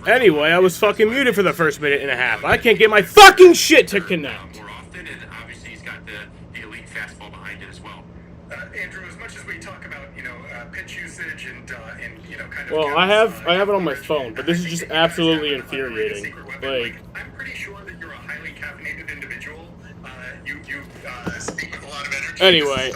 Anyway, I was fucking muted for the first minute and a half. I can't get my fucking shit to connect. More often, and obviously he's got the elite fastball behind it as well. Andrew, as much as we talk about, pitch usage and kind of... Well, I have it on my phone, but this is just absolutely infuriating. Like, I'm pretty sure that you're a highly caffeinated individual. You speak with a lot of energy. Anyway,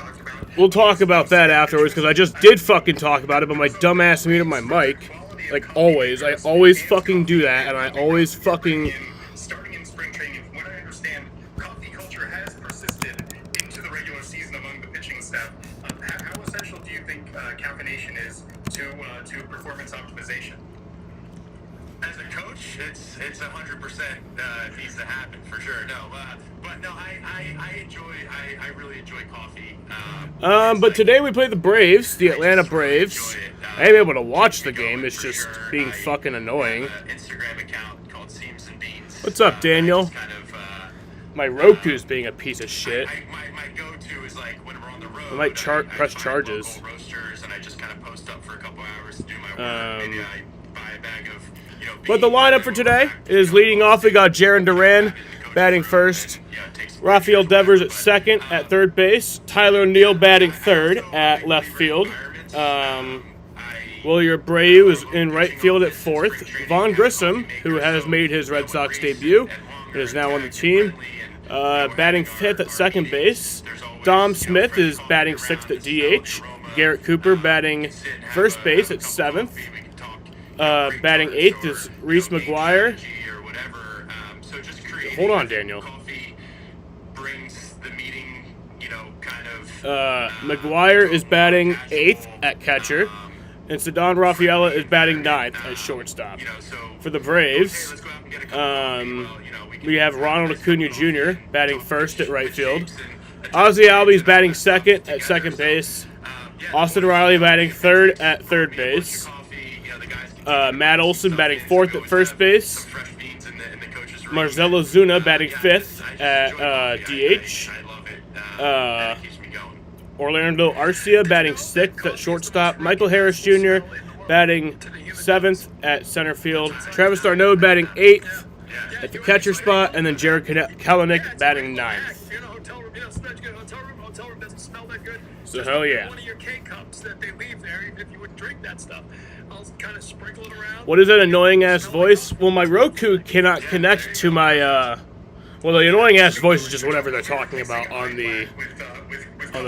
we'll talk about that afterwards, because I just did fucking talk about it, but my dumbass muted my mic. Like always. I always fucking do that, and I always fucking... Starting in spring training, from what I understand, coffee culture has persisted into the regular season among the pitching staff. How essential do you think caffeination is to performance optimization? As a coach, it's 100% needs to happen for sure. No, but no, I really enjoy coffee. But today we played the Braves, the Atlanta Braves. I am able to watch the game. It's just being fucking annoying. Instagram account called Seams and Beans. What's up, Daniel? My Roku's being a piece of shit. My go-to is like when we're on the road. I might press charges. Roasters, and I just kind of post up for a couple hours to do my work. Maybe I buy a bag of, But the lineup for today is leading off. We got Jarren Duran batting first. Rafael Devers at second at third base. Tyler O'Neill batting third at left field. Wilyer Abreu is in right field at fourth. Vaughn Grissom, who has made his Red Sox debut and is now on the team, batting fifth at second base. Dom Smith is batting sixth at DH. Garrett Cooper batting first base at seventh. Batting eighth is Reese McGuire. Hold on, Daniel. McGuire is batting eighth at catcher. And Ceddanne Rafaela is batting ninth at shortstop. For the Braves, we have Ronald Acuna Jr. batting first at right field. Ozzie Albies batting second at second base. Austin Riley batting third at third base. Matt Olson batting fourth at first base. Marcelo Zuna batting fifth at DH. Orlando Arcia batting sixth at shortstop. Michael Harris Jr. batting seventh at center field. Travis d'Arnaud batting eighth at the catcher spot. And then Jared Kelenic batting ninth. So hell yeah. What is that annoying ass voice? Well, my Roku cannot connect to my well, the annoying ass voice is just whatever they're talking about on the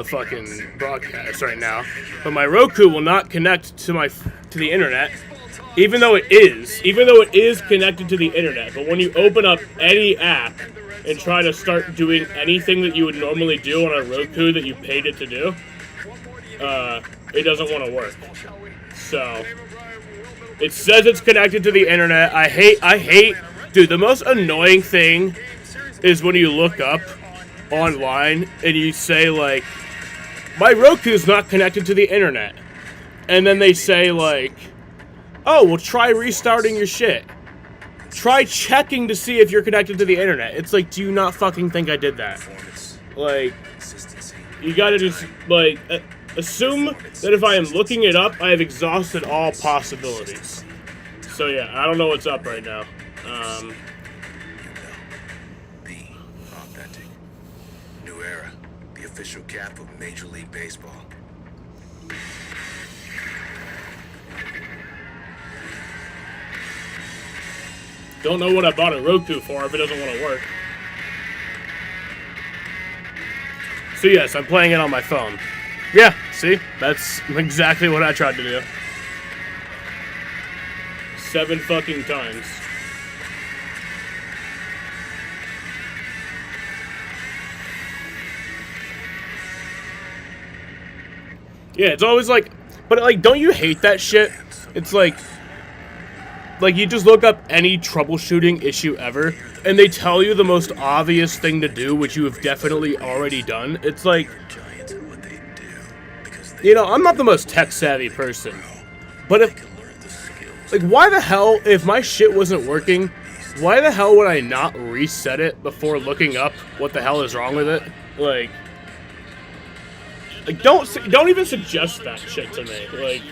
fucking broadcast right now. But my Roku will not connect to the internet, even though it is connected to the internet. But when you open up any app and try to start doing anything that you would normally do on a Roku that you paid it to do, it doesn't want to work. So it says it's connected to the internet. I hate, dude. The most annoying thing is when you look up online and you say like, my Roku's not connected to the internet, and then they say like, oh, well, try restarting your shit. Try checking to see if you're connected to the internet. It's like, do you not fucking think I did that? Like, you gotta just like assume that if I am looking it up, I have exhausted all possibilities. So yeah, I don't know what's up right now. Official cap of Major League Baseball. Don't know what I bought a Roku for if it doesn't want to work. So yes, I'm playing it on my phone. Yeah, see? That's exactly what I tried to do. 7 fucking times. Yeah, it's always like, but like, don't you hate that shit? It's like you just look up any troubleshooting issue ever, and they tell you the most obvious thing to do, which you have definitely already done. It's like, I'm not the most tech-savvy person, but why the hell, if my shit wasn't working, why the hell would I not reset it before looking up what the hell is wrong with it? Like, don't even suggest that shit to me. Like,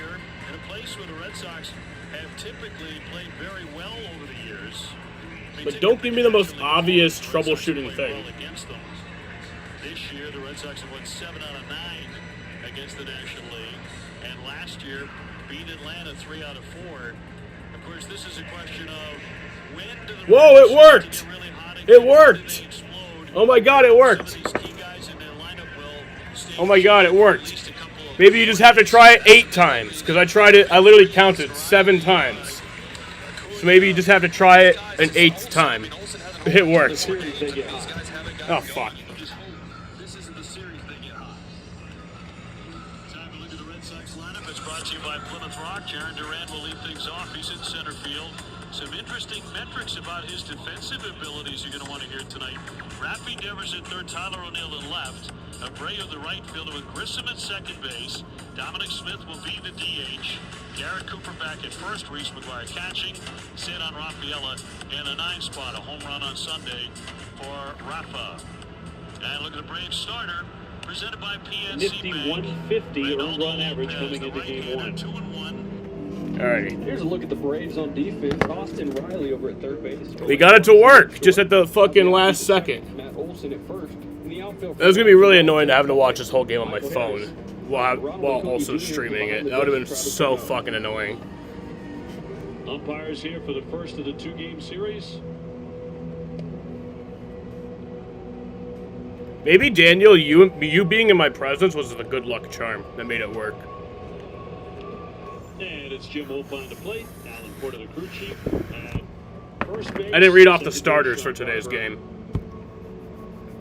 typically played very well over the years. But don't give me the most obvious troubleshooting thing. Against them. This year, the Red Sox have won 7 out of 9 against the National League, and last year beat Atlanta 3 out of 4. Of course, this is a question of when do the Whoa, Red it Sox worked! get really hot again? It worked! Do they explode? Oh my god, it worked! Some of these key guys in their lineup will stay Oh my god, it worked. at least a couple of Maybe you just have to try it 8 times, because I tried it, I literally counted 7 times. So maybe you just have to try it an 8th time. It worked. Oh, fuck. This isn't the series they get hot. Time to look at the Red Sox lineup. It's brought to you by Plymouth Rock. Jaron Duran will lead things off. He's in center field. Some interesting metrics about his defensive abilities you're going to want to hear tonight. Rafi Devers at third, Tyler O'Neill in left. Abreu the right fielder with Grissom at second base. Dominic Smith will be the DH. Garrett Cooper back at first. Reese McGuire catching. Cedon Rafaela in a 9 spot. A home run on Sunday for Rafa. And look at the Braves starter. Presented by PNC Nifty Bank. 150 earned Reynaldo run average Lopez, coming the into game right-hander, 1. 2-1. Alrighty. Here's a look at the Braves on defense. Austin Riley over at third base. We got it to work, just at the fucking last second. Matt Olson at first. In the outfield. That was going to be really annoying to have to watch this whole game on my phone while also streaming it. That would have been so fucking annoying. Umpires here for the first of the 2-game series. Maybe, Daniel, you being in my presence was the good luck charm that made it work. And it's Jim Wolf on the plate. Alan Porter, the crew chief. First base, I didn't read off the starters for today's game.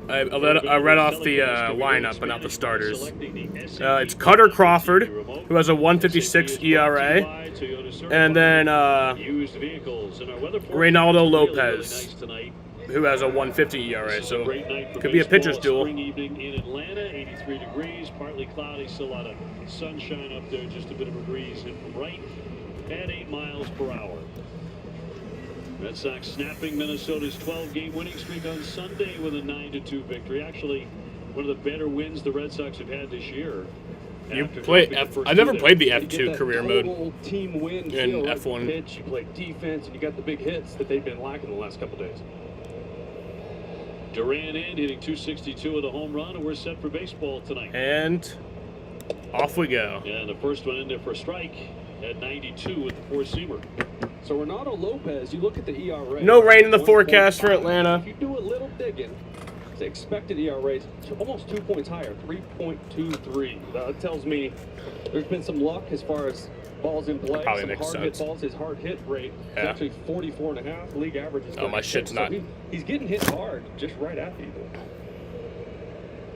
I read off the lineup, but not the starters. It's Cutter Crawford, who has a 1.56 ERA, and then Reynaldo Lopez, who has a 1.50 ERA. So could be a pitcher's duel. Spring evening in Atlanta, 83 degrees, partly cloudy, still a lot of sunshine up there, just a bit of a breeze hit from right at 8 miles per hour. Red Sox snapping Minnesota's 12-game winning streak on Sunday with a 9-2 victory. Actually, one of the better wins the Red Sox have had this year. You play I never played the F2 career mode Team win in feel, F1. Pitch, you play defense, and you got the big hits that they've been lacking the last couple days. Duran in, hitting 262 with a home run, and we're set for baseball tonight. And off we go. And the first one in there for a strike at 92 with the four-seamer. So Reynaldo Lopez, you look at the ERA. No rain in the forecast for Atlanta. If you do a little digging, the expected ERA is almost 2 points higher, 3.23. That tells me there's been some luck as far as balls in play. Probably some makes hard sense. hit balls. His hard hit rate is actually 44.5. League average is 36. Oh, my shit's not. So he's getting hit hard just right at people.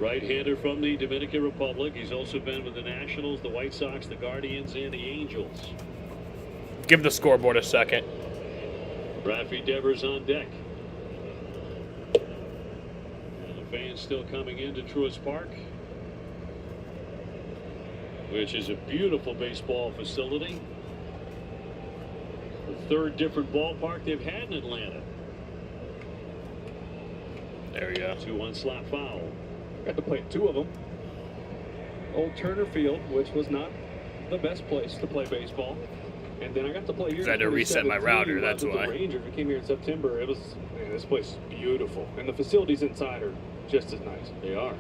Right-hander from the Dominican Republic. He's also been with the Nationals, the White Sox, the Guardians, and the Angels. Give the scoreboard a second. Rafi Devers on deck. And the fans still coming into Truist Park, which is a beautiful baseball facility. The third different ballpark they've had in Atlanta. There we go. 2-1 slap foul. Got to play 2 of them. Old Turner Field, which was not the best place to play baseball. And then I got to play here. I had to reset my router, that's with why. The Rangers. We came here in September. It was, man, this place is beautiful. And the facilities inside are just as nice. They are.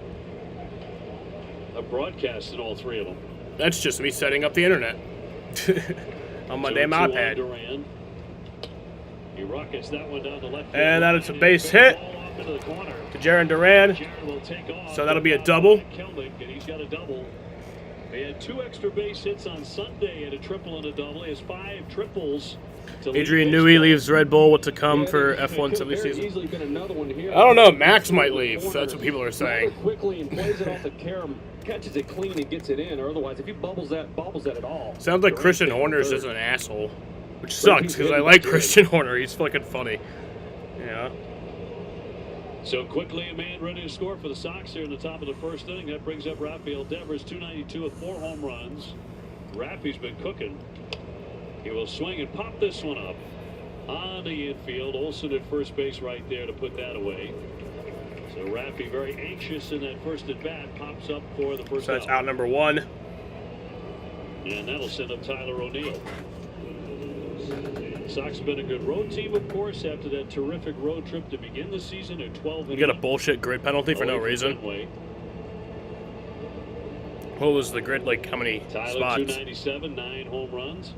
I've broadcast in all 3 of them. That's just me setting up the internet on my damn 2-2 iPad. Duran. He rockets that one down the left field. And that is a base hit to Jaron Duran. So that'll be a double. Kelnick, and he's got a double. He had 2 extra base hits on Sunday and a triple and a double. He has 5 triples. Adrian Newey leaves Red Bull to come for F1 silly season. I don't know. Max might leave. That's what people are saying. Quickly and plays it off the carom, catches it clean and gets it in. Or otherwise, if he bobbles that at all. Sounds like Christian Horner is an asshole, which sucks because I like Christian Horner. He's fucking funny. Yeah. So quickly, a man ready to score for the Sox here in the top of the first inning. That brings up Rafael Devers, 292 with 4 home runs. Rafi's been cooking. He will swing and pop this one up on the infield. Olson at first base right there to put that away. So Rafi very anxious in that first at bat, pops up for the first So that's out number 1. And that'll send up Tyler O'Neill. Sox have been a good road team, of course, after that terrific road trip to begin the season at 12. You got a bullshit grid penalty for no reason. What was the grid, like, how many Tyler, spots? 297, 9 home runs.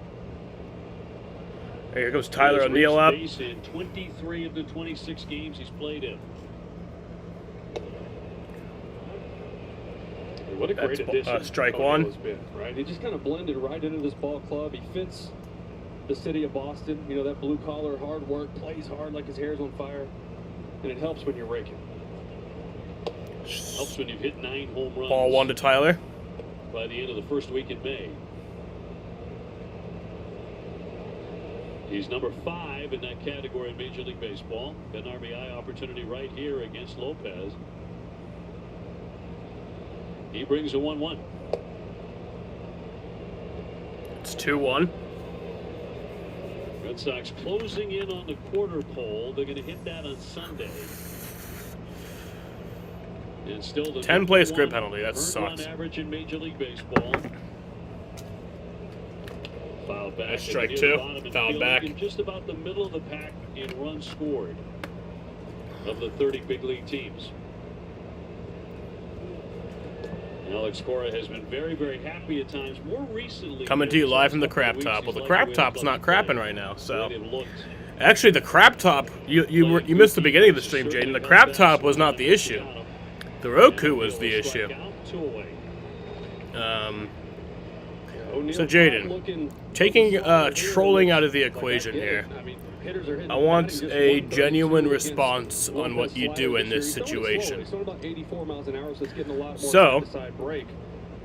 Here goes Tyler O'Neill up. In 23 of the 26 games he's played in. What a great addition strike O'Neill one. has been, right? He just kind of blended right into this ball club. He fits the city of Boston. You know, that blue collar, hard work, plays hard like his hair's on fire. And it helps when you're raking. Helps when you've hit 9 home runs. Ball 1 to Tyler. By the end of the first week in May. He's number 5 in that category in Major League Baseball. Got an RBI opportunity right here against Lopez. He brings a 1-1. It's 2-1. Red Sox closing in on the quarter pole. They're going to hit that on Sunday. And still the 10 place grid penalty. That earned sucks. run average in Major League Baseball. Foul back. That's strike near the 2. bottom and Foul fielding back. in just about the middle of the pack in runs scored of the 30 big league teams. Alex Cora has been very, very happy at times. More recently, Coming to you live from the crap top. Well, the crap top's not crapping right now, so. Actually, the crap top, you missed the beginning of the stream, Jaden. The crap top was not the issue. The Roku was the issue. So, Jaden, taking trolling out of the equation here, I want a genuine response on what you do in this situation. So,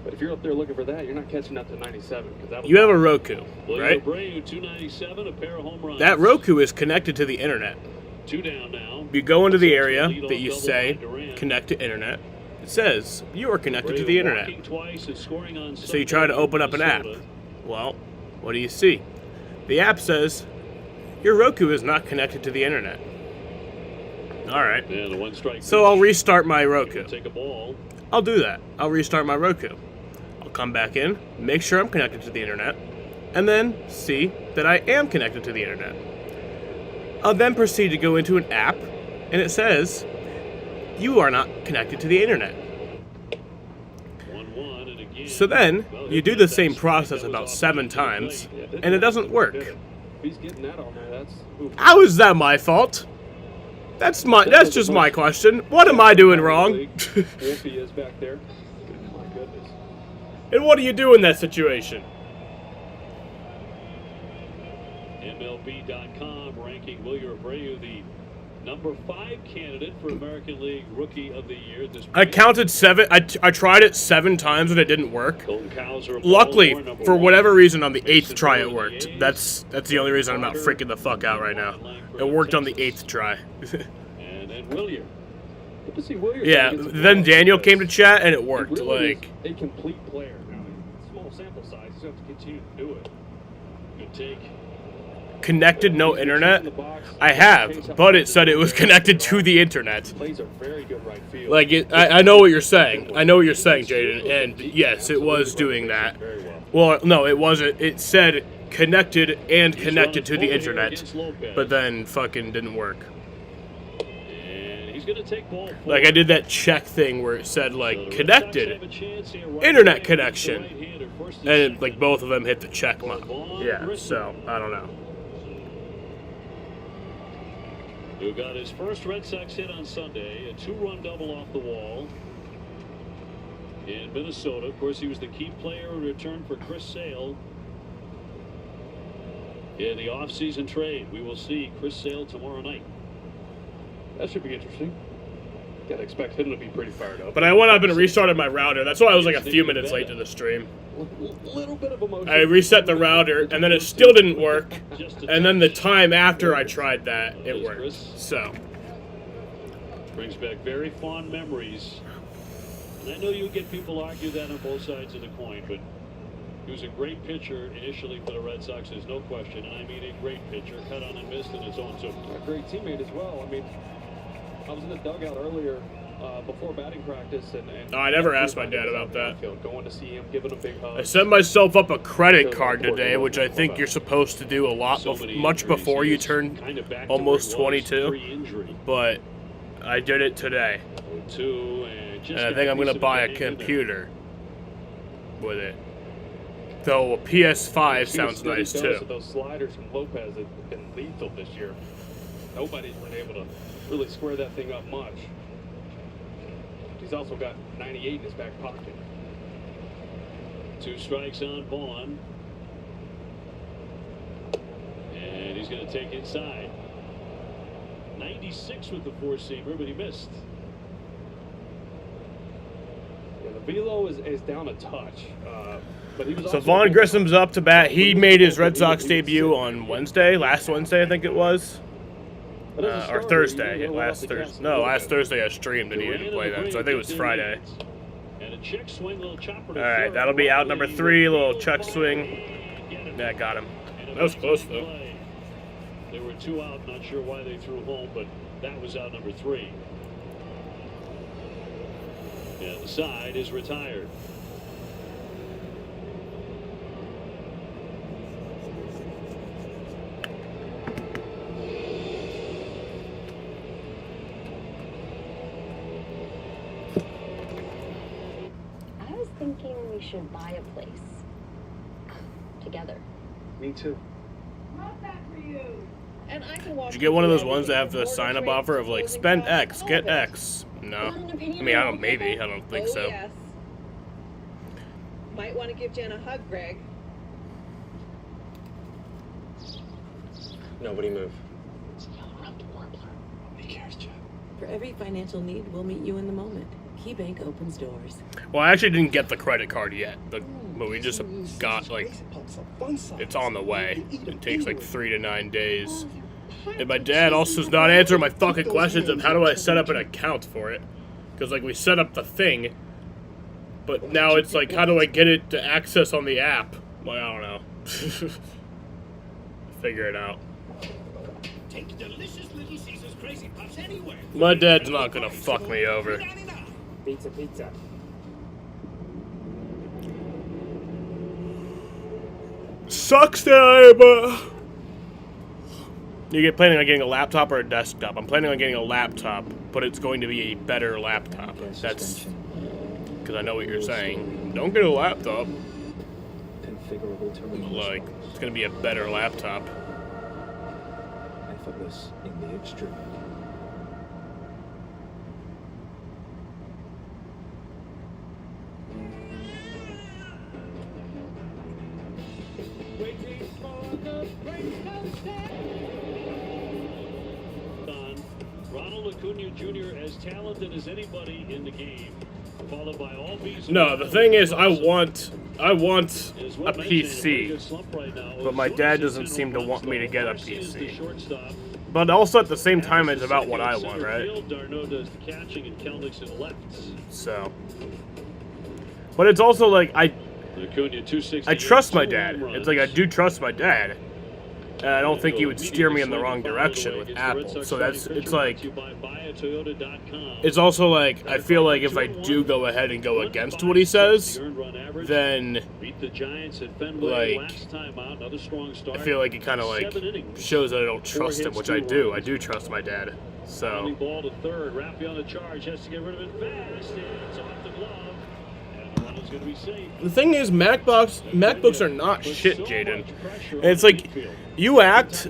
but if you're up there looking for that, you're not catching up to 97. You have a Roku, right? 297, a pair of home runs. That Roku is connected to the internet. 2 down now. You go into the area that you say, connect to internet. It says, you are connected to the internet. So you try to open up an app. Well, what do you see? The app says, your Roku is not connected to the internet. Alright. So I'll restart my Roku. I'll do that. I'll restart my Roku. I'll come back in, make sure I'm connected to the internet, and then see that I am connected to the internet. I'll then proceed to go into an app, and it says, you are not connected to the internet. So then, you do the same process about 7 times, and it doesn't work. How is that my fault? That's just my question. What am I doing wrong? And what do you do in that situation? MLB.com ranking Wilyer Abreu the number 5 candidate for American League Rookie of the Year. I counted 7. I tried it 7 times and it didn't work. Luckily, for whatever reason, on the 8th try it worked. That's the only reason I'm not freaking the fuck out right now. It worked on the 8th try. And then Wilyer. Yeah, then Daniel came to chat and it worked. Like a complete player. Small sample size, you have to continue to do it. Good take. Connected, no internet? I have, but it said it was connected to the internet. Like, I know what you're saying. I know what you're saying, Jaden, and yes, it was doing that. Well, no, it wasn't. It said connected and connected to the internet, but then fucking didn't work. Like, I did that check thing where it said, like, connected, internet connection, and, like, both of them hit the check mark. Yeah, so, I don't know. Who got his first Red Sox hit on Sunday, a 2-run double off the wall in Minnesota. Of course, he was the key player in return for Chris Sale in the offseason trade. We will see Chris Sale tomorrow night. That should be interesting. Gotta expect him to be pretty fired up. But I went up and restarted my router. That's why I was like a few minutes late to the stream. Little bit of emotion. I reset the router, and then it still didn't work. And then the time after I tried that, it worked. So. Brings back very fond memories. And I know you get people argue that on both sides of the coin, but he was a great pitcher initially for the Red Sox, there's no question. And I mean a great pitcher, cut on and missed in his own zone. A great teammate as well. I mean, I was in the dugout earlier before batting practice, and No, I never asked my dad about that. Going to see him, giving him big hugs. I sent myself up a credit card today, which I think you're supposed to do a lot, much before you turn almost 22. But I did it today, and I think I'm gonna buy a computer with it. Though a PS5 sounds nice too. Those sliders from Lopez have been lethal this year. Nobody's been able to really square that thing up much. He's also got 98 in his back pocket. 2 strikes on Vaughn. And he's going to take inside. 96 with the four-seamer, but he missed. Yeah, the velo is down a touch. But he was So Vaughn Grissom's up to bat. He made his Red Sox debut on Wednesday, last Wednesday I think it was. Or Thursday, last Thursday. No, last Thursday I streamed and he didn't play then, so I think it was Friday. Alright, that'll be out number 3, little check swing. Yeah, got him. That was close though. They were 2 out, not sure why they threw home, but that was out number 3. And the side is retired. Thinking we should buy a place together. Me too. And I can watch. Did you get one of those ones that have the sign-up offer of like spend X, get X? No. I mean, I don't. Maybe I don't think so. Yes. Might want to give Jen a hug, Greg. Nobody move. He cares, Jen. For every financial need, we'll meet you in the moment. KeyBank opens doors. Well, I actually didn't get the credit card yet, but we just got like it's on the way. It takes like 3 to 9 days. And my dad also is not answering my fucking questions of how do I set up an account for it, because like we set up the thing, but now it's like how do I get it to access on the app? Like I don't know. Figure it out. Take delicious Little Caesars Crazy Puffs anywhere. My dad's not gonna fuck me over. Pizza, pizza. Sucks that you're planning on getting a laptop or a desktop. I'm planning on getting a laptop, but it's going to be a better laptop. That's because I know what you're saying. Don't get a laptop. Like, it's going to be a better laptop. Effortless in the extreme. Ronald Acuna Jr. as talented as anybody in the game, followed by all these. No, the thing is, I want a PC, but my dad doesn't seem to want me to get a PC. But also at the same time, it's about what I want, right? So, but it's also like I trust my dad. It's like I do trust my dad. And I don't think he would steer me in the wrong direction with Apple. So it's like, it's also like, I feel like if I do go ahead and go against what he says, then, like, I feel like it kind of like shows that I don't trust him, which I do. I do trust my dad. So. Ball to third. Raffy on the charge, has to get rid of it fast. It's off the glove. The thing is, MacBooks are not shit, Jaden. And it's like, you act,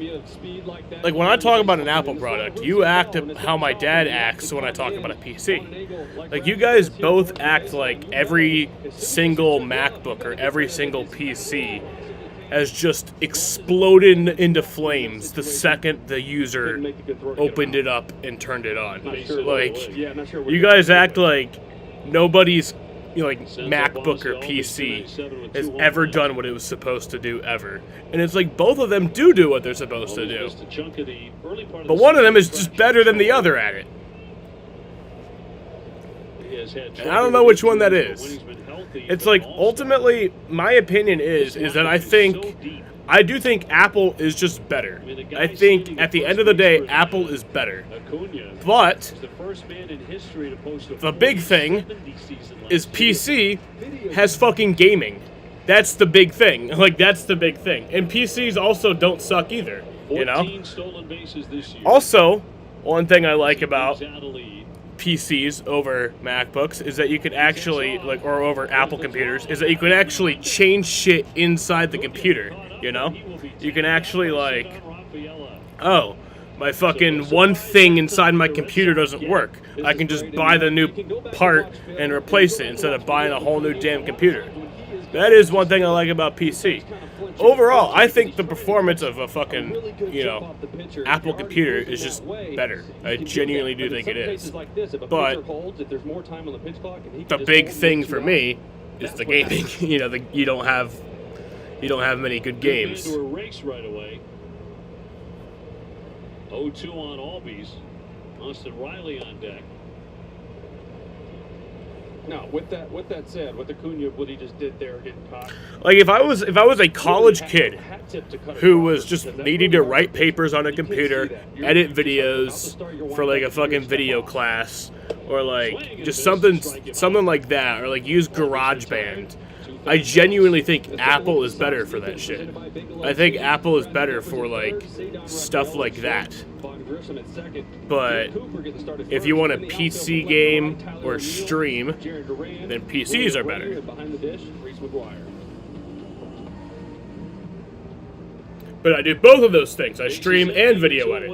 like when I talk about an Apple product, you act how my dad acts when I talk about a PC. Like, you guys both act like every single MacBook or every single PC has just exploded into flames the second the user opened it up and turned it on. Like, you guys act like nobody's MacBook or PC has ever done what it was supposed to do ever. And it's like both of them do what they're supposed to do. But one of them is just better than the other at it. And I don't know which one that is. It's like, ultimately, my opinion is that I think I do think Apple is just better. I think at the end of the day, Apple is better. But the big thing is PC has fucking gaming. That's the big thing. Like, that's the big thing. And PCs also don't suck either, you know? Also, one thing I like about PCs over MacBooks is that you can actually, like, or over Apple computers, is that you can actually change shit inside the computer, you know? You can actually, like, oh, my fucking one thing inside my computer doesn't work. I can just buy the new part and replace it instead of buying a whole new damn computer. That is one thing I like about PC. Overall, I think the performance of a fucking, you know, Apple computer is just better. I genuinely do think it is. But the big thing for me is the gaming. You know, you don't have many good games. 0-2 on Albies. Austin Riley on deck. No, with that said, what he just did there, getting caught. Like, if I was a college kid who was just needing to write papers on a computer, edit videos for like a fucking video class, or like just something like that, or like use GarageBand, I genuinely think Apple is better for that shit. I think Apple is better for like stuff like that. But if you want a PC game or stream, then PCs are better. But I do both of those things. I stream and video edit.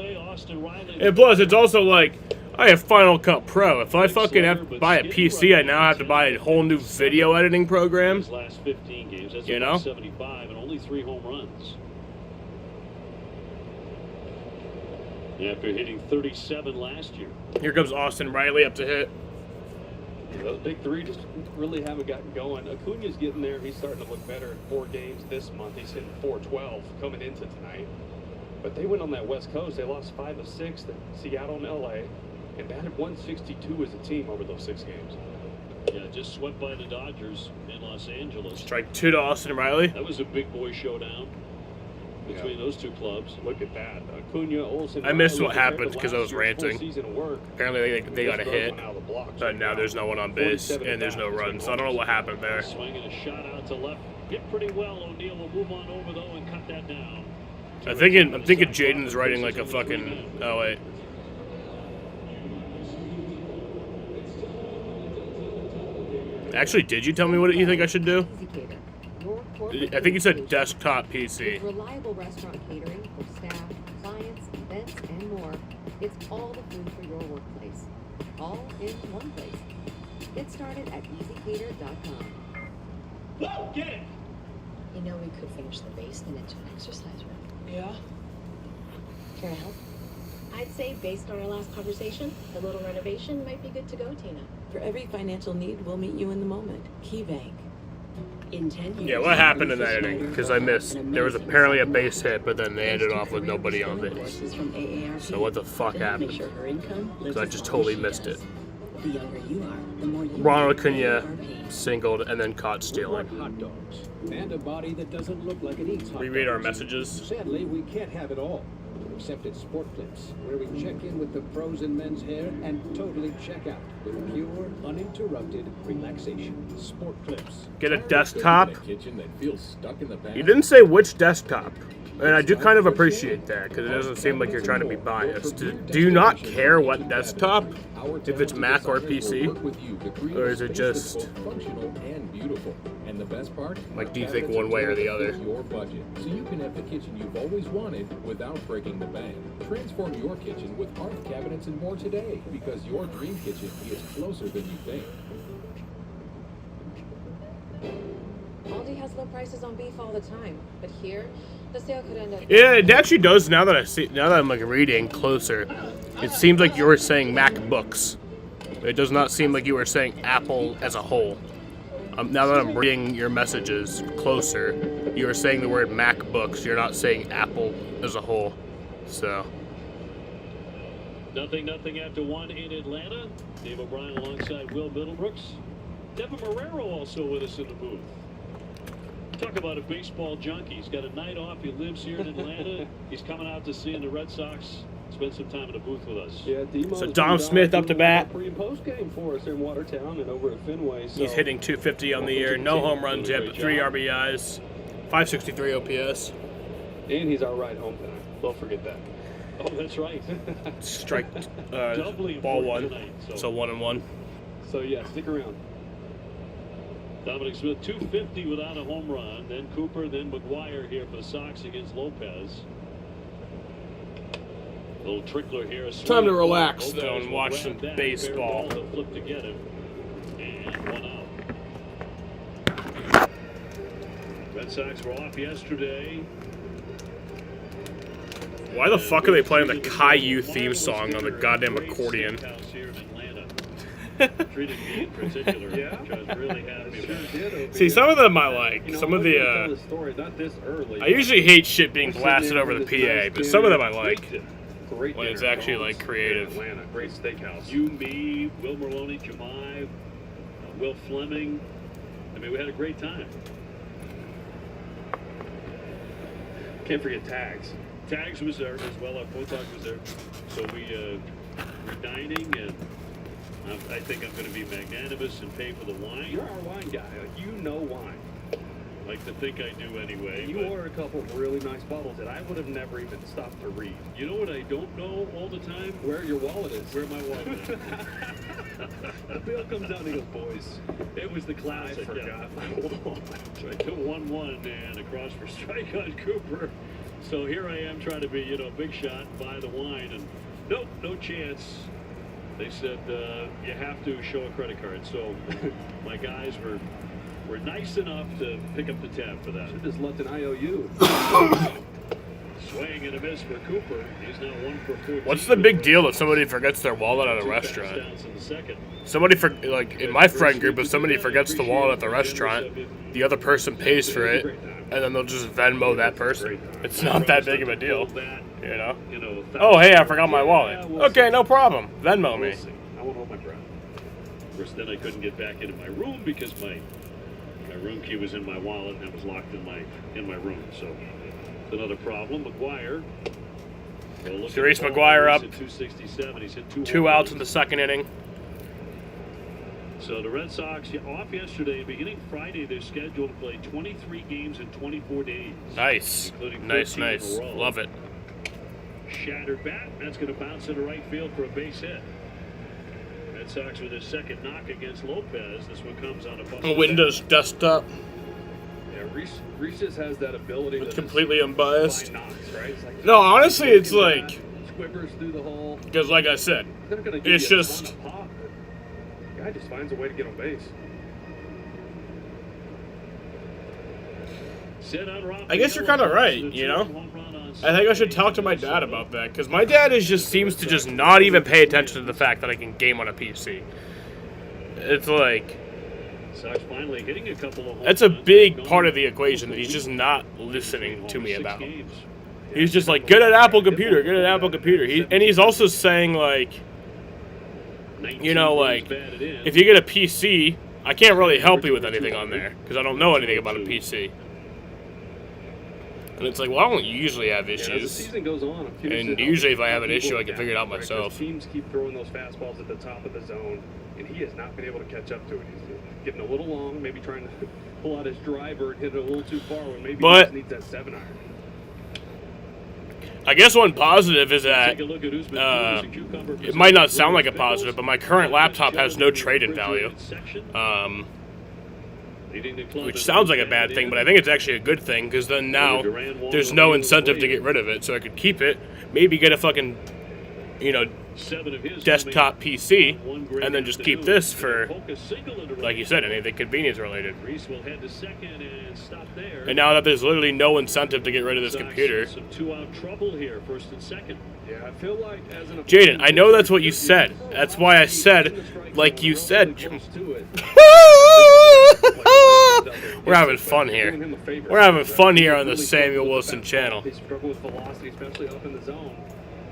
And plus, it's also like, I have Final Cut Pro. If I fucking have to buy a PC, I now have to buy a whole new video editing program. You know? 75 and only 3 home runs. After hitting 37 last year. Here comes Austin Riley up to hit. Those big three just really haven't gotten going. Acuna's getting there. He's starting to look better in 4 games this month. He's hitting .412 coming into tonight. But they went on that West Coast. They lost 5 of 6 to Seattle and LA. And batted 162 as a team over those 6 games. Yeah, just swept by the Dodgers in Los Angeles. Strike 2 to Austin Riley. That was a big boy showdown between those two clubs. Look at that. Acuna, Olsen, I missed what happened because I was ranting. Apparently they got a hit, but now there's no one on base and there's no run, so I don't know what happened there. Swinging a shot out to left. Hit pretty well. O'Neill will move on over though and cut that down. I'm thinking Jaden's writing like a fucking. Oh wait. Actually, did you tell me what you think I should do? I think you said desktop PC. With reliable restaurant catering for staff, clients, events, and more, it's all the food for your workplace. All in one place. Get started at easycater.com. Whoa, get it! You know, we could finish the basement into an exercise room. Yeah? Care to help? I'd say, based on our last conversation, a little renovation might be good to go, Tina. For every financial need, we'll meet you in the moment. KeyBank. In 10 years. Yeah, what happened in that inning? Because I missed. There was apparently a base hit, but then they ended off with nobody on base. So what the fuck happened? Because I just totally missed it. The younger you are, the more you Ronald Acuna singled and then caught stealing. Hot dogs and a body that doesn't look like it eats hot Reread our dogs. messages. Sadly, we can't have it all. Except at Sport Clips, where we check in with the pros in men's hair and totally check out with pure, uninterrupted relaxation. Sport Clips. Get a desktop. Kitchen that feels stuck in the past. You didn't say which desktop. And I do kind of appreciate that, because it doesn't seem like you're trying to be biased. Do you not care what desktop? If it's Mac or PC? Or is it just... functional and beautiful? And the best part? Like, do you think one way or the other? Your budget, so you can have the kitchen you've always wanted without breaking the bank. Transform your kitchen with hearth cabinets and more today, because your dream kitchen is closer than you think. Aldi has low prices on beef all the time, but here, the sale could end up... Yeah, it actually does now that I see. Now that I'm like reading closer, it seems like you were saying MacBooks. It does not seem like you were saying Apple as a whole. Now that I'm reading your messages closer, you are saying the word MacBooks. You're not saying Apple as a whole. So. Nothing after 1 in Atlanta. Dave O'Brien alongside Will Middlebrooks. Devin Marrero also with us in the booth. Talk about a baseball junkie. He's got a night off. He lives here in Atlanta. He's coming out to see the Red Sox. Spend some time in the booth with us. Yeah, So Dom Smith up to bat. Pre and post game for us in Watertown and over at Fenway. So He's hitting 250 on the year. No home runs yet, but 3 RBIs. 563 OPS. And he's our ride home tonight. Don't forget that. Oh, that's right. Strike Doubly ball important 1. tonight, So 1-1. So yeah, stick around. Dominic Smith, 250 without a home run. Then Cooper, then McGuire here for the Sox against Lopez. Little trickler here. Time to relax, though, and watch some baseball. He'll flip to get him. And 1 out. Red Sox were off yesterday. Why the fuck are they playing the Caillou theme song on the goddamn accordion? Treated me in particular, which I was really happy about. See, some of them I like. Some of the, not this early. I usually hate shit being blasted over the PA, but some of them I like. Great When it's dinner. actually, like, creative. Atlanta, great steakhouse. You, me, Will Merlone, Jemai, Will Fleming. I mean, we had a great time. Can't forget Tags. Tags was there as well. Our Potog was there. So we're dining, and I think I'm going to be magnanimous and pay for the wine. You're our wine guy. Like, you know wine. Like to think I do anyway. You but ordered a couple of really nice bottles that I would have never even stopped to read. you know what I don't know all the time? Where your wallet is. Where my wallet is. The bill comes out and he goes, boys, It was the I classic. forgot my wallet. So I took 1-1 and across for strike on Cooper. So here I am trying to be, big shot, buy the wine, and nope, no chance. They said you have to show a credit card. So my guys were nice enough to pick up the tab for that. Should just left an IOU. Swing and a miss for Cooper. He's now 1 for 14. What's the big deal if somebody forgets their wallet at a 2 restaurant? touchdowns in the second. Somebody, in my friend group, if somebody forgets the wallet at the restaurant, the other person pays for it, and then they'll just Venmo that person. It's not that big of a deal, you know? Oh, hey, I forgot my wallet. Okay, no problem. Venmo me. We'll see. I won't hold my breath. Of course, then I couldn't get back into my room because my room key was in my wallet and it was locked in my room. So it's another problem. McGuire. Cerise McGuire up. 267. He's hit 2 outs in the second inning. So the Red Sox off yesterday. Beginning Friday, they're scheduled to play 23 games in 24 days. Nice. Including Nice, 13 in a nice. row. Love it. Shattered bat. That's going to bounce into right field for a base hit. Red Sox with his second knock against Lopez. This one comes on a busted Windows desktop. Yeah, Reese just has that ability. It's to completely just unbiased. find knocks, right? It's like, No, honestly, it's like, squibbers through the hole. because like I said, They're not gonna give it's you a just, ton of pop, but the guy just finds a way to get on base. I guess you're kind of right, you know? I think I should talk to my dad about that, because my dad seems to just not even pay attention to the fact that I can game on a PC. It's like, Sox finally hitting a couple of that's a big part of the equation that he's just not listening to me about. He's just like, get an Apple computer, get an Apple computer. And he's also saying, like, you know, like, if you get a PC, I can't really help you with anything on there, because I don't know anything about a PC. And it's like, well, I don't usually have As the issues. season goes on, I'm curious And to usually if I how have an people issue, I can adapt, figure it out right? 'Cause myself. Teams keep throwing those fastballs at the top of the zone, and he has not been able to catch up to it. He's getting a little long, maybe trying to pull out his driver and hit it a little too far when maybe he But- just needs that 7-iron. I guess one positive is that Take a look at who's been it might not sound like a positive, but my current laptop has no trade-in value. Which sounds like a bad thing, but I think it's actually a good thing, because then now there's no incentive to get rid of it, so I could keep it, maybe get a fucking, you know, desktop PC, and then just keep this for, like you said, anything convenience related. And now that there's literally no incentive to get rid of this computer. Some 2-out trouble here, first and second. Yeah, I feel like as an Jaden, I know that's what you said. That's why I said, like you said. We're having fun here. We're having fun here on the Samuel Wilson channel. He struggled with velocity, especially up in the zone.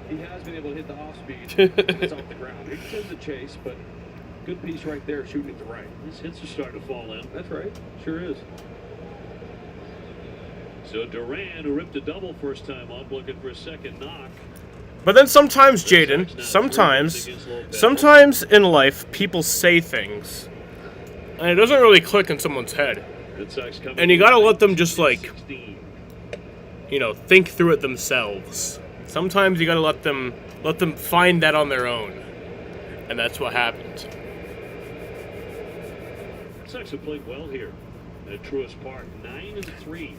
He has been able to hit the off speed. It's off the ground. He tends to chase, but good piece right there, shooting it to right. These hits are starting to fall in. That's right. Sure is. So Duran, who ripped a double first time up, looking for a second knock. But then sometimes, Jaden, sometimes in life, people say things, and it doesn't really click in someone's head. And you gotta let them just, like, you know, think through it themselves. Sometimes you gotta let them find that on their own. And that's what happened. Red Sox have played well here at Truist Park. 9-3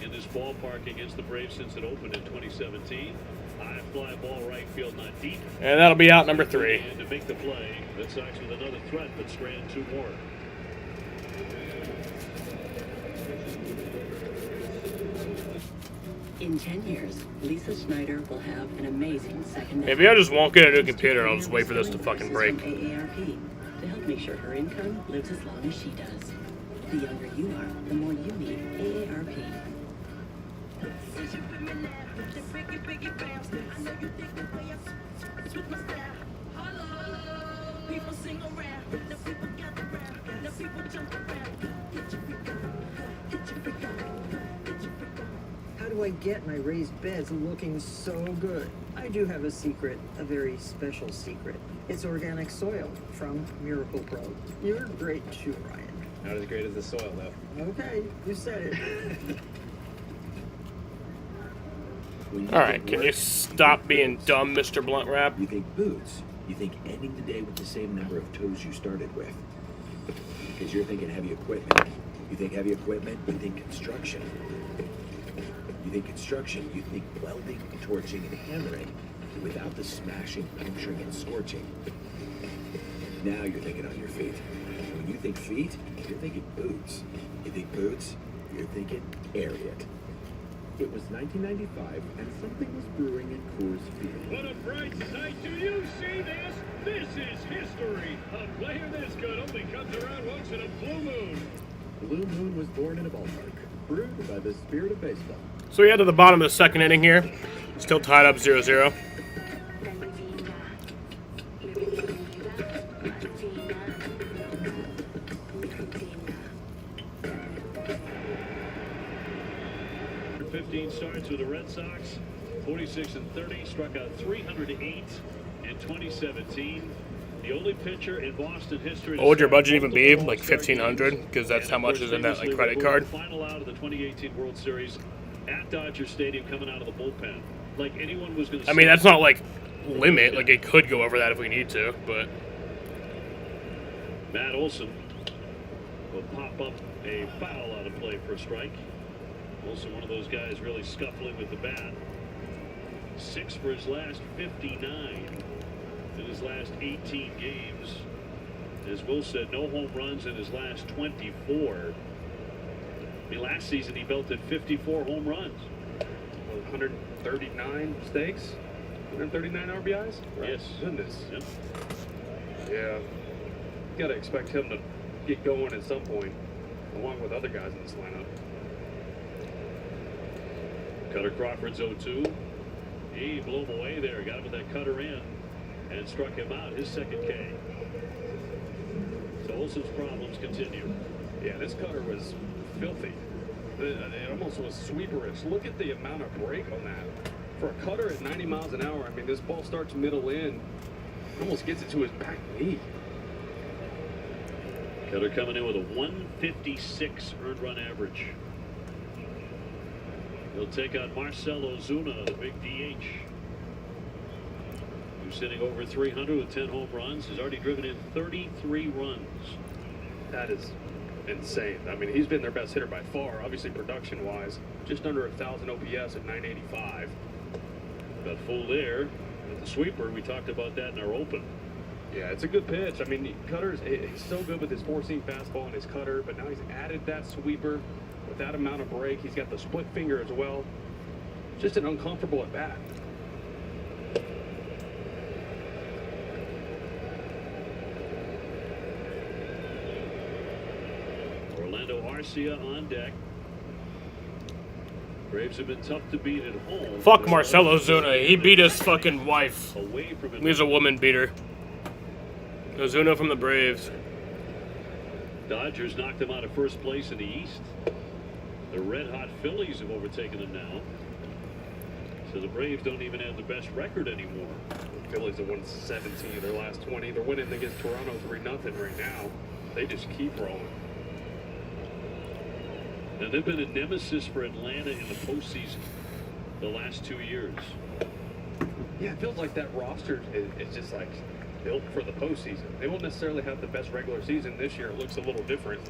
in this ballpark against the Braves since it opened in 2017. High fly ball right field, not deep. And that'll be out number 3. And to make the play, Red Sox with another threat, but strand 2 more. In 10 years, Lisa Schneider will have an amazing second. Maybe I just won't get a new computer and I'll just wait for this to fucking break. AARP to help make sure her income lives as long as she does. The younger you are, the more you need AARP. How do I get my raised beds looking so good? I do have a secret, a very special secret. It's organic soil from Miracle Pro. You're great too, Ryan. Not as great as the soil, though. Okay, you said it. Alright, can you stop being dumb, Mr. Blunt Wrap? You think boots. You think ending the day with the same number of toes you started with. Because you're thinking heavy equipment. You think heavy equipment, you think construction. You think construction, you think welding, torching, and hammering without the smashing, puncturing, and scorching. Now you're thinking on your feet. When you think feet, you're thinking boots. You think boots, you're thinking Ariat. It was 1995, and something was brewing at Coors Field. What a bright sight. Do you see this? This is history. A player this good only comes around once in a blue moon. Blue Moon was born in a ballpark, brewed by the spirit of baseball. So we head to the bottom of the second inning here. Still tied up 0-0. Starts with the Red Sox, 46-30, struck out 308 in 2017. The only pitcher in Boston history. What would your budget even be? Like $1,500? Because that's how much is in that like credit card. Final out of the 2018 World Series at Dodger Stadium, coming out of the bullpen. Like anyone was going to. I mean, that's not like limit. Like it could go over that if we need to, but. Matt Olson will pop up a foul out of play for a strike. Also one of those guys really scuffling with the bat. 6 for his last 59 in his last 18 games. As Will said, no home runs in his last 24. I mean, last season he belted 54 home runs. 139 stakes? 139 RBIs? Right. Yes. Goodness. Yep. Yeah. Got to expect him to get going at some point, along with other guys in this lineup. Cutter Crawford's 0-2. He blew him away there. Got him with that cutter in and struck him out. His second K. So Olson's problems continue. Yeah, this cutter was filthy. It almost was sweeperish. Look at the amount of break on that. For a cutter at 90 miles an hour, I mean, this ball starts middle in. Almost gets it to his back knee. Cutter coming in with a 156 earned run average. He'll take on Marcell Ozuna, the big DH. Who's sitting over 300 with 10 home runs. He's already driven in 33 runs. That is insane. I mean, he's been their best hitter by far, obviously production-wise. Just under 1,000 OPS at 985. Got full there with the sweeper. We talked about that in our open. Yeah, it's a good pitch. I mean, Cutter's he's so good with his four-seam fastball and his cutter, but now he's added that sweeper with that amount of break. He's got the split finger as well. Just an uncomfortable at bat. Orlando Arcia on deck. Braves have been tough to beat at home. Fuck Marcell Ozuna. He beat his fucking wife. Away from it. He's a woman beater. Ozuna from the Braves. Dodgers knocked them out of first place in the East. The red-hot Phillies have overtaken them now. So the Braves don't even have the best record anymore. The Phillies have won 17 of their last 20. They're winning against Toronto 3-0 right now. They just keep rolling. Now, they've been a nemesis for Atlanta in the postseason the last 2 years. Yeah, it feels like that roster is just like built for the postseason. They won't necessarily have the best regular season this year. It looks a little different.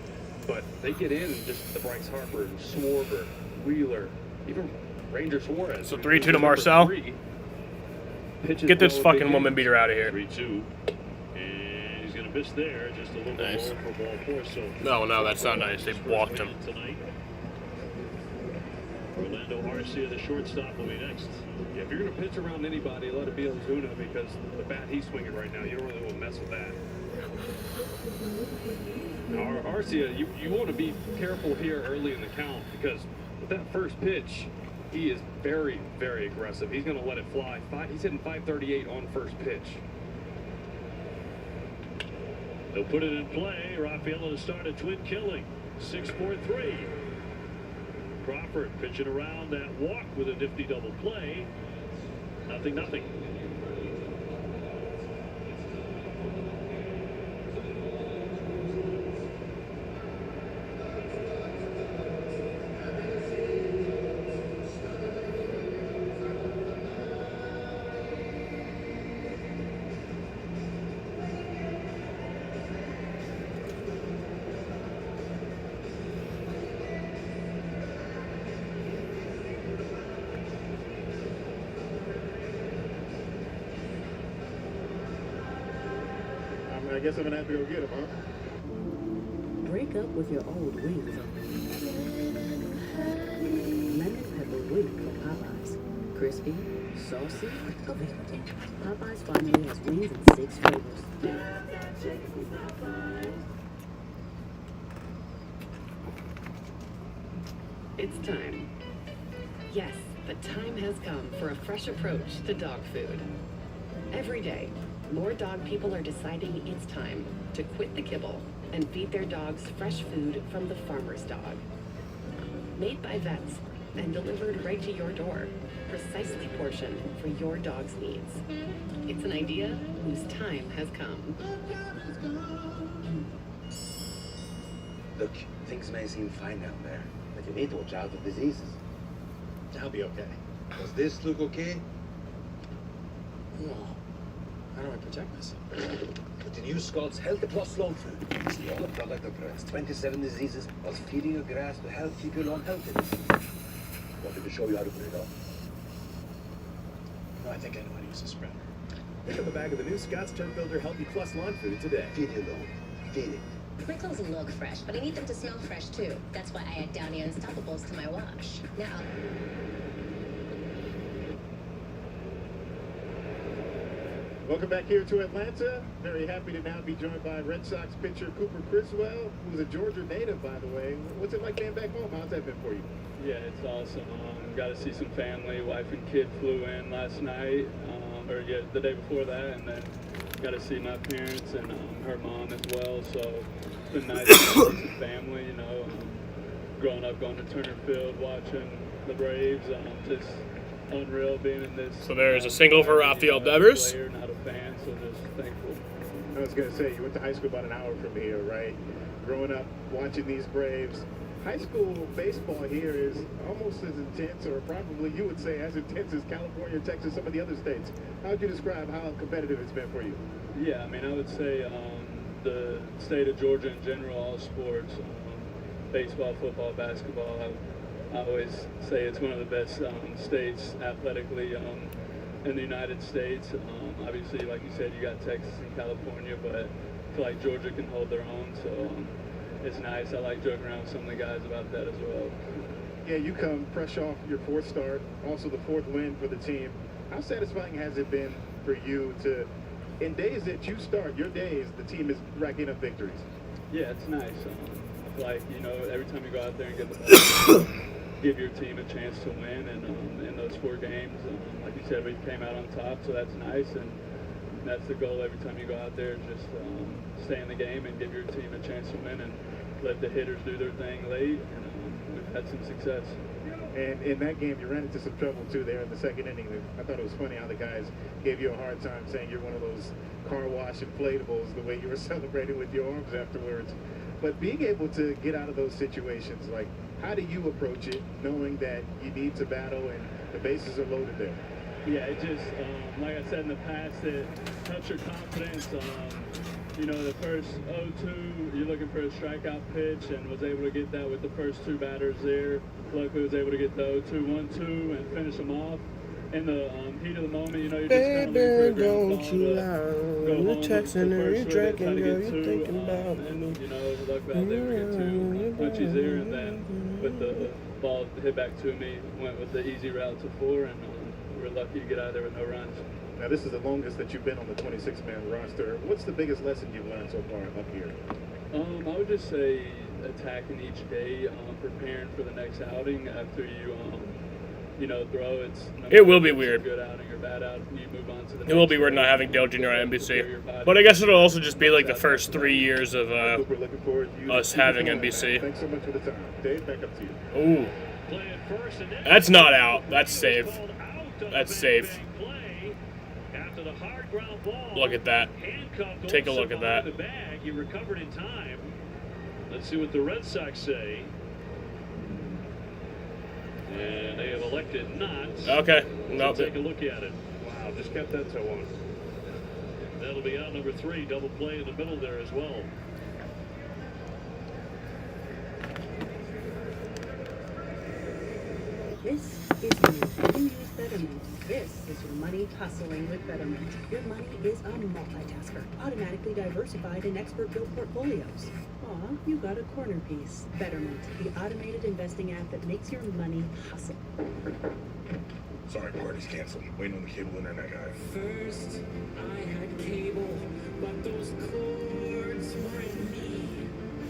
But they get in and just the Bryce Harper, Schwarber, Wheeler, even Ranger Suarez. So 3-2 to Marcel. Get this fucking woman beater out of here. 3-2. And he's going to miss there. Just a little bit low for ball four. So No, that's not nice. They blocked him. Tonight. Orlando Arcia, the shortstop, will be next. Yeah, if you're going to pitch around anybody, let it be Ozuna, because the bat he's swinging right now, you don't really want to mess with that. Now, Arcia, you want to be careful here early in the count, because with that first pitch, he is very, very aggressive. He's going to let it fly. He's hitting 538 on first pitch. They'll put it in play. Rafael to start a twin killing. 6-4-3. Crawford pitching around that walk with a nifty double play. 0-0. I guess I'm gonna have to go get him, huh? Break up with your old wings on lemon pepper wing from Popeyes. Crispy, saucy, available. Popeyes finally has wings in 6 flavors. It's time. Yes, the time has come for a fresh approach to dog food. Every day, more dog people are deciding it's time to quit the kibble and feed their dogs fresh food from the farmer's dog. Made by vets and delivered right to your door, precisely portioned for your dog's needs. It's an idea whose time has come. Look, things may seem fine down there, but you need to watch out for diseases. I'll be okay. Does this look okay? No. How do I protect myself? With the new Scott's Healthy Plus Lawn Food. It's the only product that prevents 27 diseases while feeding your grass to help keep your lawn healthy. Want me to show you how to put it on? No, I think I know how to use a spreader. Pick up a bag of the new Scott's Turf Builder Healthy Plus Lawn Food today. Feed your lawn. Feed it. My clothes look fresh, but I need them to smell fresh too. That's why I add Downy Unstoppables to my wash. Now, Welcome back here to Atlanta. Very happy to now be joined by Red Sox pitcher Cooper Criswell, who's a Georgia native, by the way. What's it like being back home? How's that been for you? Yeah, it's awesome. Got to see some family. Wife and kid flew in last night, the day before that, and then got to see my parents and her mom as well. So it's been nice to see some family. Growing up, going to Turner Field, watching the Braves, just unreal being in this. So there's a single for Rafael Devers. Player, not a fan, so just thankful. I was going to say, you went to high school about an hour from here, right? Growing up, watching these Braves. High school baseball here is almost as intense, or probably you would say as intense as California, Texas, some of the other states. How would you describe how competitive it's been for you? Yeah, I mean, I would say the state of Georgia in general, all sports, baseball, football, basketball, I always say it's one of the best states athletically in the United States. Obviously, like you said, you got Texas and California, but I feel like Georgia can hold their own, so it's nice. I like joking around with some of the guys about that as well. Yeah, you come fresh off your fourth start, also the fourth win for the team. How satisfying has it been for you to, in days that you start, your days, the team is racking up victories? Yeah, it's nice. I feel like, every time you go out there and get the ball, give your team a chance to win, and in those 4 games, like you said, we came out on top, so that's nice. And that's the goal every time you go out there. Just stay in the game and give your team a chance to win, and let the hitters do their thing late. And we've had some success. And in that game, you ran into some trouble, too, there in the second inning. I thought it was funny how the guys gave you a hard time saying you're one of those car wash inflatables, the way you were celebrating with your arms afterwards. But being able to get out of those situations, like, how do you approach it, knowing that you need to battle and the bases are loaded there? Yeah, it just, like I said in the past, it helps your confidence. You know, the first 0-2, you're looking for a strikeout pitch, and was able to get that with the first two batters there. Luckily, was able to get the 0-2, 1-2, and finish them off. In the heat of the moment, you know, you're just kind of looking for a ground ball to go home. You're texting her, you're drinking, girl, you're thinking about and, you know, luck out there, we get two punchies there, and then with the ball hit back to me, went with the easy route to 4, and we're lucky to get out of there with no runs. Now, this is the longest that you've been on the 26-man roster. What's the biggest lesson you've learned so far up here? I would just say attacking each day, preparing for the next outing after you know, throw. It will be weird. Good outing or bad outing, you move on to the It will be weird not having Dale Jr. on NBC. But I guess it'll also just be like the first 3 years of us having NBC. Thanks so much for the time. Dave, back up to you. Ooh. That's not out. That's safe. That's safe. Look at that. Take a look at that. He recovered in time. Let's see what the Red Sox say. And they have elected not. Okay. Nope. Take a look at it. Wow, just kept that toe on. That'll be out number 3. Double play in the middle there as well. This is when you use Betterment. This is your money hustling with Betterment. Your money is a multitasker, automatically diversified in expert-built portfolios. Aw, you got a corner piece. Betterment, the automated investing app that makes your money hustle. Sorry, party's canceled. Waiting on the cable internet guy. First, I had cable, but those cords weren't me.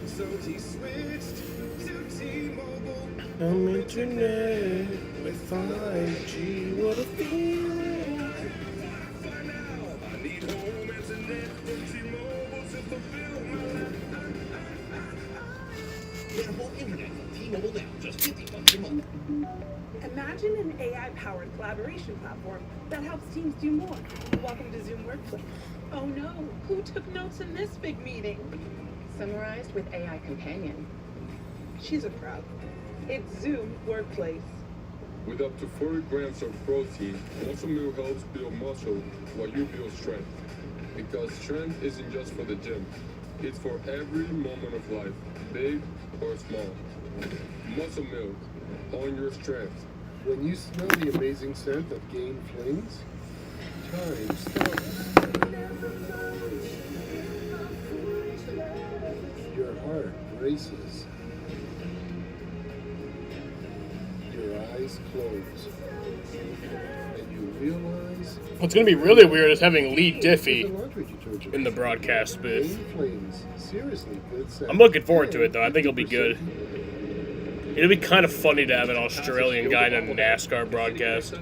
So he switched to T-Mobile. I'm internet with 5G. What a feeling. I need home internet from T-Mobile to fulfill Get home internet from T-Mobile now. Just $50 a month. Imagine an AI-powered collaboration platform that helps teams do more. Welcome to Zoom Workplace. Oh no, who took notes in this big meeting? Summarized with AI Companion. She's a pro. It's Zoom Workplace. With up to 40 grams of protein, Muscle Milk helps build muscle while you build strength. Because strength isn't just for the gym. It's for every moment of life, big or small. Muscle Milk, on your strength. When you smell the amazing scent of Gain Flings, time stops. Your heart races. Your eyes close. And you realize... What's going to be really weird is having Lee Diffie in the broadcast booth. Gain Flings, seriously good scent. I'm looking forward to it, though. I think it'll be good. It'll be kind of funny to have an Australian guy in a NASCAR broadcast. I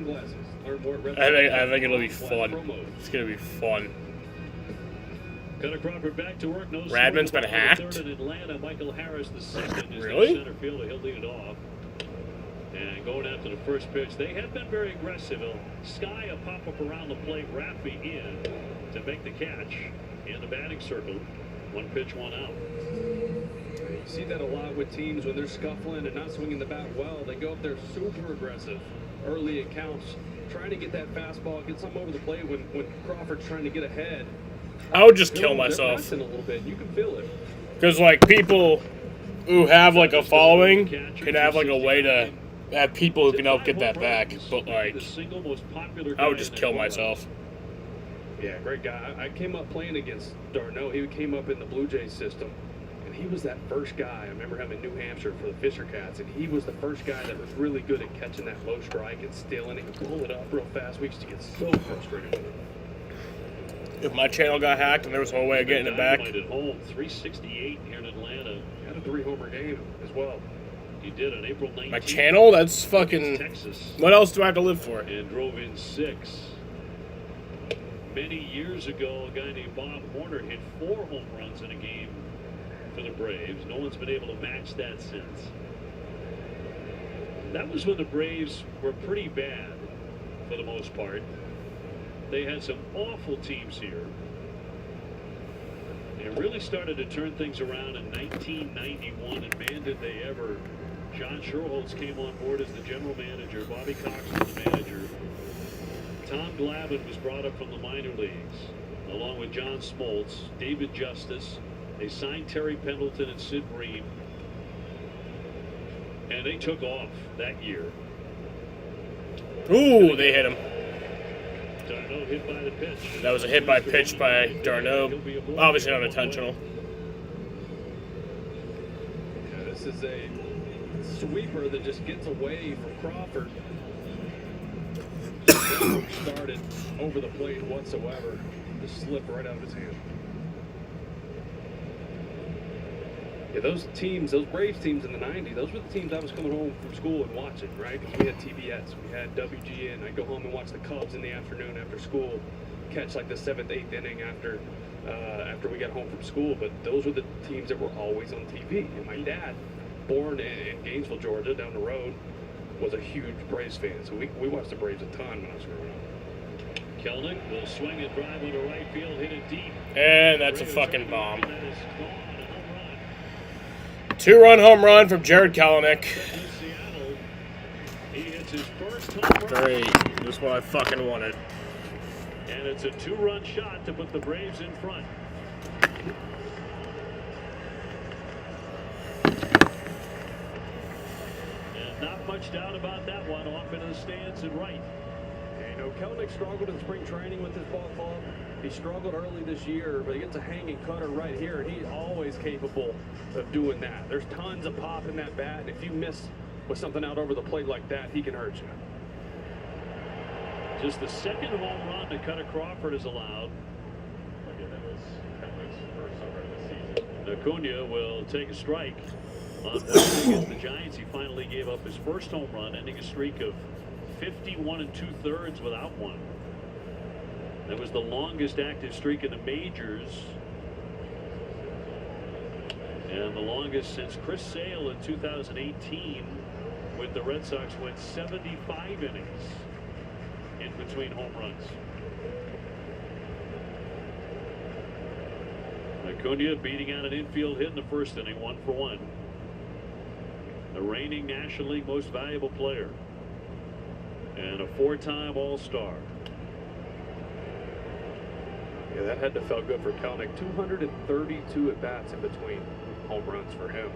think it'll be fun. It's going to be fun. Connor Crawford back to work. No Radman's been hacked? Third in Atlanta. Michael Harris, the second, is Really? in center field. He'll lead it off. And going after the first pitch, they have been very aggressive. Sky a pop-up around the plate. Raffy in to make the catch in the batting circle. 1 pitch, 1 out. You see that a lot with teams when they're scuffling and not swinging the bat well. They go up there super aggressive early in counts, trying to get that fastball, get something over the plate when Crawford's trying to get ahead. I would just kill myself. A little bit. You can feel it. Because, like, people who have, like, a following can have, like, a way to have people who can help get that back. But, like, I would just kill myself. Yeah, great guy. I came up playing against Darno. He came up in the Blue Jays system. And he was that first guy. I remember him in New Hampshire for the Fisher Cats. And he was the first guy that was really good at catching that low strike and stealing it and pull it up real fast. We used to get so frustrated with it. If my channel got hacked and there was no way of getting it back. At home, 368 here in Atlanta. Had a 3-homer game as well. He did on April 19th. My channel? That's fucking... Texas. What else do I have to live for? And drove in 6. Many years ago, a guy named Bob Horner hit 4 home runs in a game for the Braves. No one's been able to match that since. That was when the Braves were pretty bad for the most part. They had some awful teams here. It really started to turn things around in 1991, and man, did they ever. John Schuerholz came on board as the general manager. Bobby Cox was the manager. Tom Glavine was brought up from the minor leagues, along with John Smoltz, David Justice. They signed Terry Pendleton and Sid Bream, and they took off that year. Ooh, they hit him. Darno hit by the pitch. That was a hit by pitch by Darno. Obviously not intentional. Yeah, this is a sweeper that just gets away from Crawford. Never started over the plate whatsoever. Just slipped right out of his hand. Yeah, those teams, those Braves teams in the 90s, those were the teams I was coming home from school and watching, right? Because we had TBS, we had WGN. I'd go home and watch the Cubs in the afternoon after school, catch like the 7th, 8th inning after we got home from school. But those were the teams that were always on TV. And my dad, born in Gainesville, Georgia, down the road, was a huge Braves fan. So we watched the Braves a ton when I was growing up. Kelnick will swing and drive into right field, hit it deep. And that's a fucking bomb. 2-run home run from Jared Kelnick. He hits his first home run. Great. That's what I fucking wanted. And it's a 2-run shot to put the Braves in front. And not much doubt about that one. Off into the stands and right. Yeah, you know, Kelnick struggled in spring training with his ball club. He struggled early this year, but he gets a hanging cutter right here, and he's always capable of doing that. There's tons of pop in that bat, and if you miss with something out over the plate like that, he can hurt you. Just the second home run to Cutter Crawford is allowed. Acuna will take a strike. On Wednesday against the Giants, he finally gave up his first home run, ending a streak of 51 2/3 without one. That was the longest active streak in the majors, and the longest since Chris Sale in 2018 with the Red Sox went 75 innings in between home runs. Acuna beating out an infield hit in the first inning, 1 for 1. The reigning National League most valuable player and a 4-time All-Star. Yeah, that had to felt good for Kelnick. 232 at-bats in between home runs for him.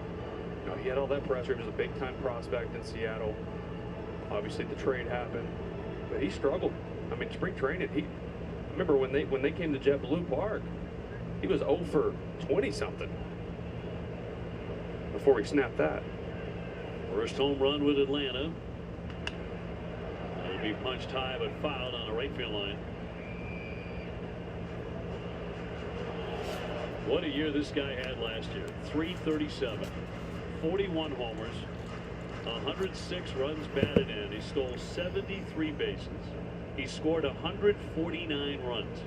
You know, he had all that pressure. He was a big-time prospect in Seattle. Obviously, the trade happened, but he struggled. I mean, spring training, I remember when they came to JetBlue Park, he was 0 for 20-something before he snapped that. First home run with Atlanta. It'll be punched high but fouled on the right field line. What a year this guy had last year. 337, 41 homers, 106 runs batted in. He stole 73 bases. He scored 149 runs.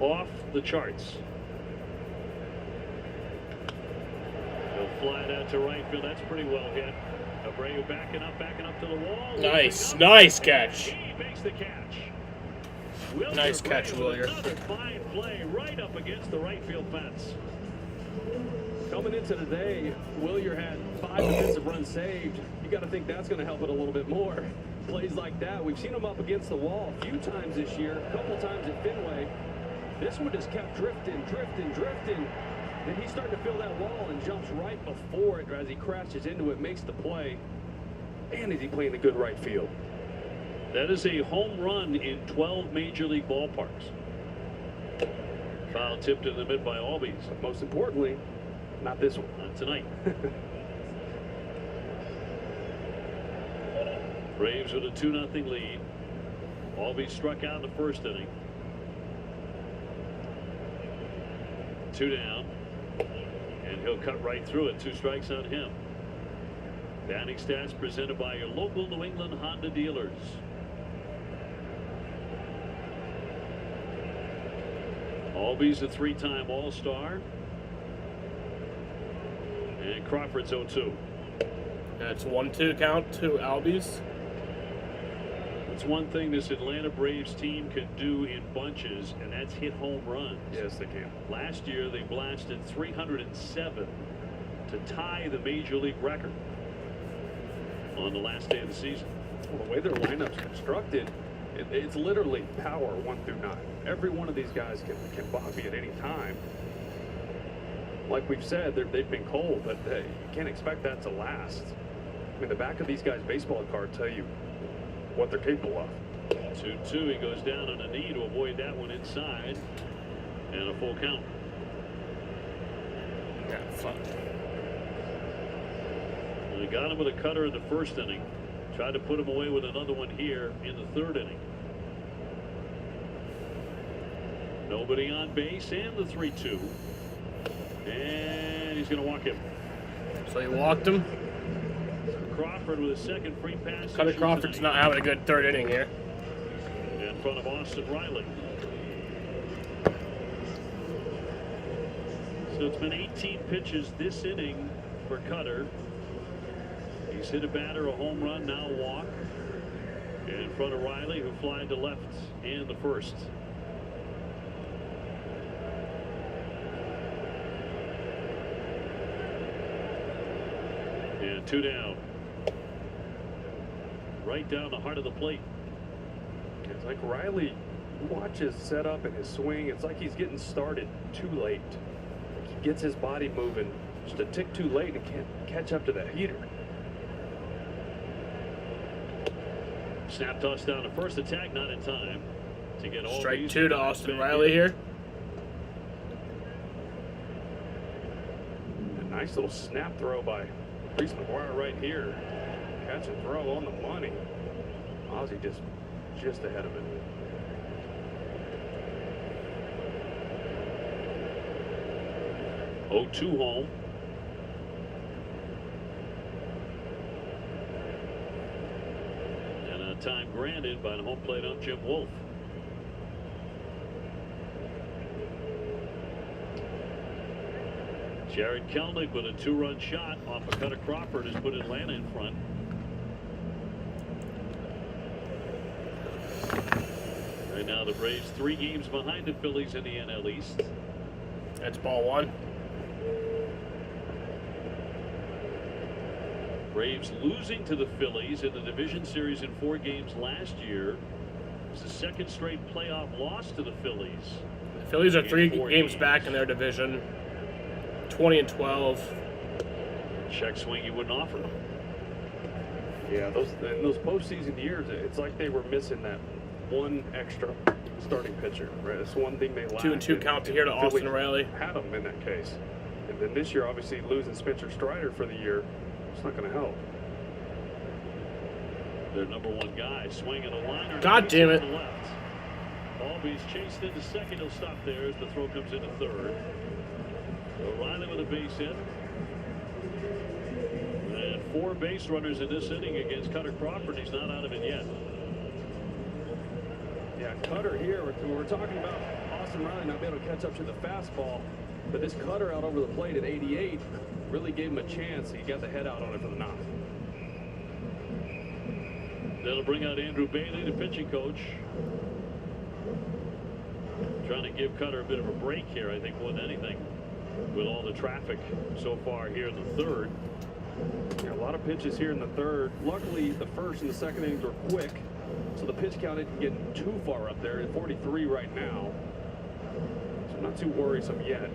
Off the charts. He'll fly that to right field. That's pretty well hit. Abreu backing up to the wall. Nice catch. He makes the catch. Nice catch, Willier. Another fine play right up against the right field fence. Coming into today, Willier had 5 defensive runs saved. You got to think that's going to help it a little bit more. Plays like that, we've seen him up against the wall a few times this year, a couple times at Fenway. This one just kept drifting. Then he's starting to feel that wall and jumps right before it as he crashes into it, makes the play. And is he playing the good right field? That is a home run in 12 Major League ballparks. Foul tipped in the mid by Albies. Most importantly, not this one. Not tonight. Braves with a 2-0 lead. Albies struck out in the first inning. 2 down. And he'll cut right through it. 2 strikes on him. Batting stats presented by your local New England Honda dealers. Albies a 3-time All-Star. And Crawford's 0-2. That's 1-2 count to Albies. It's one thing this Atlanta Braves team can do in bunches, and that's hit home runs. Yes, they can. Last year, they blasted 307 to tie the Major League record on the last day of the season. Well, the way their lineup's constructed, it's literally power 1 through 9. Every one of these guys can bomb me at any time. Like we've said, they've been cold, but you can't expect that to last. I mean, the back of these guys' baseball card tell you what they're capable of. 2-2. He goes down on a knee to avoid that one inside, and a full count. Yeah, fuck. They got him with a cutter in the first inning. Tried to put him away with another one here in the third inning. Nobody on base, and the 3-2. And he's going to walk him. So he walked him. Crawford with a second free pass. Cutter Crawford's not having a good third inning here. In front of Austin Riley. So it's been 18 pitches this inning for Cutter. He's hit a batter, a home run, now a walk. In front of Riley, who flied to left in the first. And 2 down. Right down the heart of the plate. It's like Riley watches setup and his swing. It's like he's getting started too late. He gets his body moving just a tick too late and can't catch up to the heater. Snap toss down to first. Attack not in time to get all. Strike 2 to Austin Riley here. A nice little snap throw by Reese McGuire right here. Catch and throw on the money. Ozzie just ahead of it. Oh, 2 home. And a time granted by the home plate ump Jim Wolf. Jared Kelnick with a 2-run shot off a Cutter Crawford has put Atlanta in front. Right now the Braves 3 games behind the Phillies in the NL East. That's ball 1. Braves losing to the Phillies in the division series in 4 games last year. It's the second straight playoff loss to the Phillies. The Phillies are 3 games back in their division. 20-12. Check swing you wouldn't offer. Yeah, those postseason years, it's like they were missing that one extra starting pitcher. Right, it's one thing they lacked. 2-2 count to here to Austin Riley. Had them in that case, and then this year, obviously losing Spencer Strider for the year, it's not going to help. Their number 1 guy swinging a liner. God damn it! Albies chased into second. He'll stop there as the throw comes into third. So Riley with a base hit. And 4 base runners in this inning against Cutter Crawford. He's not out of it yet. Yeah, Cutter here, we're talking about Austin Riley not being able to catch up to the fastball, but this Cutter out over the plate at 88 really gave him a chance. He got the head out on it for the knock. That'll bring out Andrew Bailey, the pitching coach. Trying to give Cutter a bit of a break here, I think, more than anything, with all the traffic so far here in the third. Yeah, a lot of pitches here in the third. Luckily, the first and the second innings were quick, so the pitch count isn't getting too far up there. At 43 right now, so not too worrisome yet.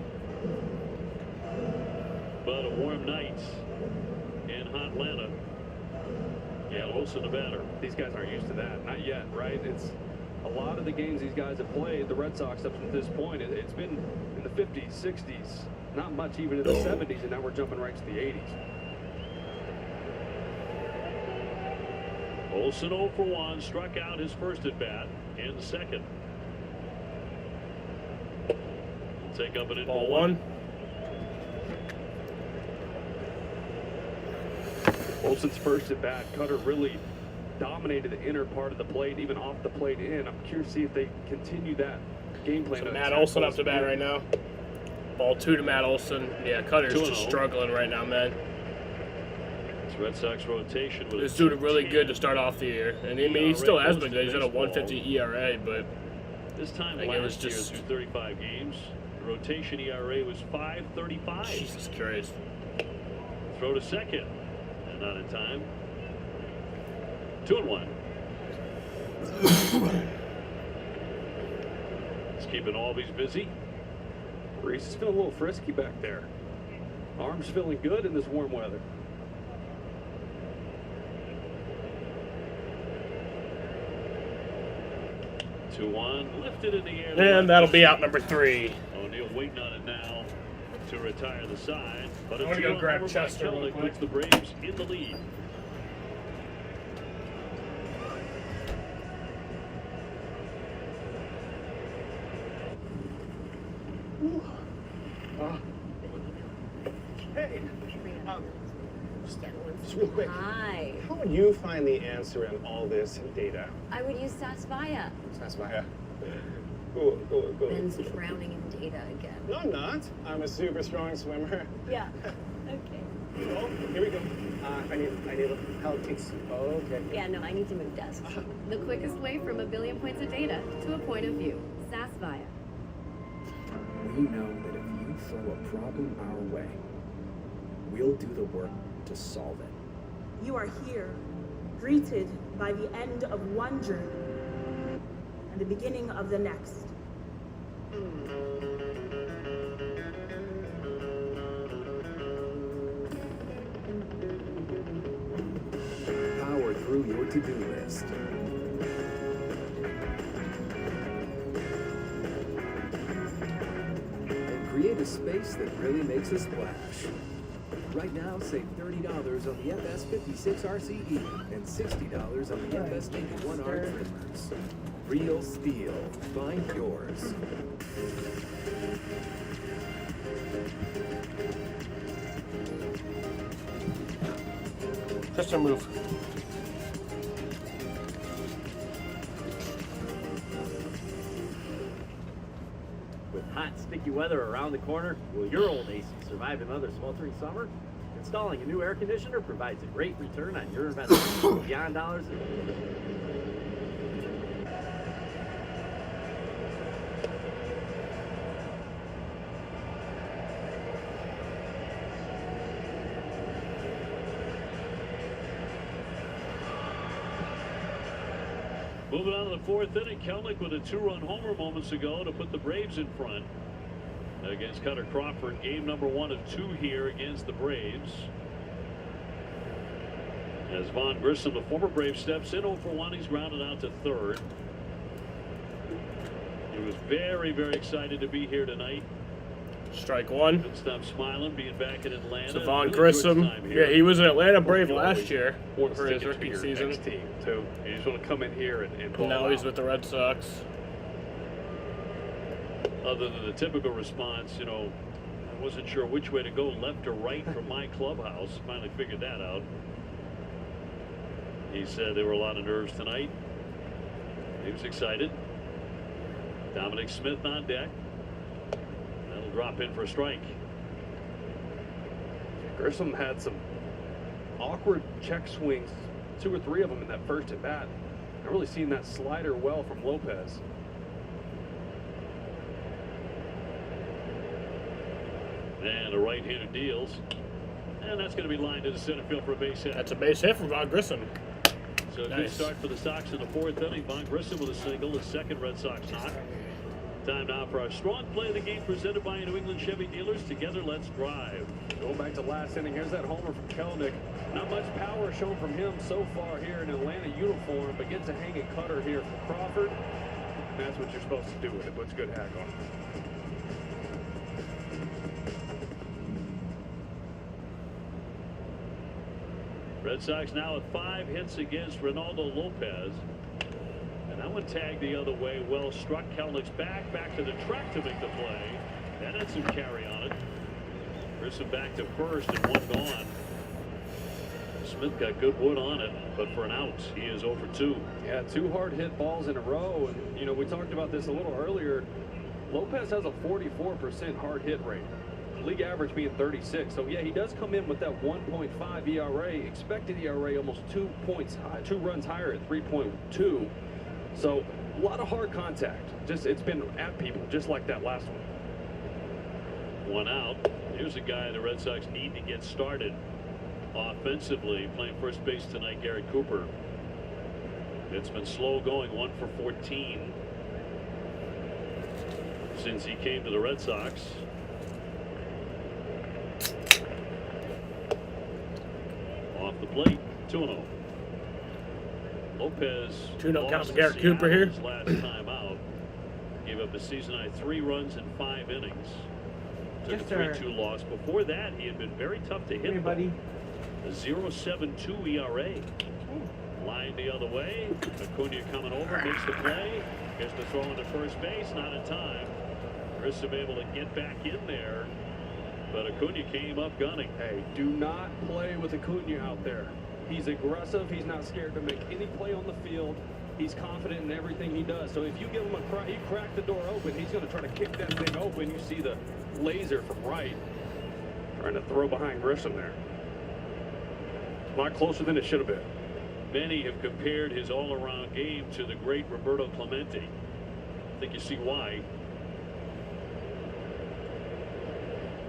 But a warm night in hot Atlanta. Yeah, Wilson the batter. These guys aren't used to that. Not yet, right? It's a lot of the games these guys have played, the Red Sox up to this point, it's been in the 50s, 60s, not much even in the 70s, and now we're jumping right to the 80s. Olsen 0 for 1, struck out his first at bat and the second. Take up an ball 1. Olsen's first at bat, Cutter really dominated the inner part of the plate, even off the plate in. I'm curious to see if they continue that game plan. So to Matt attack Olson those up to bat here. right now. Ball 2 to Matt Olson. Yeah, Cutter's 2-0. just struggling right now, man. It's Red Sox rotation with This dude really good to start off the year, and I mean he still has been good. He's at a 1.50 ERA, but this time like, it was last year just through 35 games, the rotation ERA was 5.35. Jesus Christ. Throw to second, and not in time. 2-1. It's keeping Albies busy. Reese is feeling a little frisky back there. Arms feeling good in this warm weather. Two-one, lifted in the air. And that'll be out number 3. O'Neill waiting on it now to retire the side. But I'm gonna go grab Chester real quick. Puts the Braves in the lead. Hey, just real quick. Hi. How would you find the answer in all this data? I would use Satsvaya. Sasmaya. Cool. Ben's drowning in data again. No, I'm not. I'm a super strong swimmer. Yeah. Okay. Oh, here we go. I need help. Okay. Yeah, no, I need to move desks. The quickest way from a billion points of data to a point of view. Satsvaya. We know that if you throw a problem our way, we'll do the work to solve it. You are here, greeted by the end of one journey and the beginning of the next. Power through your to-do list. And create a space that really makes a splash. Right now, save $30 on the FS56 RCE and $60 on the FS51R trimmers. Real steel. Find yours. Just a move. With hot, sticky weather around the corner, will your old AC survive another sweltering summer? Installing a new air conditioner provides a great return on your investment. Beyond dollars. Moving on to the 4th inning, Kelnick with a 2-run homer moments ago to put the Braves in front against Cutter Crawford. Game number 1 of 2 here against the Braves. As Vaughn Grissom, the former Brave, steps in 0 for 1, he's grounded out to third. He was very, very excited to be here tonight. Strike 1. Couldn't stop smiling being back in Atlanta. So Vaughn Really good Grissom. time here. Yeah, he was an Atlanta Brave last always year want to for his stick it to rookie your season. next team too. You just want to come in here and ball Now he's out. with the Red Sox. Other than the typical response, you know, I wasn't sure which way to go, left or right from my clubhouse. Finally figured that out. He said there were a lot of nerves tonight. He was excited. Dominic Smith on deck. That'll drop in for a strike. Grissom had some awkward check swings, 2 or 3 of them in that first at bat. I've really seen that slider well from Lopez. And a right-hander deals. And that's going to be lined into center field for a base hit. That's a base hit from Vaughn Grissom. So a good Nice. start for the Sox in the 4th inning. Vaughn Grissom with a single, the second Red Sox knock. Time now for our strong play of the game presented by New England Chevy Dealers. Together, let's drive. Going back to last inning, here's that homer from Kelnick. Not much power shown from him so far here in Atlanta uniform, but gets a hanging cutter here from Crawford. And that's what you're supposed to do with it. Puts good hack on. Red Sox now with 5 hits against Ronaldo Lopez. And that one tagged the other way. Well struck. Kelnick's back to the track to make the play. That had some carry on it. Grissom back to first and 1 gone. Smith got good wood on it, but for an out, he is 0 for 2. Yeah, 2 hard hit balls in a row. And, you know, we talked about this a little earlier. Lopez has a 44% hard hit rate. League average being 36. So yeah, he does come in with that 1.5 ERA. Expected ERA almost 2 points high, 2 runs higher at 3.2. So a lot of hard contact. Just it's been at people just like that last one. One out. Here's a guy the Red Sox need to get started offensively. Playing first base tonight, Garrett Cooper. It's been slow going, 1 for 14 since he came to the Red Sox. Off the plate, 2-0. Lopez 2-0 count for Garrett Cooper here. Last time out, gave up a season-high 3 runs in 5 innings. Took Yes, a sir. 3-2 loss. Before that, he had been very tough to hit. Hey, buddy. A 0.72 ERA. Line the other way. Acuna coming over, makes the play. Gets the throw into first base, not in time. Grissom able to get back in there, but Acuna came up gunning. Hey, do not play with Acuna out there. He's aggressive. He's not scared to make any play on the field. He's confident in everything he does. So if you give him a crack, you crack the door open, he's going to try to kick that thing open. You see the laser from right, trying to throw behind Grissom there. A lot closer than it should have been. Many have compared his all-around game to the great Roberto Clemente. I think you see why.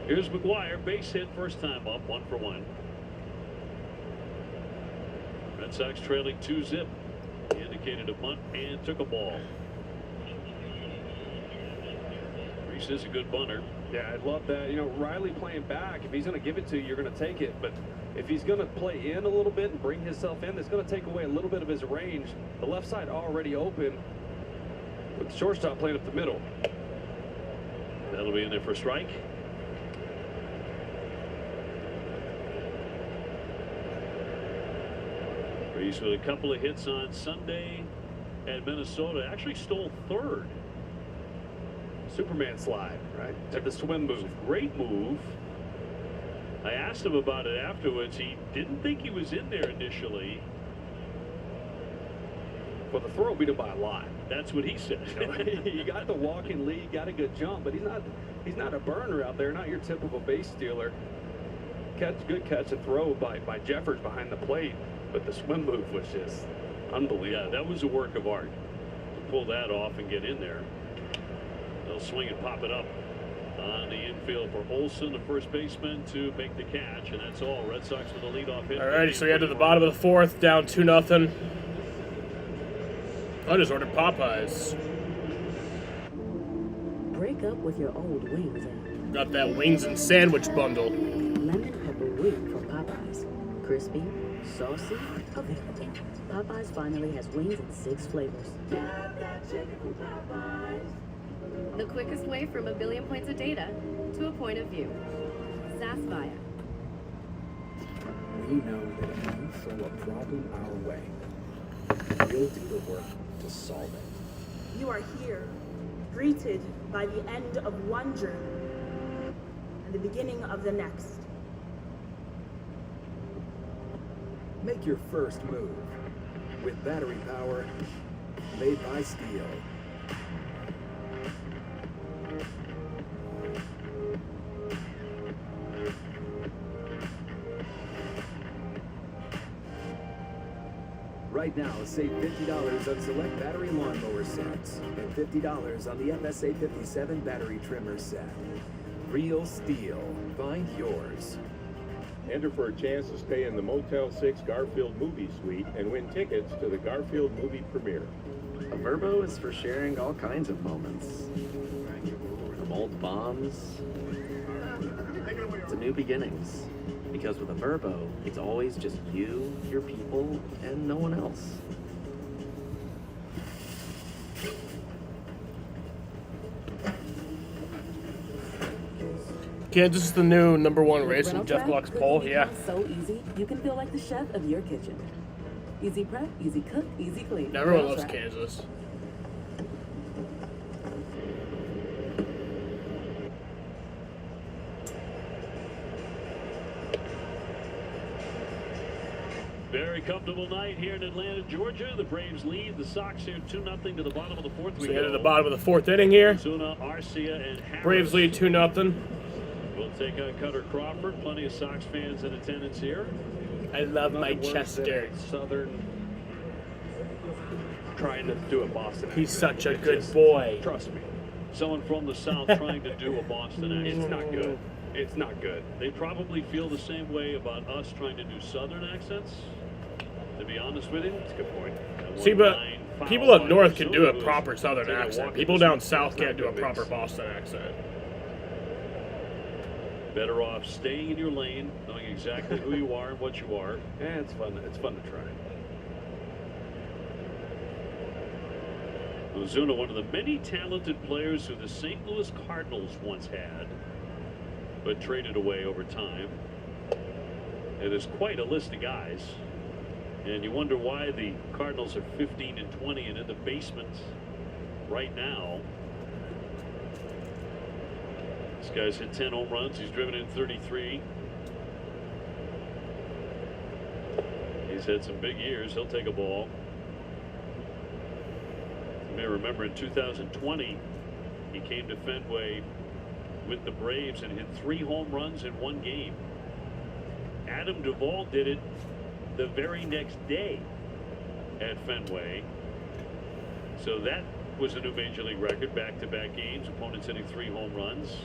Here's McGuire, base hit, first time up, 1 for 1. Red Sox trailing 2-0. He indicated a bunt and took a ball. Reese is a good bunter. Yeah, I love that. You know, Riley playing back, if he's going to give it to you, you're going to take it. But if he's going to play in a little bit and bring himself in, it's going to take away a little bit of his range. The left side already open with the shortstop playing up the middle. That'll be in there for a strike. Reese with a couple of hits on Sunday at Minnesota. Actually stole third. Superman slide, right? At the swim move. Great move. I asked him about it afterwards. He didn't think he was in there initially. Well, the throw beat him by a lot. That's what he said. He got the walking lead, got a good jump, but he's not a burner out there, not your typical base stealer. Good catch and throw by Jeffers behind the plate, but the swim move was just unbelievable. Yeah, that was a work of art to pull that off and get in there. They'll swing and pop it up on the infield for Olsen, the first baseman, to make the catch, and that's all. Red Sox with a leadoff hit. Alrighty, so we head to the bottom of the 4th, down 2-0. I just ordered Popeyes. Break up with your old wings and Got that wings and sandwich bundle. lemon pepper wing from Popeyes. Crispy, saucy, available. Popeyes finally has wings in 6 flavors. The quickest way from a billion points of data to a point of view. SAS Via. We know that if you throw a problem our way, we'll do the work to solve it. You are here, greeted by the end of one journey and the beginning of the next. Make your first move with battery power made by Steel. Right now, save $50 on select battery lawnmower sets and $50 on the FSA 57 battery trimmer set. Real Steel. Find yours. Enter for a chance to stay in the Motel 6 Garfield movie suite and win tickets to the Garfield movie premiere. A Verbo is for sharing all kinds of moments. From old bombs to new beginnings. Because with a Verbo, it's always just you, your people, and no one else. Kansas is the new #1 race from Rental Jeff Track, Gluck's good poll. food Yeah. becomes so easy, you can feel like the chef of your kitchen. Easy prep, easy cook, easy clean. Now, everyone Rental loves Track. Kansas. Very comfortable night here in Atlanta, Georgia. The Braves lead the Sox here 2-0 to the bottom of the fourth. So we headed to the bottom of the fourth inning here. Ozuna, Arcia, and Harris. Braves lead 2-0. We'll take on Cutter Crawford. Plenty of Sox fans in attendance here. I love my Chester. Southern trying to do a Boston. He's such a good boy. Trust me. Someone from the South trying to do a Boston accent. It's not good. It's not good. They probably feel the same way about us trying to do Southern accents. To be honest with you, that's a good point. See, but people up north can do a proper Southern accent. People down south can't do a proper Boston accent. Better off staying in your lane, knowing exactly who you are and what you are. Yeah, it's fun. It's fun to try. Ozuna, one of the many talented players who the St. Louis Cardinals once had, but traded away over time. It is quite a list of guys. And you wonder why the Cardinals are 15-20 and in the basement right now. This guy's hit 10 home runs. He's driven in 33. He's had some big years. He'll take a ball. You may remember in 2020, he came to Fenway with the Braves and hit 3 home runs in 1 game. Adam Duvall did it the very next day at Fenway. So that was a new major league record. Back-to-back games, opponents hitting 3 home runs,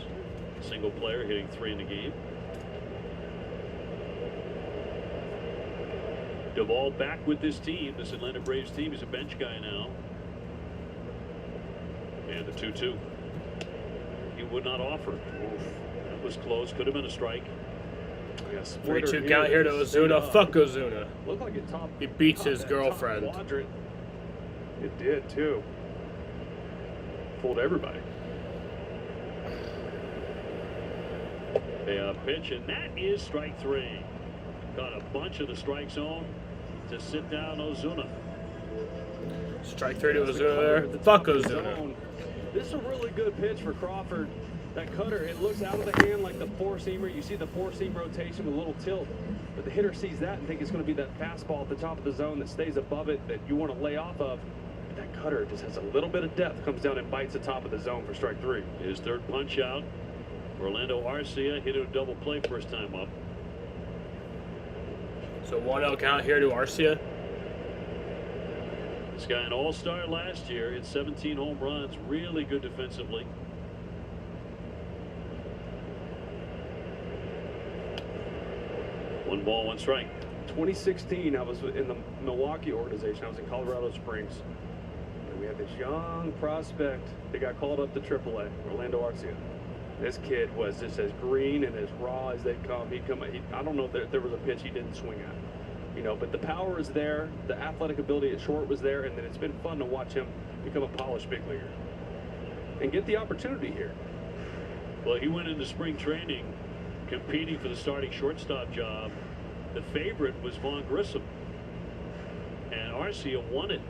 single player hitting 3 in the game. Duvall back with this team, this Atlanta Braves team. He's a bench guy now. And the 2-2. He would not offer. Oof. That was close. Could have been a strike. 3-2 count here to Ozuna. Fuck Ozuna. Looked like it top. He beats his girlfriend. It did too. Fooled everybody. A pitch, and that is strike 3. Got a bunch of the strike zone to sit down Ozuna. Strike 3 to Ozuna there. Fuck Ozuna. This is a really good pitch for Crawford. That cutter, it looks out of the hand like the 4-seamer. You see the 4-seam rotation with a little tilt, but the hitter sees that and thinks it's going to be that fastball at the top of the zone that stays above it that you want to lay off of. But that cutter just has a little bit of depth, comes down and bites the top of the zone for strike 3. His third punch out. Orlando Arcia hit a double play first time up. So 1-0 count here to Arcia. This guy an all-star last year, hit 17 home runs, really good defensively. One ball, one strike. 2016, I was in the Milwaukee organization. I was in Colorado Springs. And we had this young prospect that got called up to AAA, Orlando Arcia. This kid was just as green and as raw as they come. I don't know if there was a pitch he didn't swing at. You know, but the power is there. The athletic ability at short was there. And then it's been fun to watch him become a polished big leaguer and get the opportunity here. Well, he went into spring training competing for the starting shortstop job. The favorite was Vaughn Grissom, and Arcia won it.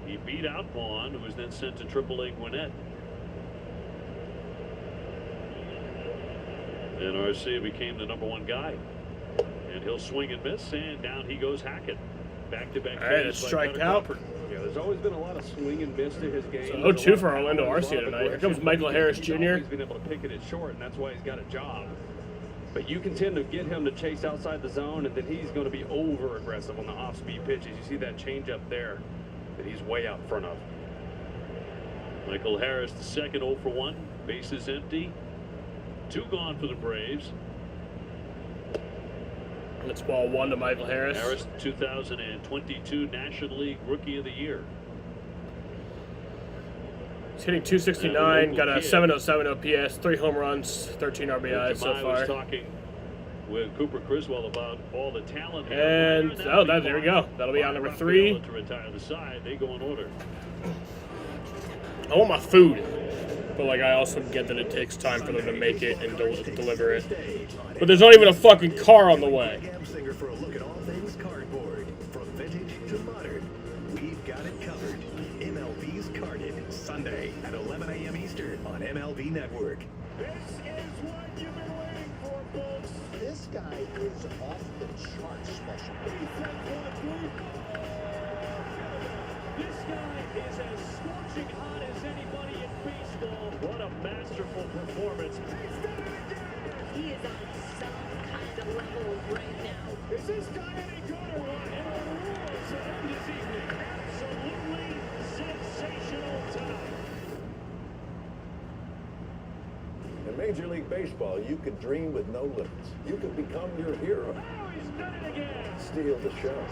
He beat out Vaughn, who was then sent to AAA Gwinnett. And Arcia became the #1 guy. And he'll swing and miss, and down he goes Hackett. Back-to-back. All right, a strike out. Yeah, there's always been a lot of swing and miss to his game. So 0-2 for Orlando Arcia tonight. Here comes Michael Harris Jr. He's been able to pick it at short, and that's why he's got a job. But you can tend to get him to chase outside the zone, and then he's going to be over-aggressive on the off-speed pitches. You see that change up there that he's way out in front of. Michael Harris, the second 0 for 1. Bases empty. 2 gone for the Braves. That's ball 1 to Michael Harris. Harris, 2022 National League Rookie of the Year. He's hitting 269, got a 707 OPS, 3 home runs, 13 RBIs so I far. was talking with Cooper Criswell about all the talent here. And there we go. That'll be on number 3. To retire the side, they go in order. I want my food, but like I also get that it takes time for them to make it and deliver it. But there's not even a fucking car on the way. For a look at all things cardboard, from vintage to modern, we've got it covered. MLB's Carded, Sunday at 11 a.m. Eastern on MLB Network. This is what you've been waiting for, folks. This guy is off the charts special. This guy is as scorching hot as anybody in baseball. What a masterful performance. He is on some kind of level right now. Is this guy any good or what? And a rule to end his evening. Absolutely sensational tonight. In Major League Baseball, you could dream with no limits. You could become your hero. Oh, he's done it again. Steal the show.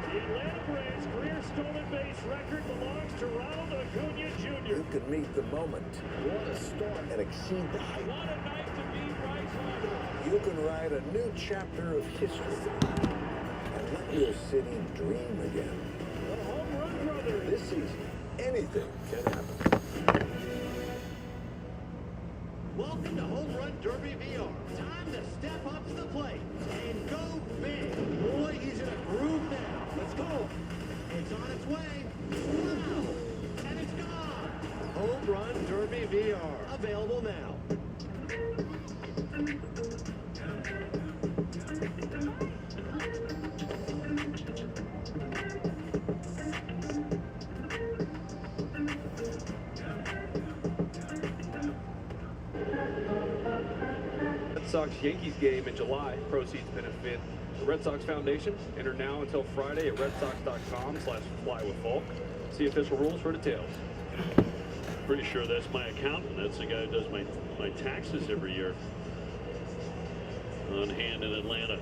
The Atlanta Braves' career stolen base record belongs to Ronald Acuna Jr. You could meet the moment. What a start. And exceed the hype. What a night to be right. You can write a new chapter of history. And let your city dream again. The Home Run Brothers. This season, anything can happen. Welcome to Home Run Derby VR. Time to step up to the plate and go big. Boy, he's in a groove now. Let's go. It's on its way. Wow. And it's gone. Home Run Derby VR. Available now. Red Sox-Yankees game in July. Proceeds benefit the Red Sox Foundation. Enter now until Friday at redsox.com/flywithfolk. See official rules for details. Pretty sure that's my accountant. That's the guy who does my taxes every year. On hand in Atlanta.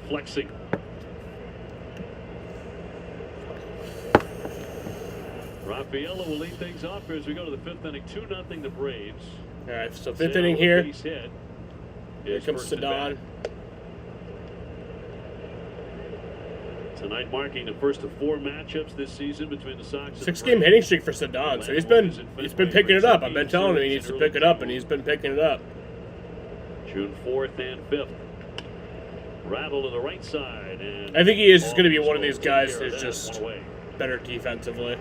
Flexing. Rafaela will lead things off as we go to the fifth inning. 2-0 the Braves. All right, so fifth inning here. Hit. Here comes Sedon. Tonight marking the first of 4 matchups this season between the Sox and 6-game hitting streak for Sedon, so he's been picking it up. I've been telling him he needs to pick it up, and he's been picking it up. June 4th and 5th. Rattle to the right side, and I think he is going to be one of these guys that's just better defensively.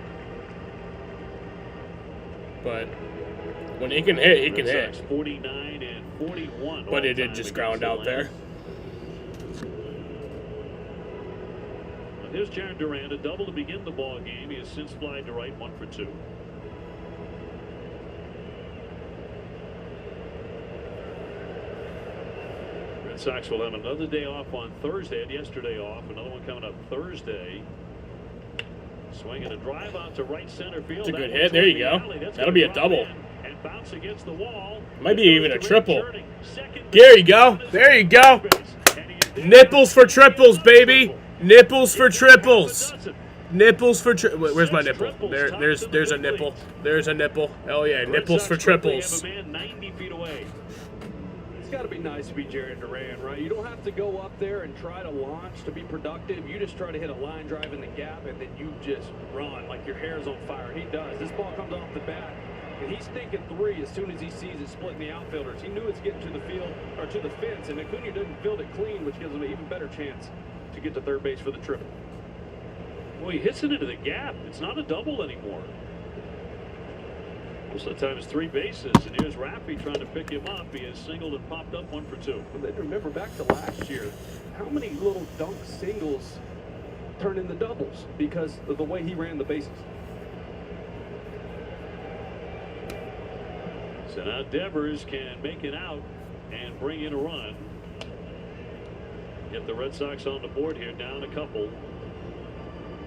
But when he can hit, he can hit. 49 and 41. But it did just ground out there. Here's Jared Durant, a double to begin the ball game. He has since flied to right, 1 for 2. Red Sox will have another day off on Thursday. Had yesterday off. Another one coming up Thursday. Swinging a drive out to right center field. It's a good hit. There you go. That'll be a double. And bounce against the wall. Might be even a triple. There you go. There you go. Nipples for triples, baby. Nipples for triples. Nipples for where's my nipple? There's a nipple. There's a nipple. Oh yeah, nipples for triples. 90 feet away. It's got to be nice to be Jared Durant, right? You don't have to go up there and try to launch to be productive. You just try to hit a line drive in the gap, and then you just run like your hair's on fire. He does. This ball comes off the bat, and he's thinking 3 as soon as he sees it splitting the outfielders. He knew it's getting to the field or to the fence, and Acuna didn't field it clean, which gives him an even better chance to get to third base for the triple. Well, he hits it into the gap. It's not a double anymore. Most of the time it's 3 bases, and here's Raffy trying to pick him up. He has singled and popped up 1 for 2. But then remember back to last year, how many little dunk singles turned into doubles because of the way he ran the bases? So now Devers can make it out and bring in a run. Get the Red Sox on the board here, down a couple.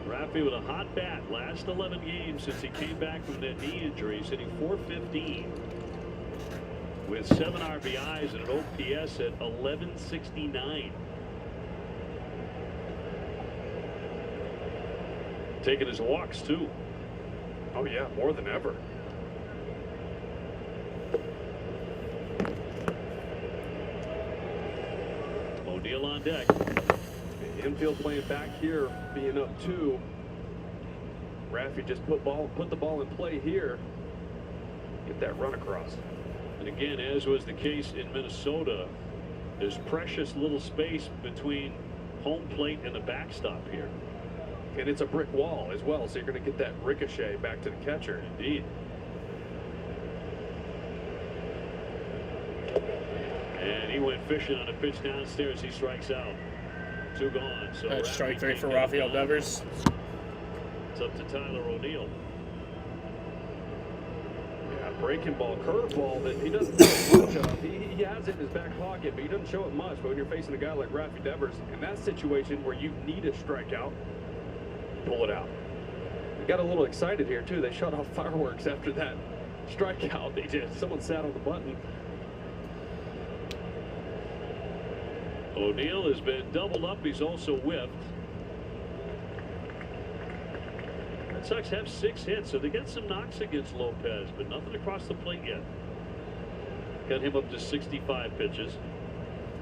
Raffy with a hot bat. Last 11 games since he came back from that knee injury. He's hitting .415 with 7 RBIs and an OPS at 1169. Taking his walks too. Oh yeah, more than ever. O'Neill on deck. Infield playing back here, being up 2. Raffy just put the ball in play here. Get that run across. And again, as was the case in Minnesota, there's precious little space between home plate and the backstop here. And it's a brick wall as well, so you're going to get that ricochet back to the catcher. Indeed. And He went fishing on a pitch downstairs. He strikes out. 2 gone. So That's strike 3 for Raffy Rafael Devers. It's up to Tyler O'Neill. Yeah, breaking ball, curveball that he doesn't show much of. He has it in his back pocket, but he doesn't show it much. But when you're facing a guy like Raffy Devers, in that situation where you need a strikeout, pull it out. They got a little excited here, too. They shut off fireworks after that strikeout. They did. Someone sat on the button. O'Neill has been doubled up. He's also whiffed. Red Sox have 6 hits, so they get some knocks against Lopez, but nothing across the plate yet. Got him up to 65 pitches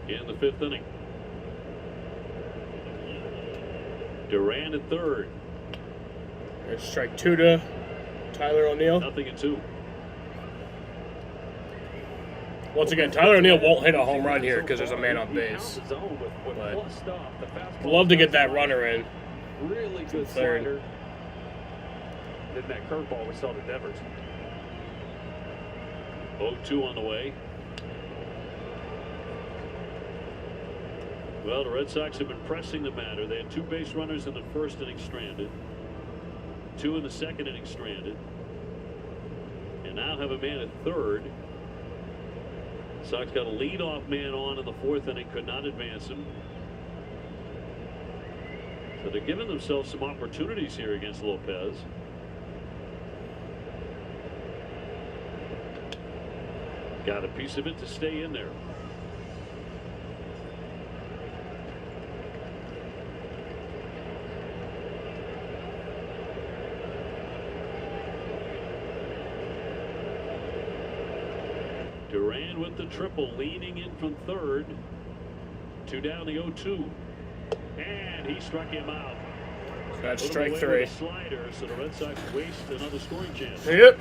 in the 5th inning. Duran at third. There's strike 2 to Tyler O'Neill. Nothing at 2. Once again, Tyler O'Neill won't hit a home run here because there's a man on base. But I'd love to get that runner in. Really good slider. Then that curveball we saw to Devers. 0-2 on the way. Well, the Red Sox have been pressing the matter. They had 2 base runners in the 1st inning stranded. 2 in the 2nd inning stranded. And now have a man at 3rd. Sox got a leadoff man on in the 4th inning, could not advance him. So they're giving themselves some opportunities here against Lopez. Got a piece of it to stay in there. Duran with the triple, leaning in from 3rd. 2 down, the 0-2. And he struck him out. That's strike 3. Slider, so the Red Sox waste another scoring chance. Yep.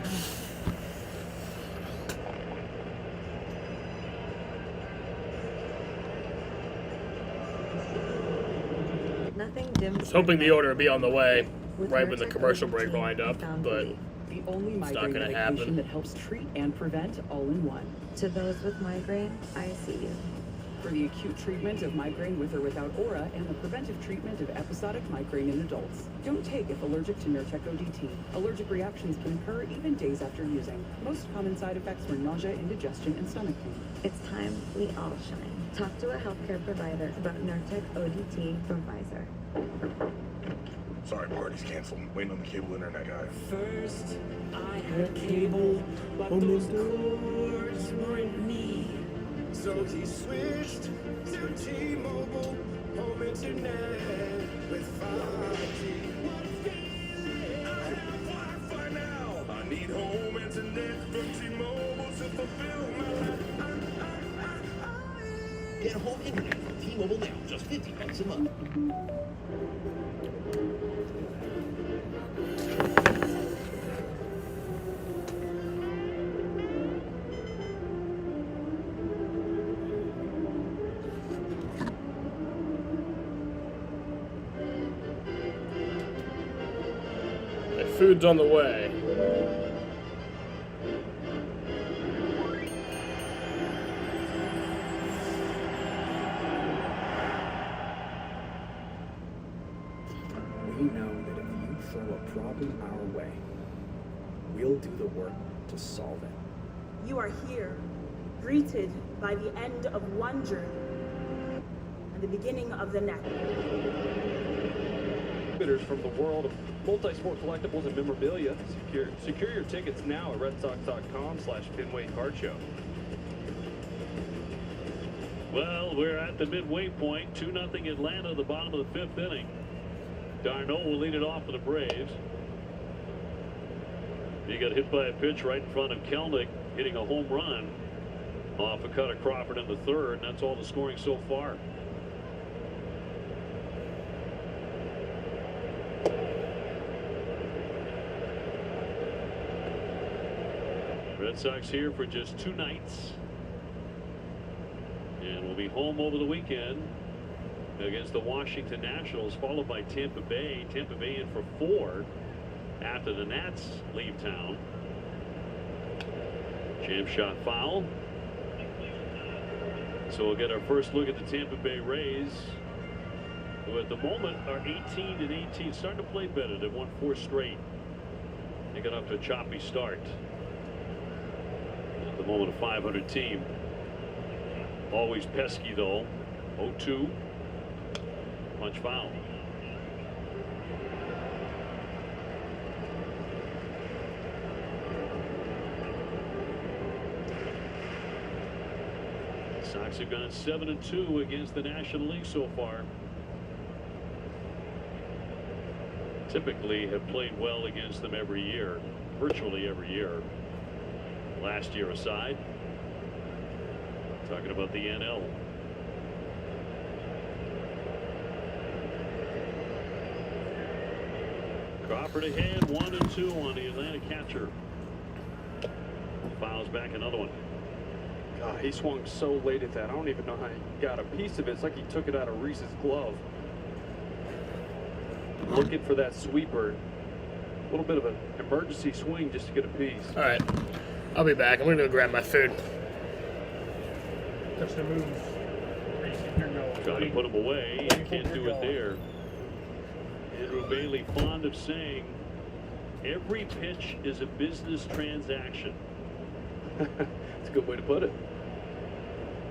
Nothing dims. I was hoping the order would be on the way right when the commercial break lined up, but the only it's not migraine going to medication happen. that helps treat and prevent all in one. To those with migraine, I see you. For the acute treatment of migraine with or without aura and the preventive treatment of episodic migraine in adults. Don't take if allergic to Nurtec ODT. Allergic reactions can occur even days after using. Most common side effects were nausea, indigestion, and stomach pain. It's time we all shine. Talk to a healthcare provider about Nurtec ODT from Pfizer. Sorry, party's canceled. Waiting on the cable internet guy. First, I had cable, but those cords weren't me. So he switched to T-Mobile home internet with 5G. What a feeling! I have Wi-Fi now. I need home internet from T-Mobile to fulfill my life. Get home internet from T-Mobile now, just $50 a month. The food's on the way. We know that if you throw a problem our way, we'll do the work to solve it. You are here, greeted by the end of one journey and the beginning of the next. Bidders from the world of multi-sport collectibles and memorabilia. Secure your tickets now at redsox.com/Fenway Card Show. Well, we're at the midway point. 2-0 Atlanta, the bottom of the 5th inning. Darno will lead it off for the Braves. He got hit by a pitch right in front of Kelnick, hitting a home run off a cut of Crawford in the 3rd, and that's all the scoring so far. Red Sox here for just 2 nights. And we'll be home over the weekend against the Washington Nationals, followed by Tampa Bay. Tampa Bay in for 4 after the Nats leave town. Jam shot foul. So we'll get our first look at the Tampa Bay Rays, who at the moment are 18-18, starting to play better. They've won 4 straight. They got off to a choppy start. At the moment, a 500 team. Always pesky though. 0-2. Punch foul. Sox have gone 7-2 against the National League so far. Typically have played well against them every year, virtually every year. Last year aside. Talking about the NL. Crawford ahead, 1-2 on the Atlanta catcher. Fouls back another one. God, he swung so late at that. I don't even know how he got a piece of it. It's like he took it out of Reese's glove. Looking for that sweeper. A little bit of an emergency swing just to get a piece. All right, I'll be back. I'm gonna go grab my food. Touch the move. Trying to put him away. You can't do it there. Andrew Bailey, fond of saying, every pitch is a business transaction. That's a good way to put it.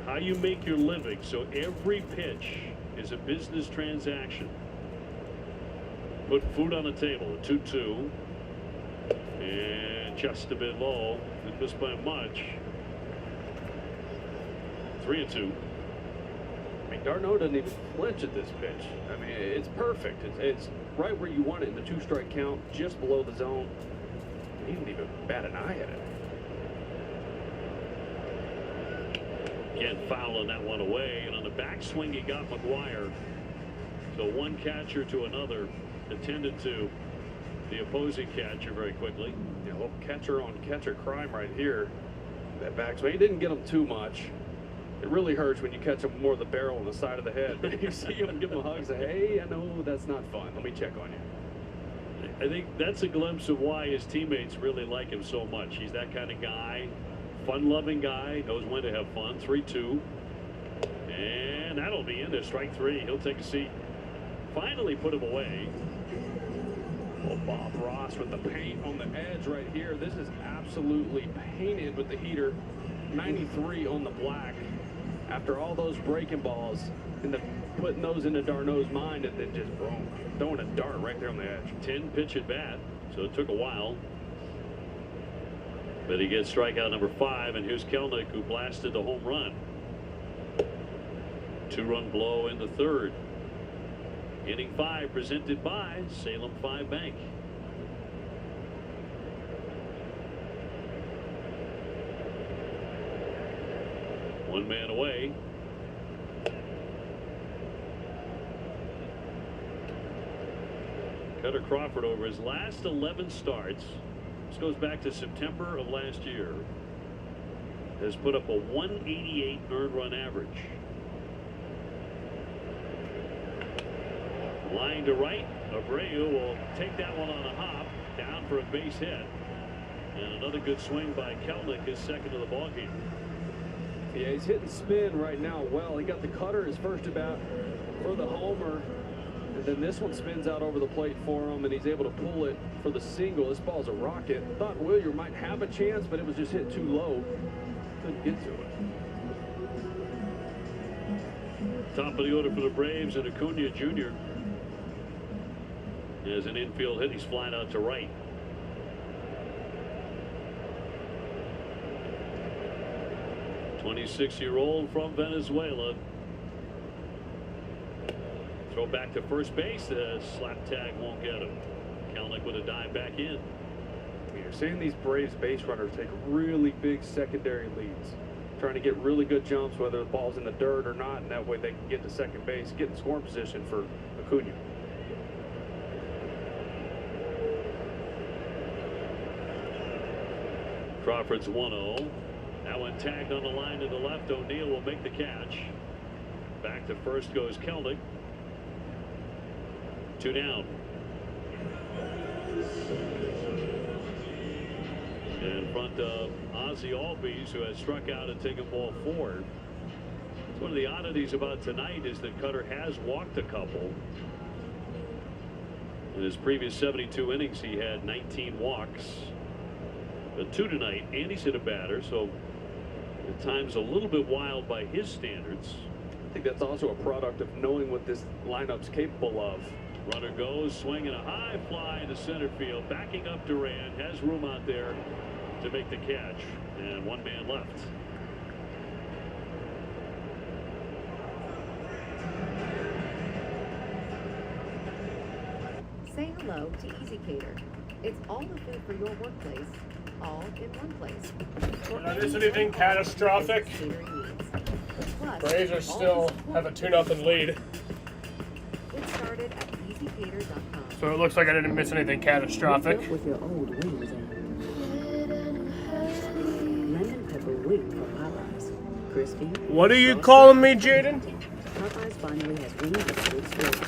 How you make your living. So every pitch is a business transaction. Put food on the table. A 2-2. And just a bit low. Didn't miss by much. 3-2. I mean, d'Arnaud doesn't even flinch at this pitch. I mean, it's perfect. It's right where you want it in the 2-strike count, just below the zone. He didn't even bat an eye at it. Again, fouling that one away. And on the backswing, he got McGuire. So one catcher to another. Attended to the opposing catcher very quickly. Yeah, a little catcher on catcher crime right here. That backswing. He didn't get him too much. It really hurts when you catch him more of the barrel on the side of the head. You see him give him a hug and say, hey, I know that's not fun. Let me check on you. I think that's a glimpse of why his teammates really like him so much. He's that kind of guy, fun-loving guy, knows when to have fun. 3-2. And that'll be in there. Strike 3. He'll take a seat. Finally put him away. Oh, Bob Ross with the paint on the edge right here. This is absolutely painted with the heater. 93 on the black. After all those breaking balls and putting those into d'Arnaud's mind, and then just boom, throwing a dart right there on the edge. 10 pitch at bat, so it took a while. But he gets strikeout number 5, and here's Kelnick, who blasted the home run. 2-run blow in the 3rd. Inning 5 presented by Salem 5 Bank. One man away. Cutter Crawford, over his last 11 starts, this goes back to September of last year, has put up a 188 earned run average. Line to right. Abreu will take that one on a hop, down for a base hit. And another good swing by Kelnick, his second of the ballgame. Yeah, he's hitting spin right now well. He got the cutter his first at bat for the homer. And then this one spins out over the plate for him, and he's able to pull it for the single. This ball's a rocket. Thought Willier might have a chance, but it was just hit too low. Couldn't get to it. Top of the order for the Braves, and Acuna Jr. As an infield hit, he's flying out to right. "26-year-old from Venezuela. Throw back to first base. The slap tag won't get him. Kelnick with a dive back in. You're seeing these Braves base runners take really big secondary leads, trying to get really good jumps, whether the ball's in the dirt or not, and that way they can get to second base, get in scoring position for Acuna. Crawford's 1-0. That one tagged on the line to the left. O'Neill will make the catch. Back to first goes Kelnick. 2 down. In front of Ozzie Albies, who has struck out and taken ball 4. One of the oddities about tonight is that Cutter has walked a couple. In his previous 72 innings, he had 19 walks. But 2 tonight, and he's hit a batter, so at times a little bit wild by his standards. I think that's also a product of knowing what this lineup's capable of. Runner goes, swinging a high fly to center field, backing up Duran, has room out there to make the catch, and 1 man left. Say hello to Easy Cater. It's all the food for your workplace, all in one place. Is anything catastrophic? Braves are still have a 2-0 lead. Get started at easycater.com. So it looks like I didn't miss anything catastrophic. With your old wings and lemon pepper wing from Popeyes. Crispy. What are you calling me, Jaden? Popeyes finally has wings with good flavor.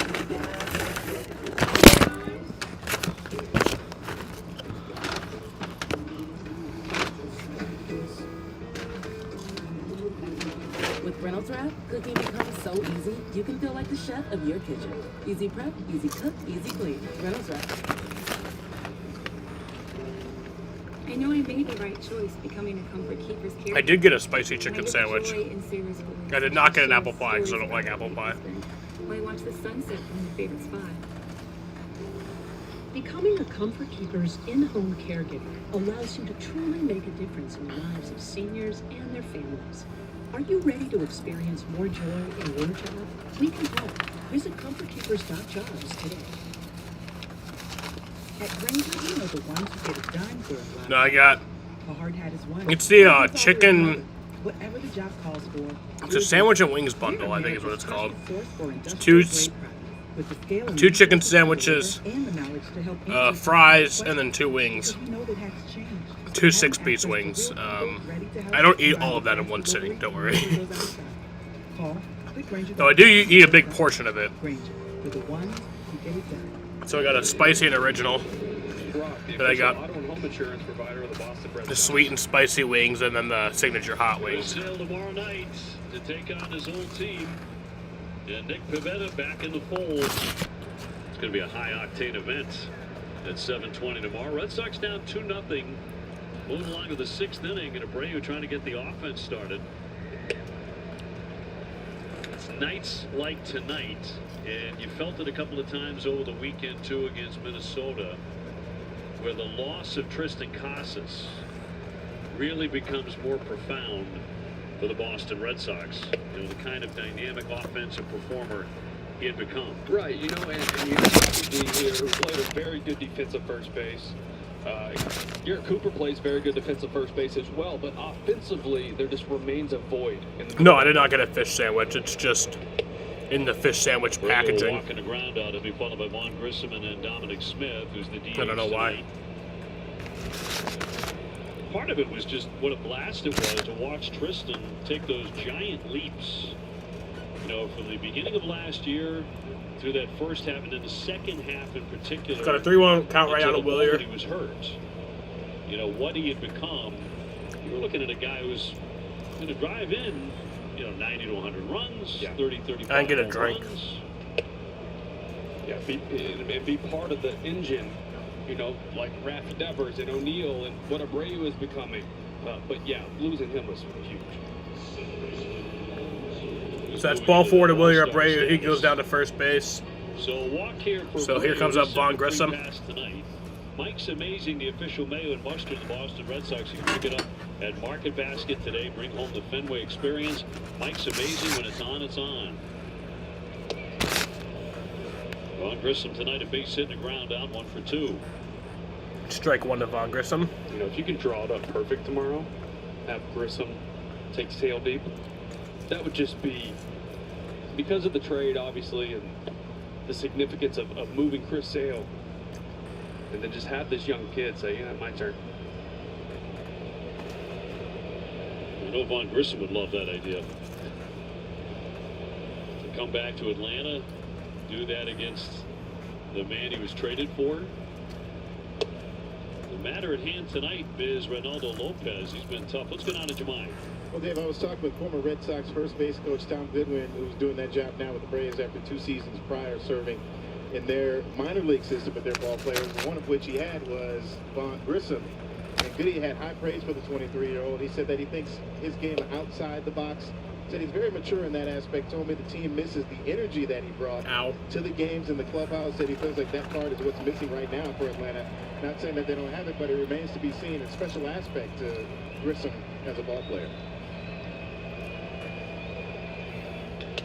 With Reynolds Wrap, cooking becomes so easy, you can feel like the chef of your kitchen. Easy prep, easy cook, easy clean. Reynolds Wrap. I know I made the right choice becoming a Comfort Keepers care. I did get a spicy chicken sandwich. I did not get an apple pie because I don't like apple pie. Why watch the sunset from your favorite spot? Becoming a Comfort Keepers in-home caregiver allows you to truly make a difference in the lives of seniors and their families. Are you ready to experience more joy in your job? We can help. Visit comfortkeepers.jobs today. At Granger, we know the ones who get it done for a lot. No, I got. A hard hat is one. It's the chicken. Whatever the job calls for. It's a sandwich and wings bundle, I think is what it's called. It's two chicken sandwiches, fries, and then 2 wings. 2 6-piece wings. I don't eat all of that in one sitting, don't worry. Though I do eat a big portion of it. So I got a spicy and original. Then I got the sweet and spicy wings, and then the signature hot wings. Sail tomorrow night to take on his old team. And Nick Pivetta back in the fold. It's going to be a high-octane event at 7:20 tomorrow. Red Sox down 2-0. Moving along to the 6th inning, and Abreu trying to get the offense started. It's nights like tonight, and you felt it a couple of times over the weekend, too, against Minnesota, where the loss of Tristan Casas really becomes more profound for the Boston Red Sox. You know, the kind of dynamic offensive performer he had become. Right, you know, and you have D here who played a very good defensive first base. Garrett Cooper plays very good defensive first base as well, but offensively, there just remains a void. No, I did not get a fish sandwich. It's just in the fish sandwich packaging. Walking the ground out, it'll be followed by Vaughn Grissom and then Dominic Smith, who's the DH. I don't know why. Part of it was just what a blast it was to watch Tristan take those giant leaps. You know, from the beginning of last year through that first half and then the second half in particular. Got a 3-1 count right out of Willier. He was hurt. You know, what he had become. You were looking at a guy who was going to drive in, you know, 90 to 100 runs, 30, 35 I get a drink. runs. Yeah, be part of the engine, you know, like Rafi Devers and O'Neill and what Abreu is becoming. But yeah, losing him was huge. So that's ball forward to Willier Abreu. He goes down to first base. So walk here for So here comes up Vaughn Grissom. Mike's Amazing, the official mayo and mustard of the Boston Red Sox. You can pick it up at Market Basket today. Bring home the Fenway experience. Mike's Amazing. When it's on, it's on. Vaughn Grissom tonight, a base hit and a ground out, 1 for 2. Strike 1 to Vaughn Grissom. You know, if you can draw it up perfect tomorrow, have Grissom take tail deep, that would just be, because of the trade, obviously, and the significance of moving Chris Sale, and then just have this young kid say, yeah, my turn. I know Vaughn Grissom would love that idea. To come back to Atlanta, do that against the man he was traded for. The matter at hand tonight is Reynaldo Lopez. He's been tough. Let's get on to Jemai. Well, Dave, I was talking with former Red Sox first base coach Tom Goodwin, who's doing that job now with the Braves after 2 seasons prior serving in their minor league system with their ball players, and one of which he had was Vaughn Grissom. And Goody had high praise for the 23-year-old. He said that he thinks his game outside the box. Said he's very mature in that aspect. Told me the team misses the energy that he brought to the games in the clubhouse. Said he feels like that part is what's missing right now for Atlanta. Not saying that they don't have it, but it remains to be seen. A special aspect to Grissom as a ball player.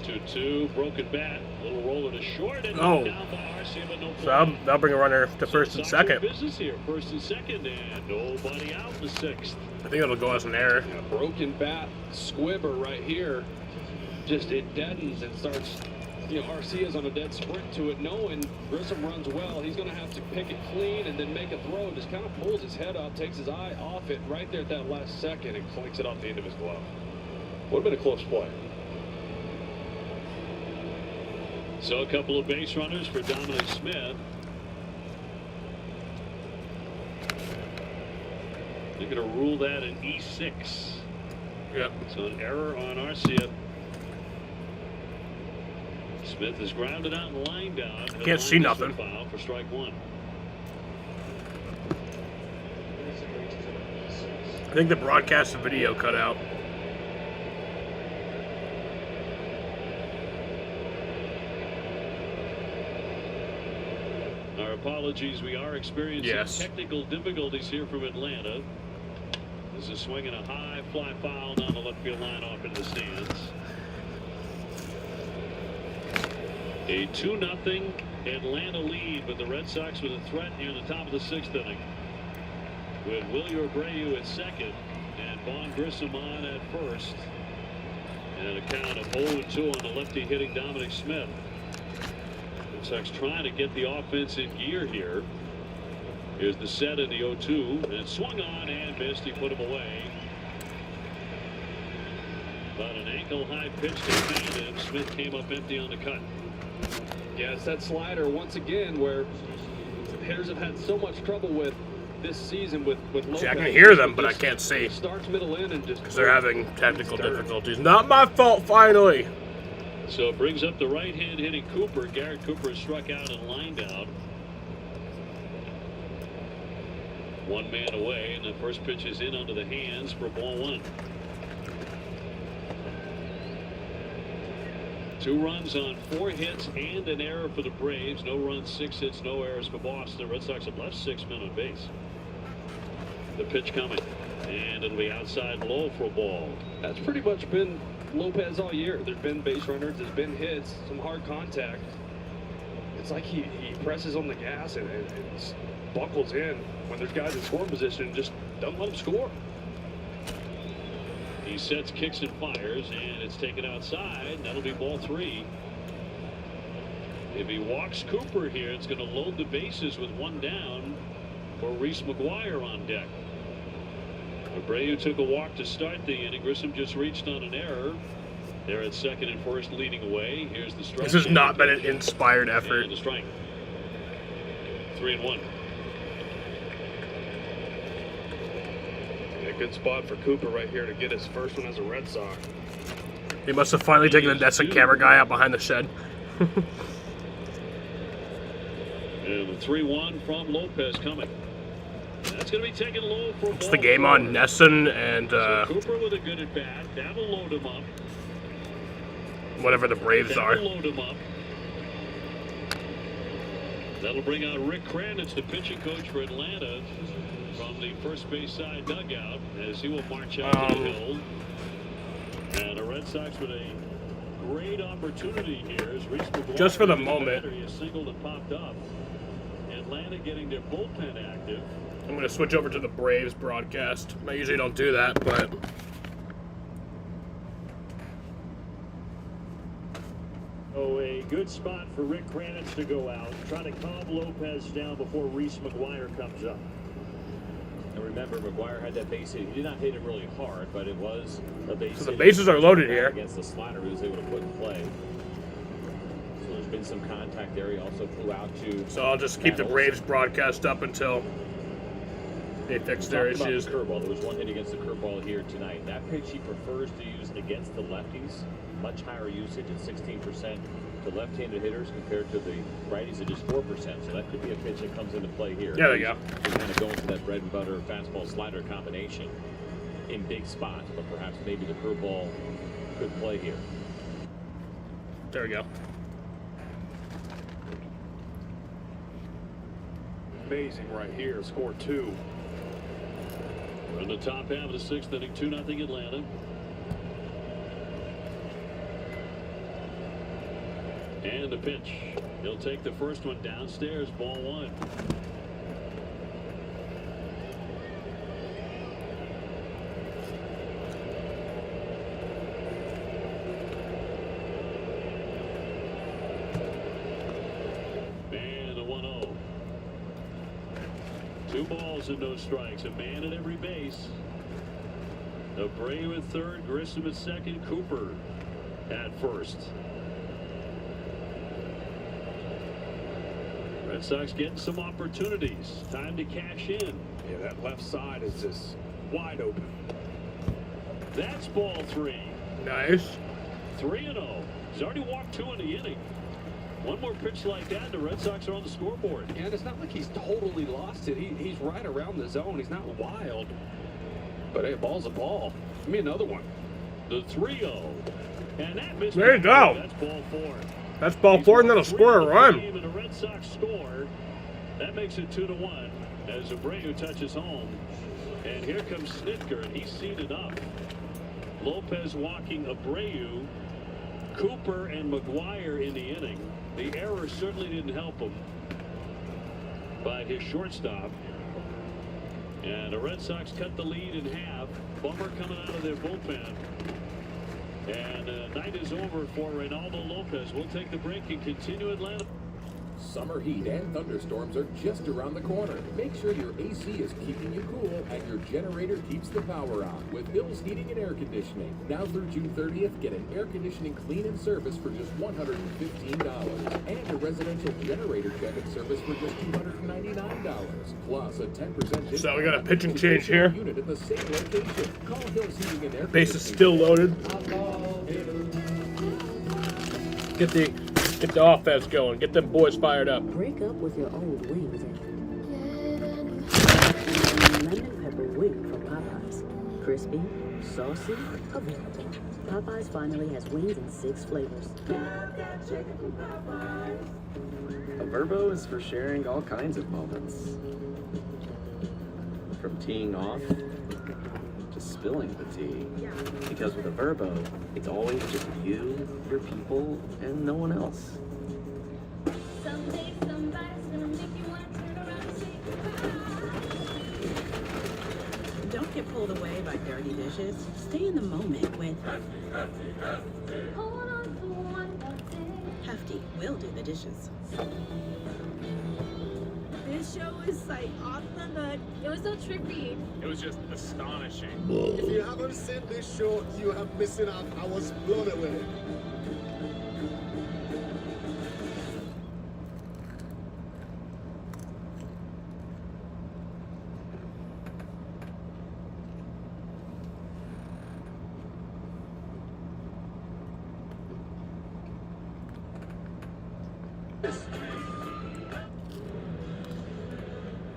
2-2, broken bat, little roller to short, and Oh. down by Arcia, but no play. So that'll bring a runner to first and Sox are in second. business here, first and second, and nobody out in the 6th. I think it'll go as an error. Yeah, broken bat, squibber right here. Just it deadens and starts. You know, Arcia's on a dead sprint to it, knowing Grissom runs well. He's going to have to pick it clean and then make a throw. Just kind of pulls his head up, takes his eye off it right there at that last second, and clinks it off the end of his glove. Would have been a close play. So a couple of base runners for Dominic Smith. They're going to rule that an E6. Yep. So an error on Arcia. Smith is grounded out and lined out. Can't see nothing. Foul for strike 1. I think the broadcast video cut out. Our apologies. We are experiencing technical difficulties here from Atlanta. This is swinging a high fly foul down the left field line off into the stands. A 2-0 Atlanta lead, but the Red Sox with a threat here in the top of the 6th inning. With Wilyer Abreu at second and Vaughn Grissom on at first. And a count of 0-2 on the lefty hitting Dominic Smith. Red Sox trying to get the offense in gear here. Here's the set in the 0-2, and swung on and missed. He put him away. About an ankle-high pitch to hand, and Smith came up empty on the cut. Yeah, it's that slider once again where hitters have had so much trouble with this season with Lopez. See, I can hear them, but I can't see. Starts middle in and just because they're having technical difficulties. Not my fault, finally. So it brings up the right-hand hitting Cooper. Garrett Cooper is struck out and lined out. One man away, and the first pitch is in under the hands for ball 1. 2 runs on 4 hits and an error for the Braves. No runs, 6 hits, no errors for Boston. The Red Sox have left 6 men on base. The pitch coming, and it'll be outside low for a ball. That's pretty much been Lopez all year. There's been base runners, there's been hits, some hard contact. It's like he presses on the gas and buckles in when there's guys in scoring position and just doesn't let them score. He sets, kicks, and fires, and it's taken outside. That'll be ball 3. If he walks Cooper here, it's going to load the bases with 1 down for Reese McGuire on deck. Abreu took a walk to start the inning. Grissom just reached on an error. They're at second and first leading away. Here's the strike. This has not been an inspired effort. And the strike. 3-1. A good spot for Cooper right here to get his first one as a Red Sox. He must have finally taken the Destin camera guy out behind the shed. And the 3-1 from Lopez coming. That's going to be taken low for It's ball the game 4. on Nesson and So Cooper with a good at bat. That'll load him up. whatever the Braves are. That'll load him up. That'll bring out Rick Kranitz, the pitching coach for Atlanta, from the first base side dugout as he will march out to the hill. And the Red Sox with a great opportunity here as Reese McGuire, just for the moment. A single that popped up. Atlanta getting their bullpen active. I'm going to switch over to the Braves broadcast. I usually don't do that, but Oh, a good spot for Rick Kranitz to go out, try to calm Lopez down before Reese McGuire comes up. And remember, McGuire had that base hit. He did not hit it really hard, but it was a base hit. So the bases are loaded here. Against the slider he was able to put in play. So there's been some contact there. He also flew out to... So I'll just keep the Braves broadcast up until they fixed their Talk about issues. the curveball. There was one hit against the curveball here tonight. That pitch he prefers to use against the lefties. Much higher usage at 16% to left-handed hitters compared to the righties at just 4%. So that could be a pitch that comes into play here. Yeah, there you go. To kind of go into that bread and butter fastball slider combination in big spots, but perhaps maybe the curveball could play here. There we go. Amazing right here. Score 2. We're in the top half of the 6th inning, 2-0 Atlanta. And the pitch. He'll take the first one downstairs, ball 1. And a 1-0. 2 balls and no strikes. A man at every base. Abreu at third, Grissom at second, Cooper at first. Red Sox getting some opportunities. Time to cash in. Yeah, that left side is just wide open. That's ball 3. Nice. 3-0. He's already walked 2 in the inning. One more pitch like that, and the Red Sox are on the scoreboard. And it's not like he's totally lost it. He's right around the zone. He's not wild. But hey, a ball's a ball. Give me another one. The 3-0. And that missed. There you go. That's ball 4. That's ball 4, and then a score a run. And the Red Sox score. That makes it 2-1 as Abreu touches home. And here comes Snitker, and he's seated up. Lopez walking Abreu, Cooper and McGuire in the inning. The error certainly didn't help him by his shortstop. And the Red Sox cut the lead in half. Bummer coming out of their bullpen. And night is over for Reynaldo Lopez. We'll take the break and continue Atlanta. Summer heat and thunderstorms are just around the corner. Make sure your AC is keeping you cool and your generator keeps the power on with Hills Heating and Air Conditioning. Now through June 30th, get an air conditioning clean and service for just $115 and a residential generator check and service for just $299. Plus a 10% discount. So we got a pitching change here. Unit at the same location. Call Hills Heating and Air Base is still loaded. Get the offense going. Get them boys fired up. Break up with your old wings and lemon pepper wing from Popeyes. Crispy, saucy, available. Popeyes finally has wings in 6 flavors. A Verbo is for sharing all kinds of moments. From teeing off to spilling the tea. Because with a Verbo, it's always just you, your people, and no one else. Someday somebody's gonna make you want to turn around and say goodbye. Don't get pulled away by dirty dishes. Stay in the moment with Hold on to one more day. Hefty. We'll do the dishes. This show is like off the hook. It was so trippy. It was just astonishing. If you haven't seen this show, you are missing out. I was blown away.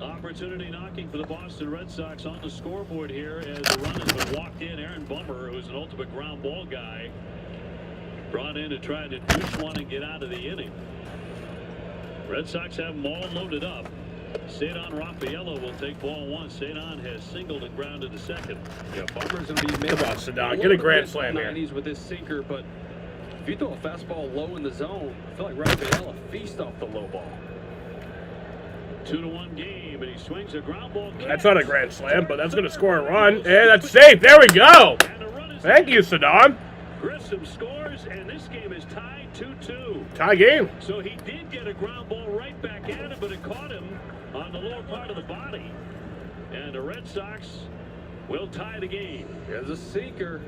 Opportunity knocking for the Boston Red Sox on the scoreboard here as the run has been walked in. Aaron Bummer, who's an ultimate ground ball guy, brought in to try to douche one and get out of the inning. Red Sox have them all loaded up. Cedon Rafaela will take ball 1. Cedon has singled and grounded to second. Yeah, Bummer's going to be Come on, Cedon. Get a grand slam here. 90s with this sinker, but if you throw a fastball low in the zone, I feel like Rafaela feast off the low ball. 2-1 game, and he swings a ground ball. That's not a grand slam, but that's going to score a run. And that's safe. There we go. Thank you, Cedon. Grissom scores, and this game is tied 2-2. Tie game. So he did get a ground ball right back at him, but it caught him on the lower part of the body. And the Red Sox will tie the game. There's a sinker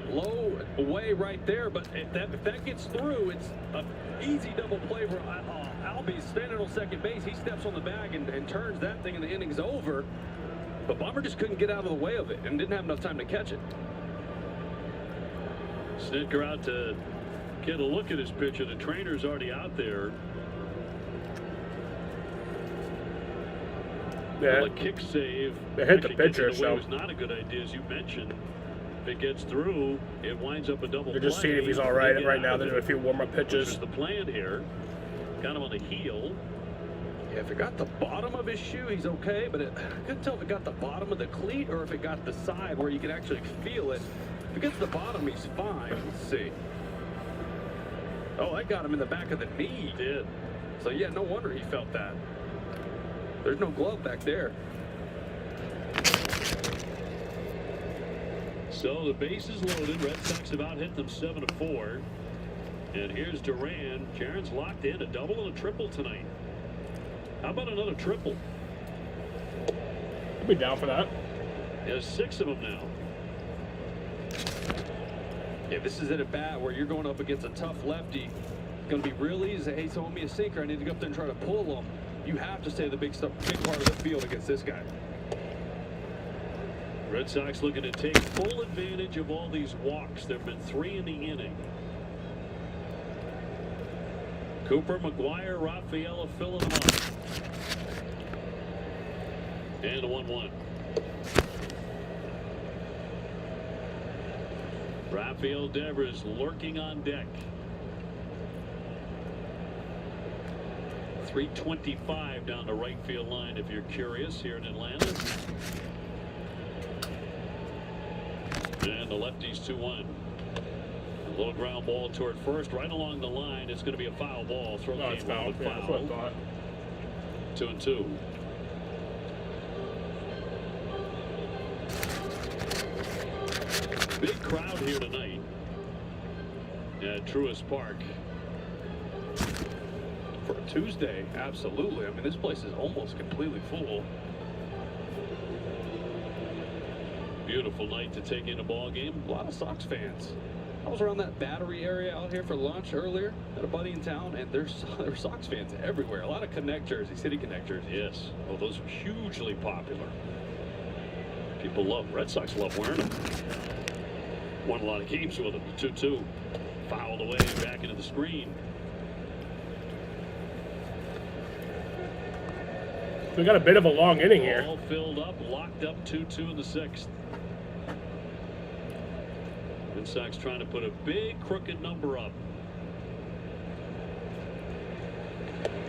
low away right there, but if that gets through, it's an easy double play for Albies standing on second base. He steps on the bag and turns that thing, and the inning's over. But Bummer just couldn't get out of the way of it and didn't have enough time to catch it. Snitker out to get a look at his pitcher. The trainer's already out there. Yeah. Well, a kick save. They hit the actually pitcher, getting away so was not a good idea, as you mentioned. If it gets through, it winds up a double they're just play. seeing if he's all right right now. They're doing a few warm-up Which pitches. is the plan here. Got him on the heel. Yeah, if it got the bottom of his shoe, he's okay, but I couldn't tell if it got the bottom of the cleat or if it got the side where you can actually feel it. If it gets the bottom, he's fine. Let's see. Oh, that got him in the back of the knee. It did. So, yeah, no wonder he felt that. There's no glove back there. So the base is loaded. Red Sox have out hit them 7-4. And here's Duran. Jaron's locked in a double and a triple tonight. How about another triple? I'll be down for that. He has 6 of them now. Yeah, this is at a bat where you're going up against a tough lefty. It's going to be real easy. Hey, throw me a sinker. I need to go up there and try to pull him. You have to stay the big part of the field against this guy. Red Sox looking to take full advantage of all these walks. There have been 3 in the inning. Cooper, McGuire, Rafaela filling them up. And a 1-1. Rafael Devers lurking on deck. 325 down the right field line if you're curious here in Atlanta. And the lefty's 2-1. A little ground ball toward first, right along the line. It's going to be a foul ball. Throw No, it's foul. with Yeah, that's what I thought. 2-2. Big crowd here tonight at Truist Park. For a Tuesday, absolutely. I mean, this place is almost completely full. Beautiful night to take in a ball game. A lot of Sox fans. I was around that Battery area out here for lunch earlier at a buddy in town, and there were Sox fans everywhere. A lot of Connect jerseys, City Connect jerseys. Yes. Well, those are hugely popular. People love, Red Sox love wearing them. Won a lot of games with them. 2-2. Fouled away back into the screen. We got a bit of a long inning here. All filled up, locked up 2-2 in the 6th. Red Sox trying to put a big crooked number up.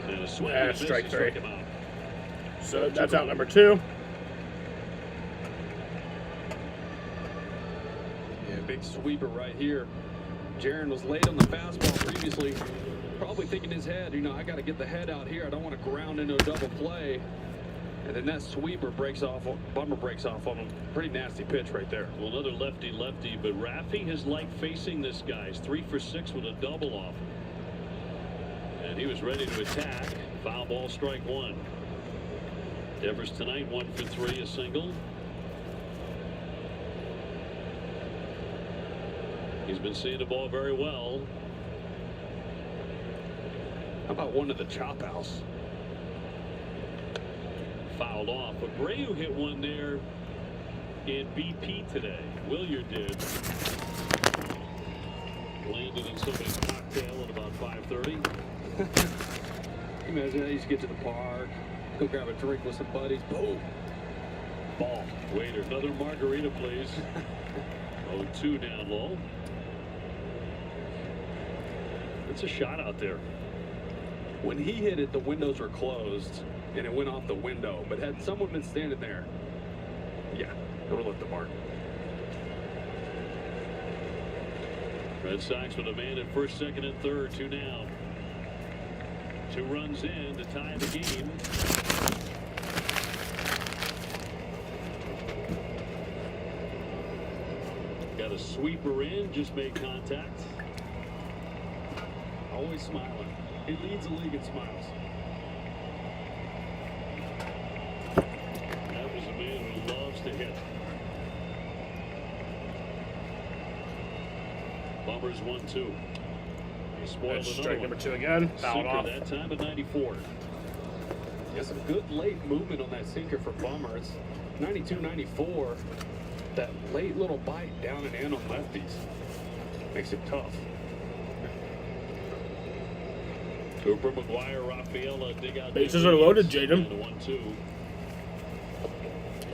And a swing. Yeah, strike 3. Him out. So that's out number 2. Yeah, big sweeper right here. Jaron was late on the fastball previously. Probably thinking in his head, you know, I got to get the head out here. I don't want to ground into a double play. And then that sweeper breaks off, Bummer breaks off on him. Pretty nasty pitch right there. Well, another lefty, but Raffy has liked facing this guy. He's 3 for 6 with a double off. And he was ready to attack. Foul ball, strike 1. Devers tonight 1 for 3, a single. He's been seeing the ball very well. How about one to the chop house? Fouled off. Abreu hit one there in BP today. Williard did. Landed in somebody's cocktail at about 5:30. Imagine I used to get to the park, go grab a drink with some buddies. Boom. Ball. Waiter, another margarita, please. 0-2 down low. It's a shot out there. When he hit it, the windows were closed, and it went off the window. But had someone been standing there, yeah, it would have left the mark. Red Sox with a man at first, second, and third. 2 down. 2 runs in to tie the game. Got a sweeper in, just made contact. Always smiling. He leads the league in smiles. That was a man who loves to hit. Bombers 1-2. He spoiled That's another strike one. number 2 again. Fouled Sinker off. that time at 94. Yeah, some good late movement on that sinker for Bummer. It's 92, 94, that late little bite down and in on lefties makes it tough. Cooper, McGuire, Rafaela dig out. Bases are loaded, Jaden. 1-2.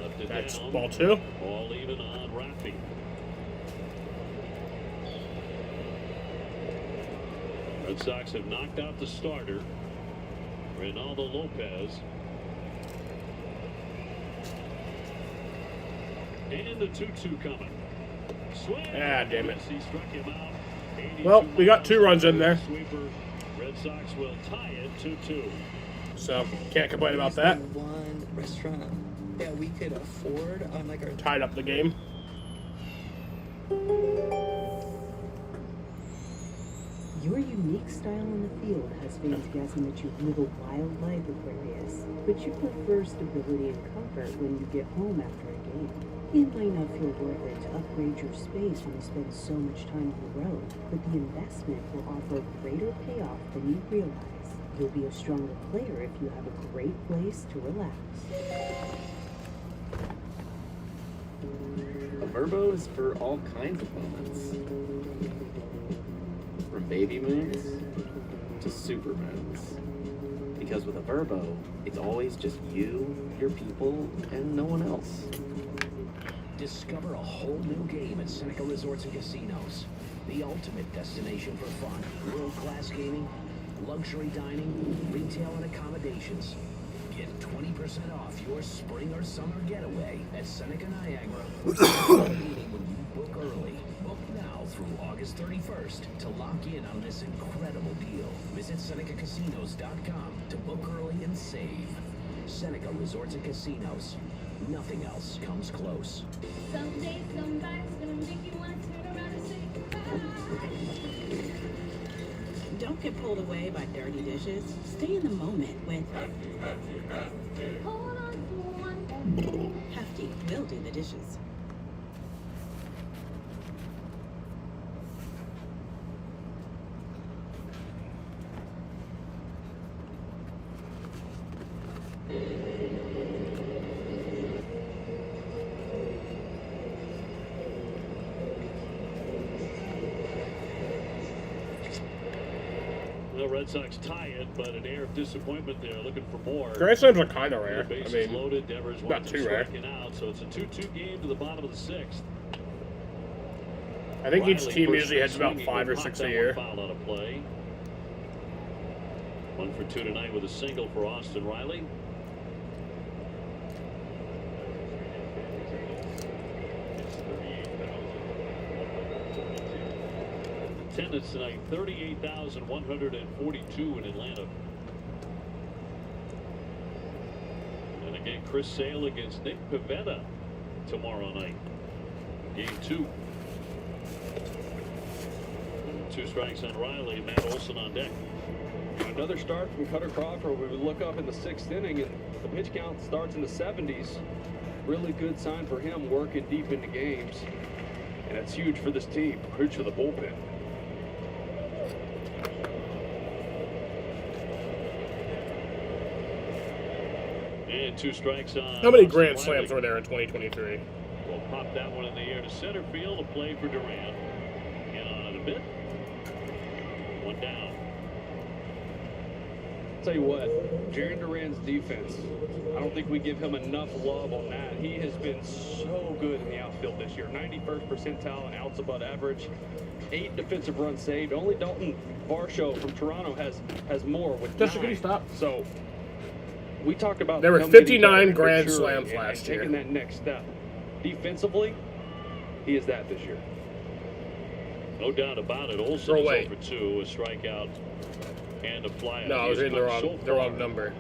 Left it That's down. ball 2. All even on Rafi. Red Sox have knocked out the starter, Reynaldo Lopez. And the 2-2 coming. Swing. Ah, damn it. He struck him out. Well, we got 2 runs in there. Sweeper. Red Sox will tie it 2-2. So, can't complain about that. One restaurant that we could afford on like our Tied up the game. Your unique style on the field has fans guessing that you live a wild life, Aquarius, but you prefer stability and comfort when you get home after a game. It might not feel worth it to upgrade your space when you spend so much time on the road, but the investment will offer a greater payoff than you realize. You'll be a stronger player if you have a great place to relax. A Verbo is for all kinds of moments. From baby moons to super moons. Because with a Verbo, it's always just you, your people, and no one else. Discover a whole new game at Seneca Resorts and Casinos. The ultimate destination for fun. World-class gaming, luxury dining, retail and accommodations. Get 20% off your spring or summer getaway at Seneca Niagara. Meaning when you book early. Book now through August 31st to lock in on this incredible deal. Visit SenecaCasinos.com to book early and save. Seneca Resorts and Casinos. Nothing else comes close. Someday somebody's gonna make you want to turn around and say goodbye. Don't get pulled away by dirty dishes. Stay in the moment with Hold on for one. Hefty. We'll do the dishes. The Red Sox tie it, but an air of disappointment there, looking for more. Grand slams are kind of rare. I Bases mean, loaded. Devers not wants too him rare. striking out, so it's a 2-2 game to the bottom of the 6th. I think each Riley team first usually has about swinging, 5 or but 6 knocked a that year. one foul out of play. 1 for 2 tonight with a single for Austin Riley. Attendance tonight, 38,142 in Atlanta. And again, Chris Sale against Nick Pivetta tomorrow night. Game 2. 2 strikes on Riley, Matt Olson on deck. Another start from Cutter Crawford. We would look up in the 6th inning and the pitch count starts in the 70s. Really good sign for him working deep into games. And that's huge for this team, huge for the bullpen. And 2 strikes on. How many Austin grand Riley. slams were there in 2023? We'll pop that one in the air to center field. A play for Durant. In on it a bit. 1 down. Tell you what, Jarren Duran's defense, I don't think we give him enough love on that. He has been so good in the outfield this year. 91st percentile and outs above average. 8 defensive runs saved. Only Dalton Varsho from Toronto has more with Justin, 9. can you stop? So we talked about There were him getting 59 better, grand maturing, slams and last year. taking that next step. Defensively, he is that this year. No doubt about it. Olsen Throw is away. 0 for 2, a strikeout and a flyout. No, I was He's reading the come so wrong far. number.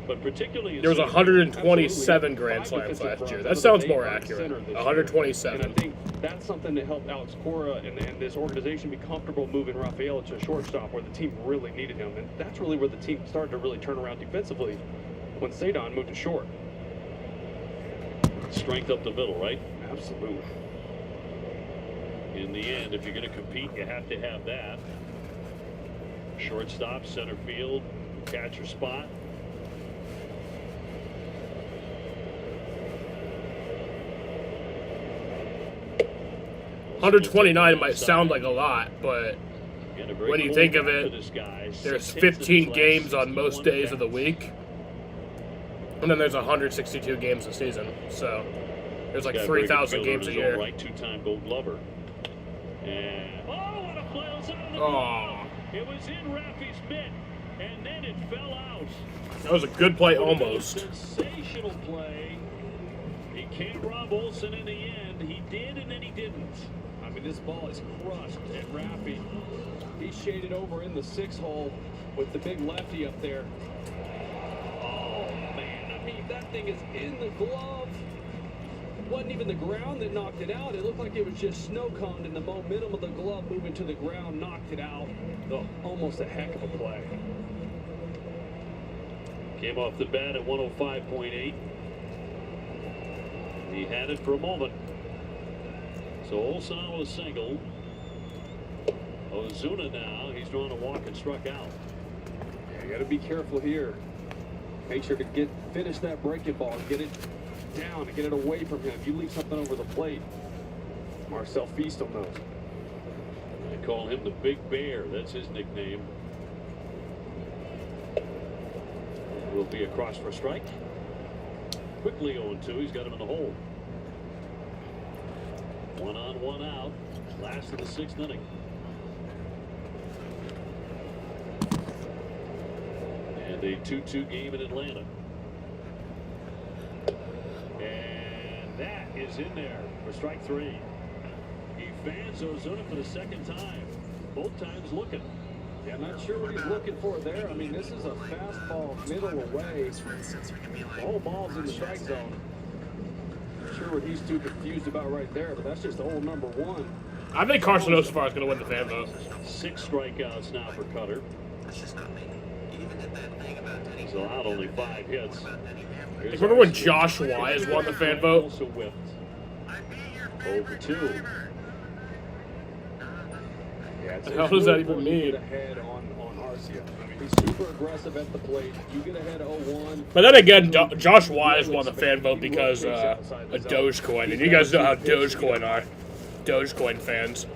But particularly, There was it's- 127 grand Five slams defensive last runs year. out That of the sounds eight more on accurate. center this year. 127. And I think that's something that helped Alex Cora and this organization be comfortable moving Rafael to a shortstop where the team really needed him. And that's really where the team started to really turn around defensively when Sadon moved to short. Strength up the middle, right? Absolutely. In the end, if you're going to compete, you have to have that. Shortstop, center field, catcher spot. 129 might sound like a lot, but when you think of it, there's 15 games on most days of the week, and then there's 162 games a season. So there's like 3,000 games a year. Right, two-time Gold Glover. And what a play was out of the Oh, It was in Raffy's mitt, and then it fell out. that was a good play almost. Sensational play. He can't rob Olsen in the end. He did, and then he didn't. I mean, this ball is crushed at Raffy. He shaded over in the 6-hole with the big lefty up there. Oh, man. I mean, that thing is in the glove. It wasn't even the ground that knocked it out. It looked like it was just snow coned, and the momentum of the glove moving to the ground knocked it out. Oh, almost a heck of a play. Came off the bat at 105.8. He had it for a moment. So Olsen on with a single. Ozuna now, he's drawn a walk and struck out. Yeah, you got to be careful here. Make sure to finish that breaking ball and get it down and get it away from him. You leave something over the plate, Marcel Feastel knows. They call him the Big Bear. That's his nickname. Will be across for a strike. Quickly 0-2. He's got him in the hole. 1 on, 1 out. Last of the 6th inning. And a 2-2 game in Atlanta. And that is in there for strike 3. He fans Ozuna for the 2nd time. Both times looking. Yeah, not sure what he's looking for there. I mean, this is a fastball middle away. The whole ball's in the strike zone. Not sure what he's too confused about right there, but that's just hole number 1. I think Carson Osafar is going to win the fan vote. 6 strikeouts now for Cutter. He's allowed only 5 hits. Remember when Josh Wise won the fan vote? Also whipped. 0-2. Yeah, How does that even mean? Get ahead on Arcia. I mean, he's super aggressive at the plate. You get ahead 0-1. But then again, Josh Wise won the fan vote because of Dogecoin, and you guys know how Dogecoin are. Dogecoin fans.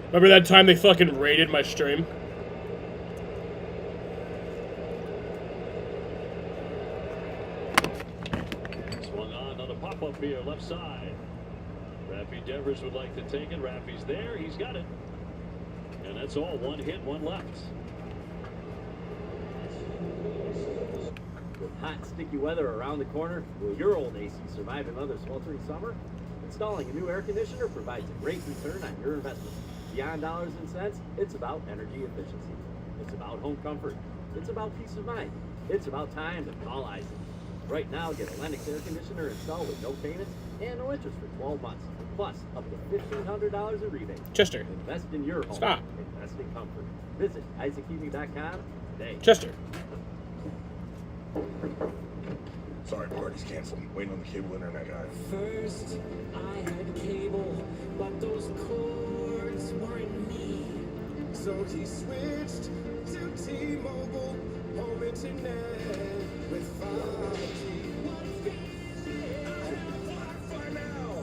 Remember that time they fucking raided my stream? Swung on another pop-up here, left side. Raffy Devers would like to take it. Raffy's there. He's got it. And that's all. 1 hit, 1 left. With hot, sticky weather around the corner, will your old AC survive another sweltering summer? Installing a new air conditioner provides a great return on your investment. Beyond dollars and cents, it's about energy efficiency. It's about home comfort. It's about peace of mind. It's about time to call Isaac. Right now, get a Lennox air conditioner installed with no payments and no interest for 12 months. Plus, up to $1,500 in rebates. Chester. Invest in your home. Stop. Invest in comfort. Visit IsaacHeating.com today. Chester. Sorry, party's canceled. Waiting on the cable internet guy. First, I had cable, but those cords weren't me. So he switched to T-Mobile home internet with 5G.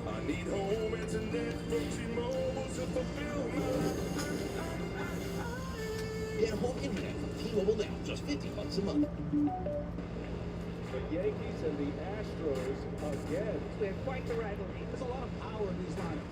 I need home internet from T-Mobile to fulfill Get home internet from T-Mobile now, just $50 a month. The Yankees and the Astros again. They have quite the rivalry. There's a lot of power in these lines.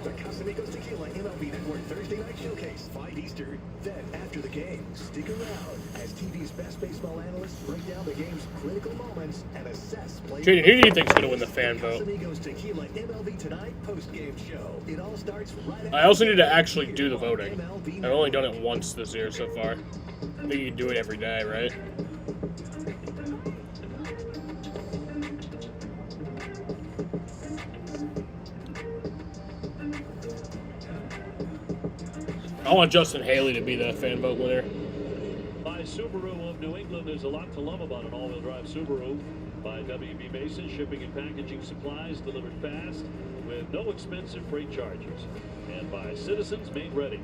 The Casamigos Tequila MLB Network Thursday Night Showcase, 5 Eastern. Then, after the game, stick around as TV's best baseball analysts break down the game's critical moments and assess players. Jaden, who do you think's going to win the fan vote? Casamigos Tequila MLB Tonight post-game show. It all starts right I also need to actually do the voting. I've only done it once this year so far. I think you can do it every day, right? I want Justin Haley to be the fan vote winner. By Subaru of New England, there's a lot to love about an all-wheel drive Subaru. By W.B. Mason, shipping and packaging supplies delivered fast with no expensive freight charges. And by Citizens, made ready.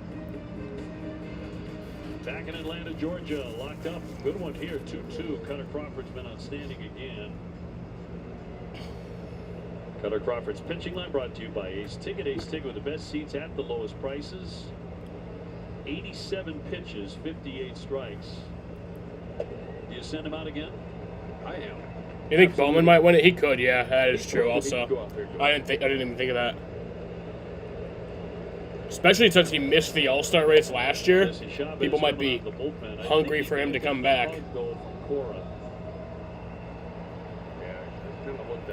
Back in Atlanta, Georgia, locked up. Good one here, 2-2. Cutter Crawford's been outstanding again. Cutter Crawford's pitching line brought to you by Ace Ticket. Ace Ticket with the best seats at the lowest prices. 87 pitches, 58 strikes. Do you send him out again? I am. You think Bowman might win it? He could, yeah. That is true. Also, I didn't even think of that. Especially since he missed the All-Star race last year, people might be hungry for him to come back.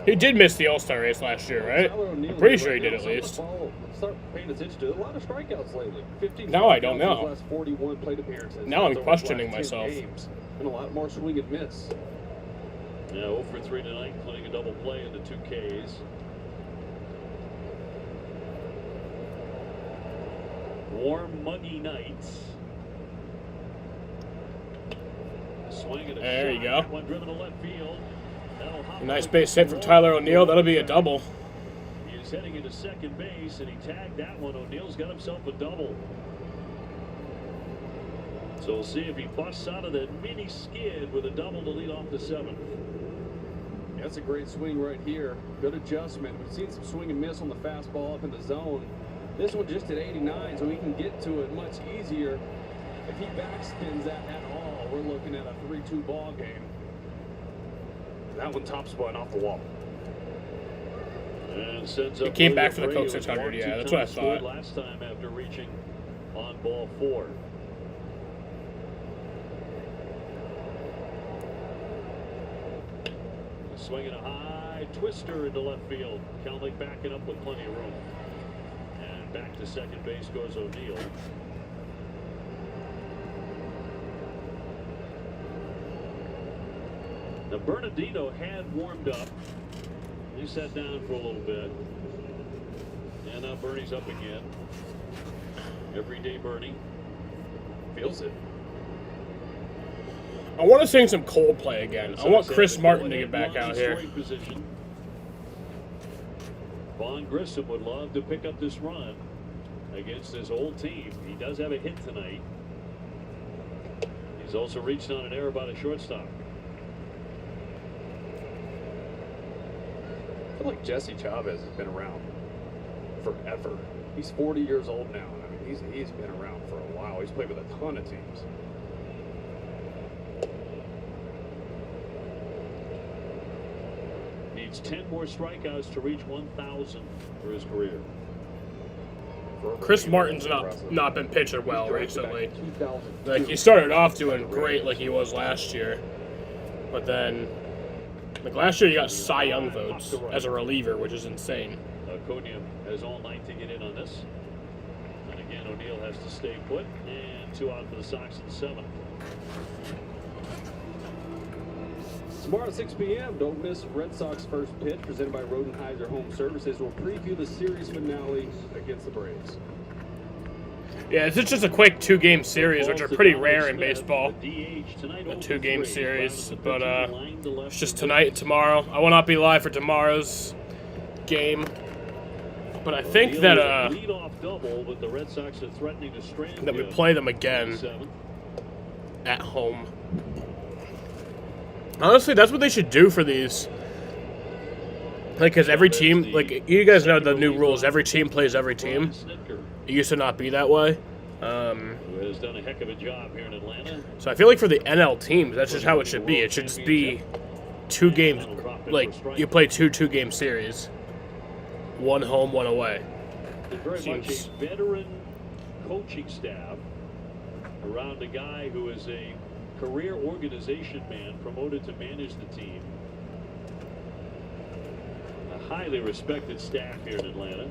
He did miss the All-Star race last year, right? I'm pretty sure he did at least. Start paying attention to a lot of strikeouts lately. 15 Now I don't know. Last 41 plate appearances. Now I'm Over questioning the last 10 myself. games, and a lot more swing and miss. Yeah, 0 for 3 tonight, including a double play into 2 Ks. Warm, muggy nights. Swing and a There shot. you go. That one driven to left field. That'll hop A nice right base hit from Tyler O'Neill. That'll be a double. He is heading into second base, and he tagged that one. O'Neill's got himself a double. So we'll see if he busts out of that mini skid with a double to lead off the 7th. Yeah, that's a great swing right here. Good adjustment. We've seen some swing and miss on the fastball up in the zone. This one just at 89, so he can get to it much easier. If he backspins that at all, we're looking at a 3-2 ball game. That one top spun off the wall. And sends He up came William back for the Coke Abreu. 600, yeah, that's Mark what I Thomas scored thought. last time after reaching on ball 4. Swinging a high twister into left field. Kelnick backing up with plenty of room. And back to second base goes O'Neill. Now Bernardino had warmed up. He sat down for a little bit. And now Bernie's up again. Everyday Bernie. Feels it. I want to sing some Coldplay again. I want Chris Martin to get back out here. Position. Vaughn Grissom would love to pick up this run against his old team. He does have a hit tonight. He's also reached on an error by the shortstop. I feel like Jesse Chavez has been around forever. He's 40 years old now. I mean, he's been around for a while. He's played with a ton of teams. Needs 10 more strikeouts to reach 1,000 for his career. Chris Martin's not been pitching well recently. Like, he started off doing great like he was last year. But then, like last year he got Cy Young votes as a reliever, which is insane. Acuna has all night to get in on this. And again, O'Neill has to stay put. And 2 out for the Sox in the 7th. Tomorrow at 6 p.m., don't miss Red Sox first pitch presented by Rodenheiser Home Services. We'll preview the series finale against the Braves. Yeah, it's just a quick 2-game series, which are pretty rare in baseball. A 2-game series, but it's just tonight and tomorrow. I will not be live for tomorrow's game, but I think that that we play them again at home. Honestly, that's what they should do for these. Like, because every team, like, you guys know the new rules. Every team plays every team. It used to not be that way. Who has done a heck of a job here in Atlanta. So I feel like for the NL teams, that's just how it should be. It should just be 2 games. Like, you play 2-2-game series. 1 home, 1 away. Very much a veteran coaching staff around a guy who is a career organization man promoted to manage the team. A highly respected staff here in Atlanta.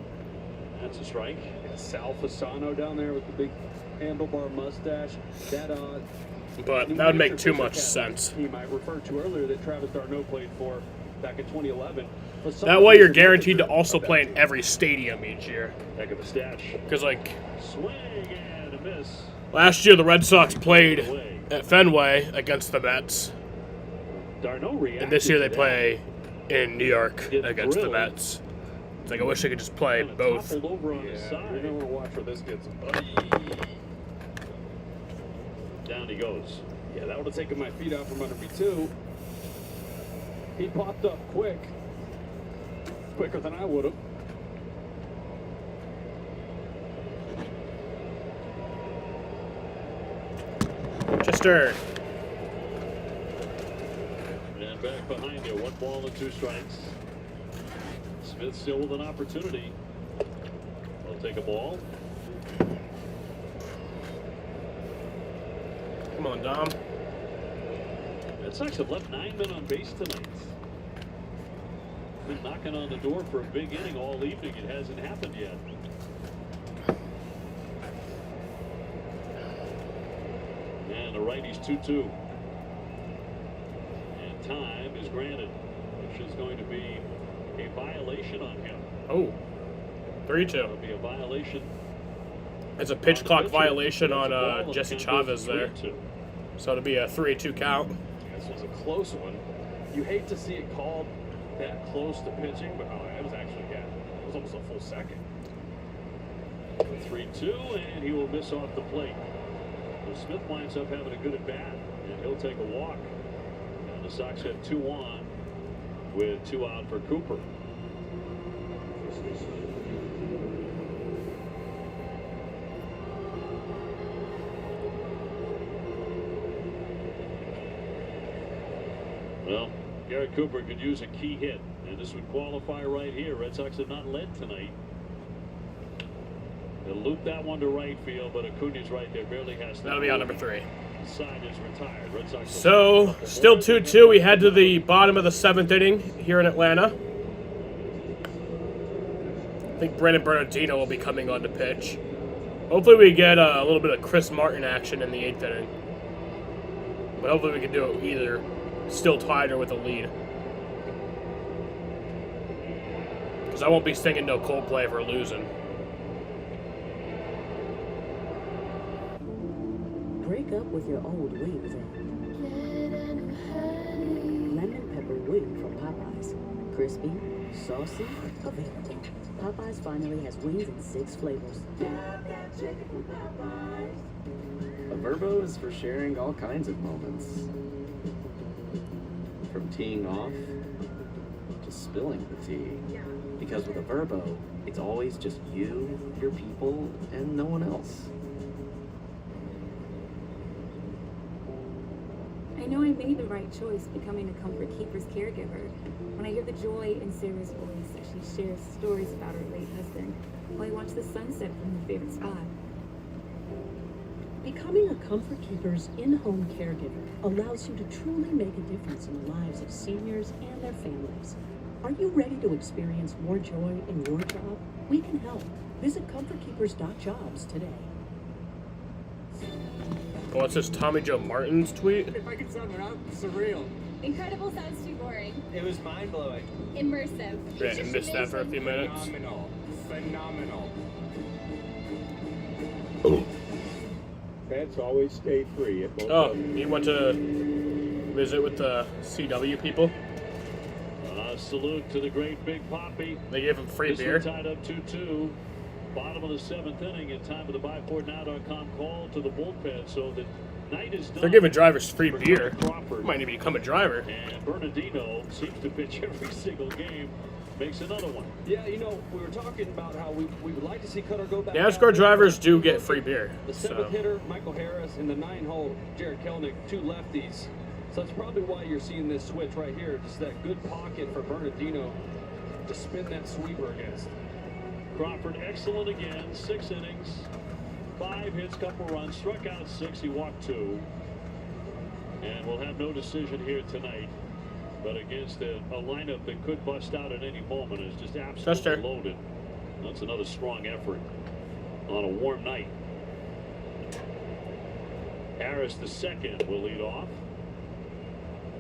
That's a strike. Sal Fasano down there with the big handlebar mustache. But that would make too much sense. He might refer to earlier that Travis d'Arnaud played for back in 2011. That way you're guaranteed to also play in every stadium each year. Heck of a stash. Because, like, swing and a miss. Last year the Red Sox played at Fenway against the Mets. And this year they play in New York against the Mets. It's like I wish I could just play both. Over on his side. You're going to watch where this gets him. Down he goes. Yeah, that would have taken my feet out from under me, too. He popped up quick. quicker than I would have. Chester. And back behind you, 1 ball and 2 strikes. Smith still with an opportunity. They'll take a ball. Come on, Dom. Red Sox have left 9 men on base tonight. Been knocking on the door for a big inning all evening. It hasn't happened yet. And the righty's 2-2. And time is granted, which is going to be a violation on him. Oh, 3-2. It'll be a violation. It's a pitch clock violation on Jesse Chavez there. 3-2. So it'll be a 3-2 count. This was a close one. You hate to see it called that close to pitching, but it was actually, it was almost a full second. 3-2, and he will miss off the plate. So Smith winds up having a good at bat, and he'll take a walk. And the Sox have 2 on with 2 out for Cooper. Well, Garrett Cooper could use a key hit, and this would qualify right here. Red Sox have not led tonight. They'll loop that one to right field, but Acuna's right there, barely has. That'll be on number 3. Side is retired. Red Sox So, still 2-2. We head to the bottom of the 7th inning here in Atlanta. I think Brandon Bernardino will be coming on to pitch. Hopefully we get a little bit of Chris Martin action in the 8th inning. But hopefully we can do it either still tied or with a lead. Because I won't be singing no Coldplay if we're losing. Break up with your old wings and lemon pepper wing from Popeyes. Crispy, saucy, available. Popeyes finally has wings in 6 flavors. A Verbo is for sharing all kinds of moments. From teeing off to spilling the tea. Because with a Verbo, it's always just you, your people, and no one else. I know I made the right choice becoming a Comfort Keeper's caregiver when I hear the joy in Sarah's voice as she shares stories about her late husband while I watch the sunset from her favorite spot. Becoming a Comfort Keeper's in-home caregiver allows you to truly make a difference in the lives of seniors and their families. Are you ready to experience more joy in your job? We can help. Visit comfortkeepers.jobs today. Oh, it's this Tommy Joe Martin's tweet? If I could sum it up, surreal. Incredible sounds too boring. It was mind-blowing. Immersive. Yeah, I missed that for a few minutes. Phenomenal. Pets always stay free at both. Oh, he went to visit with the CW people. Salute to the great Big Poppy. They gave him free This beer. one tied up 2-2. Bottom of the 7th inning, in time of the BuyForNow.com call to the bullpen, so the night is done. They're giving drivers free beer. Might even become a driver. And Bernardino seems to pitch every single game. Makes another one. Yeah, we were talking about how we would like to see Cutter go back. NASCAR drivers do get free beer. The 7th hitter, Michael Harris, and the 9-hole, Jared Kelnick, 2 lefties. So that's probably why you're seeing this switch right here. Just that good pocket for Bernardino to spin that sweeper against. Crawford excellent again. 6 innings, 5 hits, couple runs, struck out 6. He walked 2. And we'll have no decision here tonight. But against a lineup that could bust out at any moment is just absolutely loaded. That's another strong effort on a warm night. Harris the second will lead off.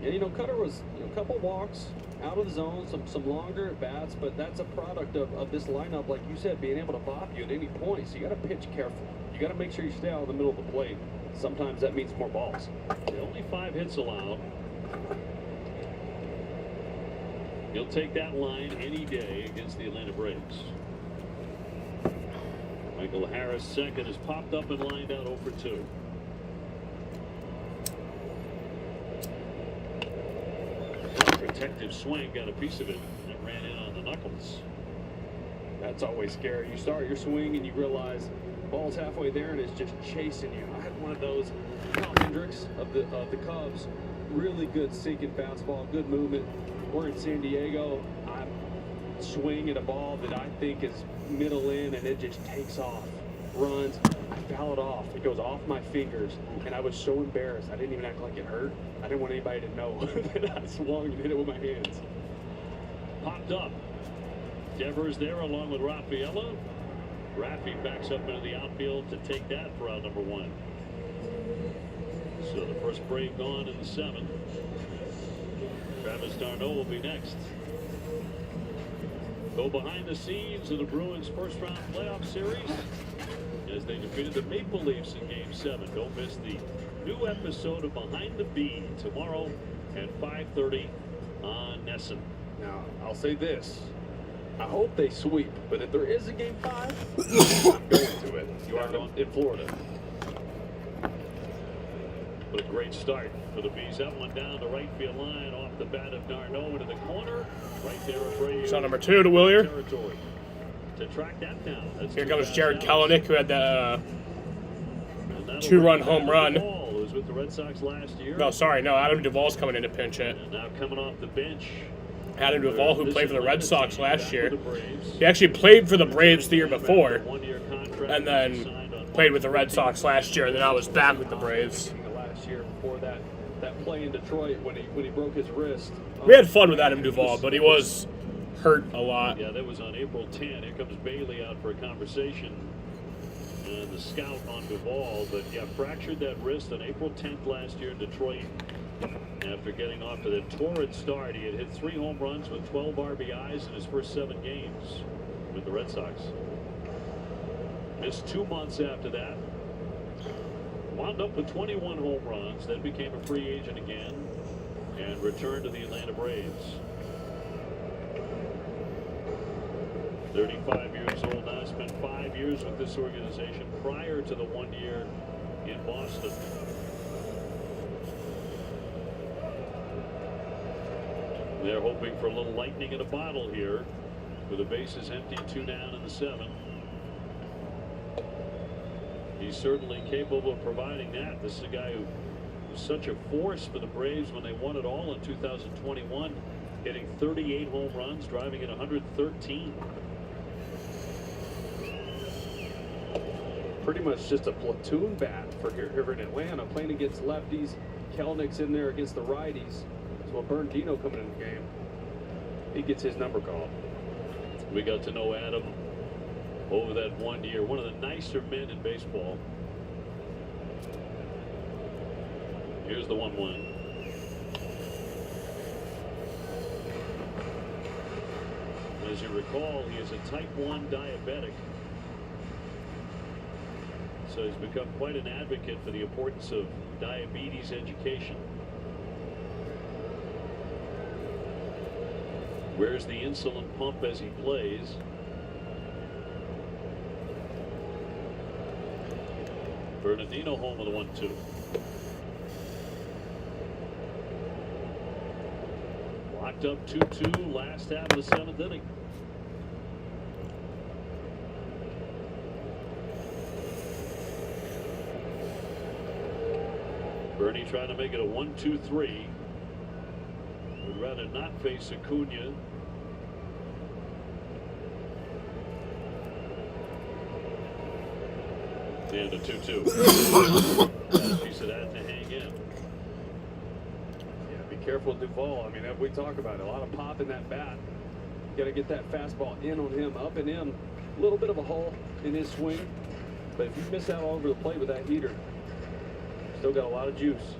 And Cutter was a couple walks out of the zone, some longer at bats, but that's a product of this lineup, like you said, being able to bop you at any point. So you got to pitch careful. You got to make sure you stay out of the middle of the plate. Sometimes that means more balls. Only 5 hits allowed. He'll take that line any day against the Atlanta Braves. Michael Harris second has popped up and lined out 0 for 2. Protective swing, got a piece of it. That ran in on the knuckles. pitch. That's always scary. You start your swing and you realize ball's halfway there and it's just chasing you. I had one of those Tom Hendricks of the Cubs. Really good sinking fastball, good movement. We're in San Diego. I'm swinging a ball that I think is middle in, and it just takes off, runs. I foul it off. It goes off my fingers, and I was so embarrassed. I didn't even act like it hurt. I didn't want anybody to know that I swung and hit it with my hands. Popped up. Devers there along with Rafaela. Rafi backs up into the outfield to take that for out number 1. So the first Brave gone in the 7th. Travis d'Arnaud will be next. Go behind the scenes of the Bruins' first-round playoff series as they defeated the Maple Leafs in Game 7. Don't miss the new episode of Behind the B tomorrow at 5:30 on Nesson. Now, I'll say this. I hope they sweep, but if there is a Game 5, I'm going to it. You are going in Florida. But a great start for the Bees. That one down the right field line off the bat of d'Arnaud into the corner. Right there, a Brave. Shot number 2 to Willier. Territory. To track that down. That's here comes Jared Kelenic, who had the 2-run home run. Who was with the Red Sox last year. No, sorry, no. Adam Duvall's coming in to pinch hit. And now coming off the bench. Adam Duvall, who played for the Red Sox last year. He actually played for the Braves the year before, and then played with the Red Sox last year, and then I was back with the Braves. Last year before that play in Detroit when he broke his wrist. We had fun with Adam Duvall, but he was hurt a lot. Yeah, that was on April 10. Here comes Bailey out for a conversation. And the scout on Duvall, but yeah, fractured that wrist on April 10th last year in Detroit. After getting off to that torrid start, he had hit 3 home runs with 12 RBIs in his first 7 games with the Red Sox. Missed 2 months after that. Wound up with 21 home runs, then became a free agent again and returned to the Atlanta Braves. 35 years old now, spent 5 years with this organization prior to the 1 year in Boston. They're hoping for a little lightning in a bottle here with the bases empty, 2 down in the 7th. He's certainly capable of providing that. This is a guy who was such a force for the Braves when they won it all in 2021, hitting 38 home runs, driving at 113. Pretty much just a platoon bat for here in Atlanta, playing against lefties. Kelenic's in there against the righties. So Bernardino coming in the game, he gets his number called. We got to know Adam over that 1 year. One of the nicer men in baseball. Here's the 1-1. As you recall, he is a type 1 diabetic. So he's become quite an advocate for the importance of diabetes education. Wears the insulin pump as he plays. Bernardino home with a 1-2. Locked up 2-2 last half of the 7th inning. Bernie trying to make it a 1-2-3. Would rather not face Acuna. And a 2-2. Piece of that to hang in. Yeah, be careful with Duvall. I mean, we talk about it, a lot of pop in that bat. Got to get that fastball in on him, up and in. A little bit of a hole in his swing. But if you miss out all over the plate with that heater, still got a lot of juice.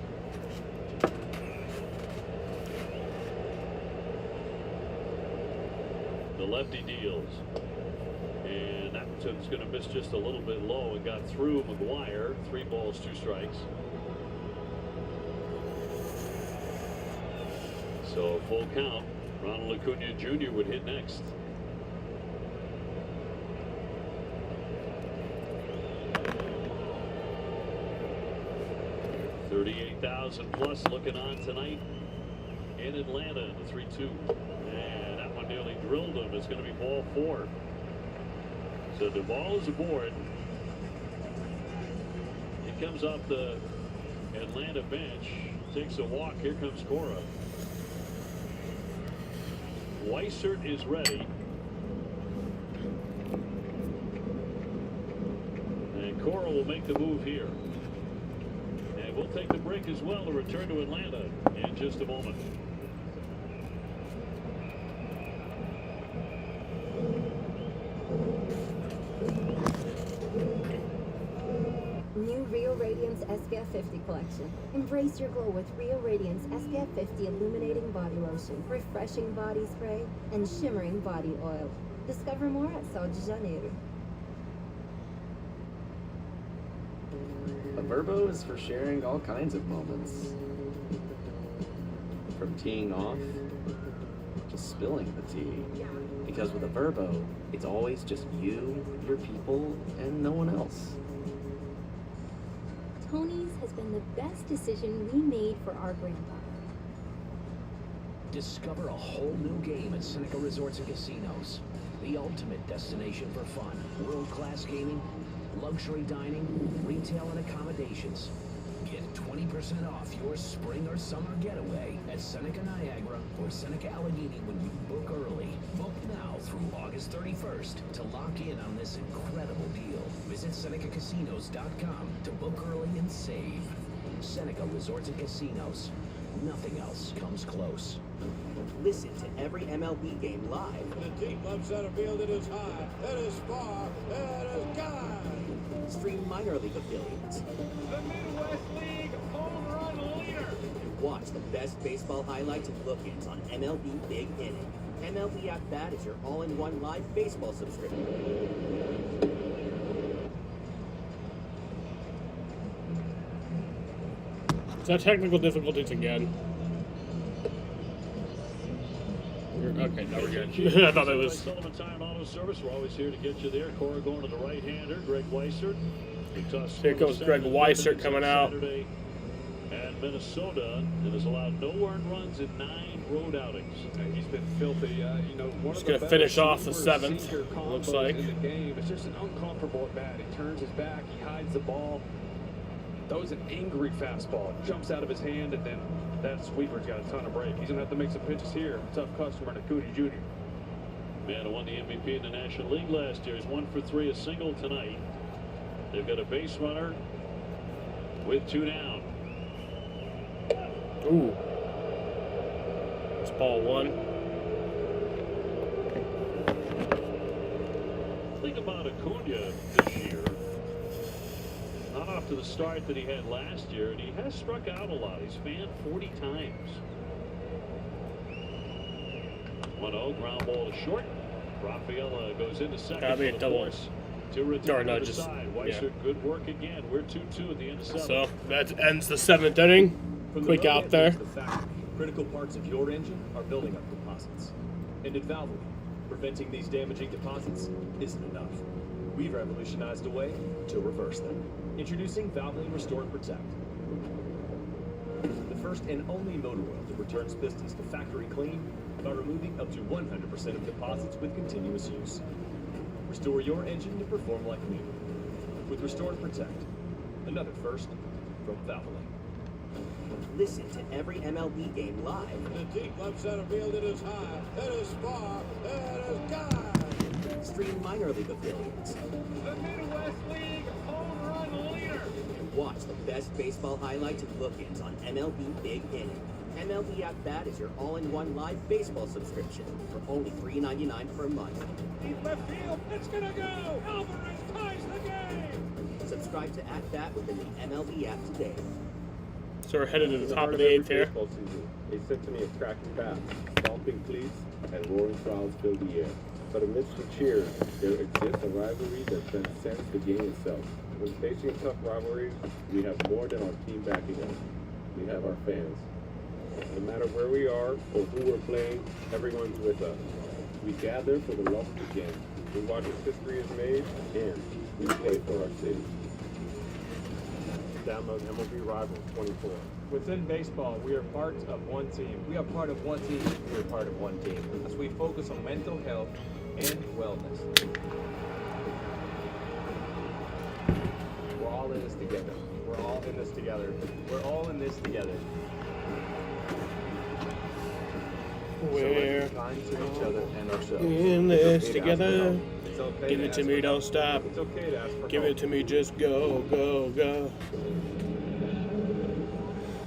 The lefty deals. And Appleton's going to miss just a little bit low and got through McGuire. 3 balls, 2 strikes. So full count. Ronald Acuna Jr. would hit next. $38,000 plus looking on tonight in Atlanta. The 3-2. And that one nearly drilled him. It's going to be ball 4. So the ball is aboard. He comes off the Atlanta bench, takes a walk. Here comes Cora. Weissert is ready. And Cora will make the move here. And we'll take the break as well to return to Atlanta in just a moment. New Rio Radiance SPF 50 collection. Embrace your glow with Rio Radiance SPF 50 illuminating body lotion, refreshing body spray, and shimmering body oil. Discover more at Sol de Janeiro. A Verbo is for sharing all kinds of moments. From teeing off to spilling the tea. Because with a Verbo, it's always just you, your people, and no one else. Tony's has been the best decision we made for our grandpa. Discover a whole new game at Seneca Resorts and Casinos. The ultimate destination for fun. World-class gaming, luxury dining, retail and accommodations. Get 20% off your spring or summer getaway at Seneca Niagara or Seneca Allegheny when you book early. Book now through August 31st to lock in on this incredible deal. Visit SenecaCasinos.com to book early and save. Seneca Resorts and Casinos. Nothing else comes close. Listen to every MLB game live. The deep left center field, it is high, it is far, it is gone. Stream minor league affiliates. The Midwest League home run leader. And watch the best baseball highlights and look-ins on MLB Big Inning. MLB At Bat is your all-in-one live baseball subscription. Is that technical difficulties again? Okay, now we're good. I thought it was. Sullivan Tire and Auto Service. We're always here to get you there. Cora going to the right-hander, Greg Weissert. Here goes Greg Weissert coming out. Saturday at Minnesota, and has allowed no earned runs in 9 road outings. He's been filthy. You know, one He's of the going to finish better off the 7th, senior looks combos like. in the game. It's just an uncomfortable at bat. He turns his back, he hides the ball, throws an angry fastball, jumps out of his hand, and then that sweeper's got a ton of break. He's going to have to make some pitches here. Tough customer to Cootie Jr. Man who won the MVP in the National League last year is 1 for 3, a single tonight. They've got a base runner with 2 down. Ooh. It's ball 1. Think about Acuna this year. Not off to the start that he had last year, and he has struck out a lot. He's fanned 40 times. 1-0, ground ball to short. Rafaela goes into second. Gotta be a for the double. force to return no, to the just- side. yeah. Weissert, good work again. We're 2-2 at the end of 7. So that ends the 7th inning. Quick out there. The factory, critical parts of your engine are building up deposits. And at Valvoline, preventing these damaging deposits isn't enough. We've revolutionized a way to reverse them. Introducing Valvoline Restore and Protect. The first and only motor oil that returns pistons to factory clean by removing up to 100% of deposits with continuous use. Restore your engine to perform like new. With Restore and Protect. Another first from Valvoline. Listen to every MLB game live. The deep left center field, it is high, it is far, it is gone. Stream minor league affiliates. The Midwest League home run leader. And watch the best baseball highlights and look-ins on MLB Big Inning. MLB At Bat is your all-in-one live baseball subscription for only $3.99 per month. Deep left field, it's gonna go. Alvarez ties the game. Subscribe to At Bat within the MLB app today. So we're headed to the top of the 8th here. Baseball season, a symphony of cracking bats, stomping cleats, and roaring crowds fill the air. But amidst the cheers, there exists a rivalry that transcends the game itself. When facing a tough rivalry, we have more than our team backing us. We have our fans. No matter where we are or who we're playing, everyone's with us. We gather for the love of the game. We watch as history is made, and we play for our city. Download MLB Rival 24. Within baseball, we are part of one team. We are part of one team. We are part of one team. As we focus on mental health and wellness. We're all in this together. We're all in this together. We're all in this together. So We're let's be kind to each other and ourselves. in It's this okay to ask for together. help. It's okay Give to it to ask me, for don't help. stop. It's okay to ask for Give help. it to me, just go, go, go.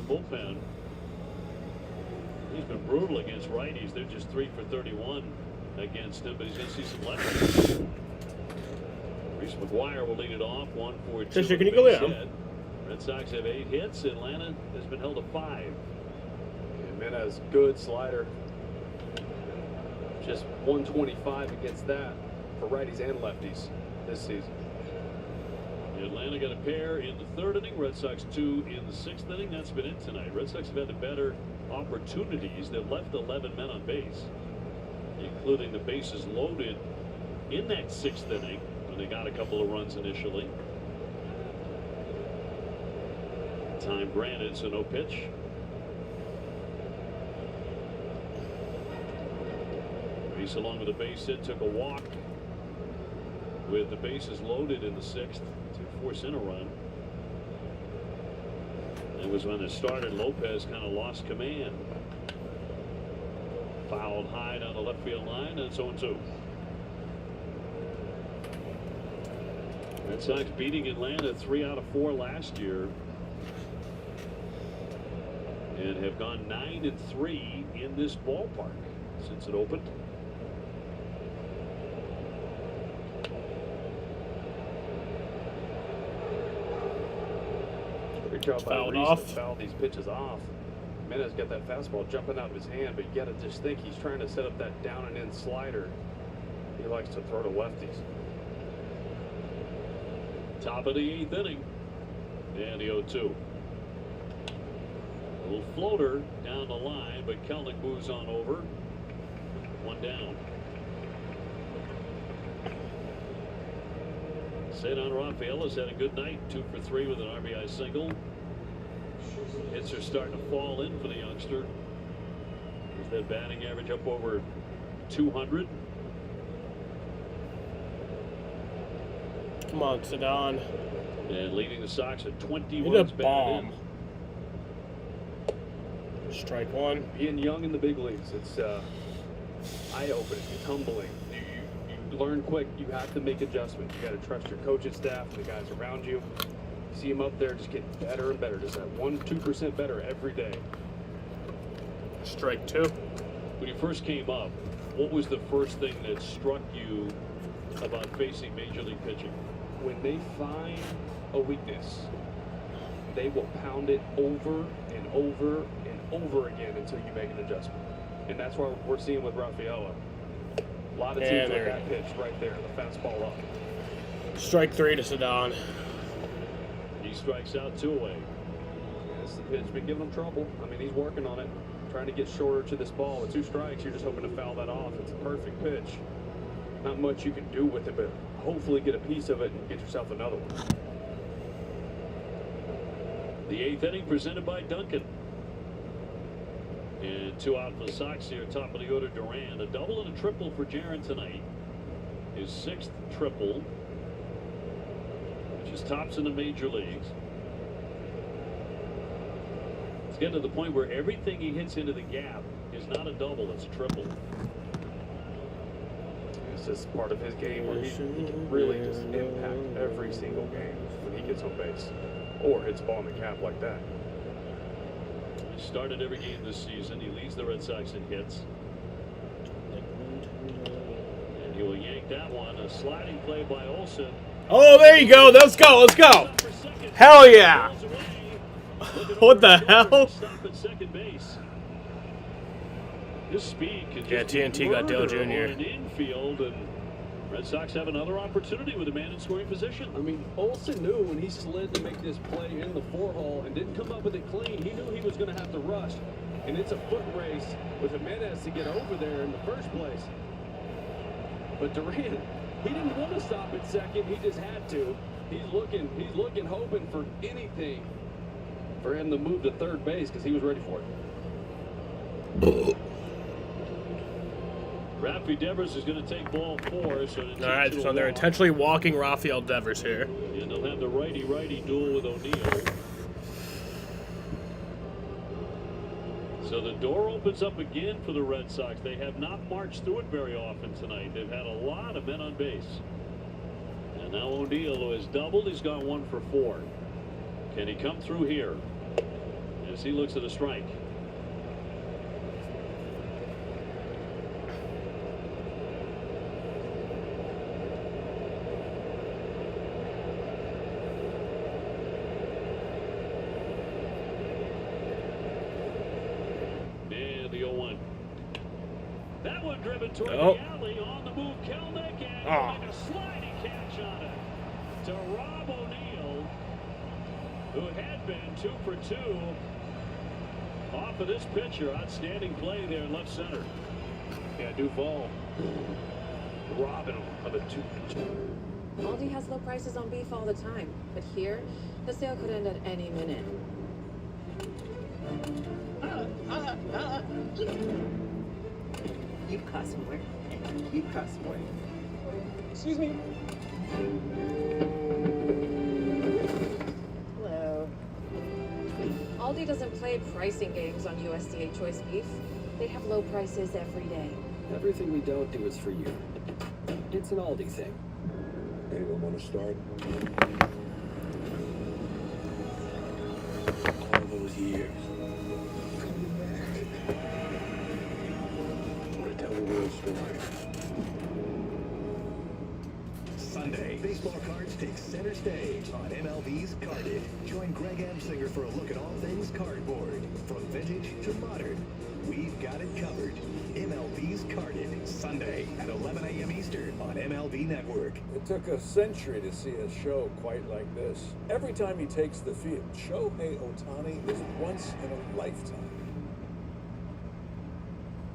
Bullpen. He's been brutal against righties. They're just 3 for 31 against him, but he's going to see some lefties. Reese McGuire will lead it off. 1 for 2. Sister, can you go down? Red Sox have 8 hits. Atlanta has been held to 5. Jimenez, good slider. Just 125 against that for righties and lefties this season. Atlanta got a pair in the 3rd inning. Red Sox 2 in the 6th inning. That's been it tonight. Red Sox have had the better opportunities. They've left 11 men on base, including the bases loaded in that 6th inning when they got a couple of runs initially. Time granted, so no pitch. Reese, along with a base hit, took a walk with the bases loaded in the 6th to force in a run. It was when it started, Lopez kind of lost command. Fouled high down the left field line, and it's 0-2. Red Sox beating Atlanta 3 out of 4 last year, and have gone 9-3 in this ballpark since it opened. Great job by Fouled Reese off. to foul these pitches off. Jimenez got that fastball jumping out of his hand, but you got to just think he's trying to set up that down and in slider. He likes to throw to lefties. Top of the 8th inning, and the 0-2. A little floater down the line, but Kelnick moves on over. 1 down. Cedar Rafael has had a good night. 2 for 3 with an RBI single. Hits are starting to fall in for the youngster. Is that batting average up over 200? Come on, Sedan. And leading the Sox at 20 Hit a runs batted bomb. in. Strike 1. Being young in the big leagues, it's eye-opening, it's humbling. You learn quick. You have to make adjustments. You got to trust your coaching staff, the guys around you. You see them up there just getting better and better, just that 1-2% better every day. Strike 2. When you first came up, what was the first thing that struck you about facing Major League pitching? When they find a weakness, they will pound it over and over and over again until you make an adjustment. And that's what we're seeing with Rafaela. A lot of teams like that pitch right there, the fastball up. Strike 3 to Sedan. He strikes out 2 away. This pitch been giving him trouble. I mean, he's working on it, trying to get shorter to this ball. With 2 strikes, you're just hoping to foul that off. It's a perfect pitch. Not much you can do with it, but hopefully get a piece of it and get yourself another one. The 8th inning presented by Duncan. And 2 out for the Sox here, top of the order, Duran. A double and a triple for Jaron tonight. His 6th triple, which is tops in the major leagues. It's getting to the point where everything he hits into the gap is not a double, it's a triple. It's just part of his game where he can really just impact every single game when he gets on base or hits a ball in the cap like that. He started every game this season. He leads the Red Sox in hits. And he will yank that one. A sliding play by Olsen. Oh, there you go. Let's go. Let's go. Hell yeah. What the hell? Stop at second base. His speed can Yeah, just TNT got Dale murder Jr. on an infield, and Red Sox have another opportunity with a man in scoring position. I mean, Olsen knew when he slid to make this play in the 4-hole and didn't come up with it clean. He knew he was going to have to rush, and it's a foot race with Jimenez to get over there in the first place. But Duran, he didn't want to stop at second. He just had to. He's looking, hoping for anything for him to move to third base because he was ready for it. Rafi Devers is going to take ball 4. So all right, so they're intentionally walking Rafael Devers here. And they'll have the righty-righty duel with O'Neill. So the door opens up again for the Red Sox. They have not marched through it very often tonight. They've had a lot of men on base. And now O'Neill, who has doubled, he's gone 1 for 4. Can he come through here as he looks at a strike? That one driven toward the alley, on the move, Kelnick, and like a sliding catch on it to Rob O'Neill, who had been 2 for 2 off of this pitcher. Outstanding play there in left center. Yeah, Duvall robbing him of a 2 for 2. Aldi has low prices on beef all the time, but here, the sale could end at any minute. You cost more, and you cost more. Excuse me. Hello. Aldi doesn't play pricing games on USDA choice beef. They have low prices every day. Everything we don't do is for you. It's an Aldi thing. Anyone want to start? All those years. Coming back. To tell the real story. Sunday, baseball cards take center stage on MLB's Carded. Join Greg Amsinger for a look at all things cardboard. From vintage to modern, we've got it covered. MLB's Carded, Sunday at 11 a.m. Eastern on MLB Network. It took a century to see a show quite like this. Every time he takes the field, Shohei Ohtani is once in a lifetime.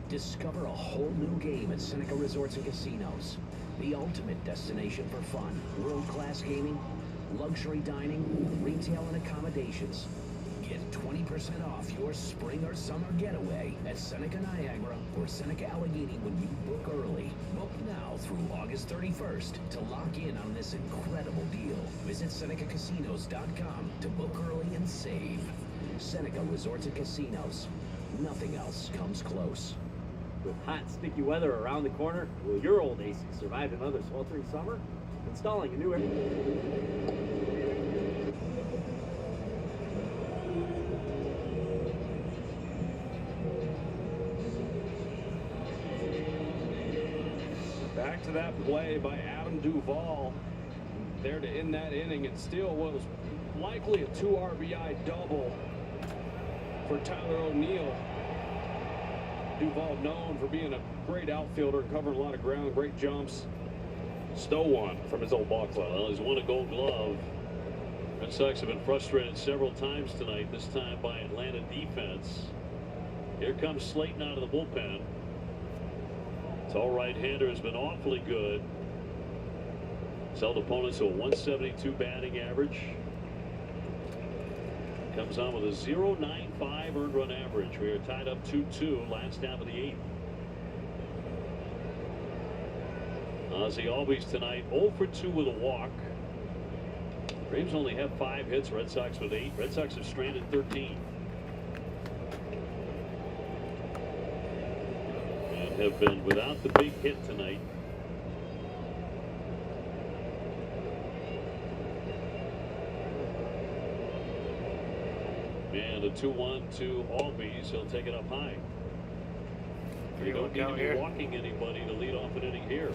Discover a whole new game at Seneca Resorts and Casinos. The ultimate destination for fun. World-class gaming, luxury dining, retail and accommodations. Get 20% off your spring or summer getaway at Seneca Niagara or Seneca Allegheny when you book early. Book now through August 31st to lock in on this incredible deal. Visit SenecaCasinos.com to book early and save. Seneca Resorts and Casinos. Nothing else comes close. With hot, sticky weather around the corner, will your old AC survive another sweltering summer? Installing a new air... Back to that play by Adam Duvall. There to end that inning, and still what was likely a 2 RBI double for Tyler O'Neill. Duvall known for being a great outfielder, covering a lot of ground, great jumps. Stole one from his old ball club. Well, he's won a Gold Glove. Red Sox have been frustrated several times tonight, this time by Atlanta defense. Here comes Slayton out of the bullpen. Tall right-hander has been awfully good. He's held opponents to a 172 batting average. Comes on with a 0.95 earned run average. We are tied up 2-2 last half of the 8th. Ozzie Albies tonight 0 for 2 with a walk. Braves only have 5 hits. Red Sox with 8. Red Sox have stranded 13. And have been without the big hit tonight. And a 2-1 to Albies. He'll take it up high. You don't need to be walking anybody to lead off an inning here.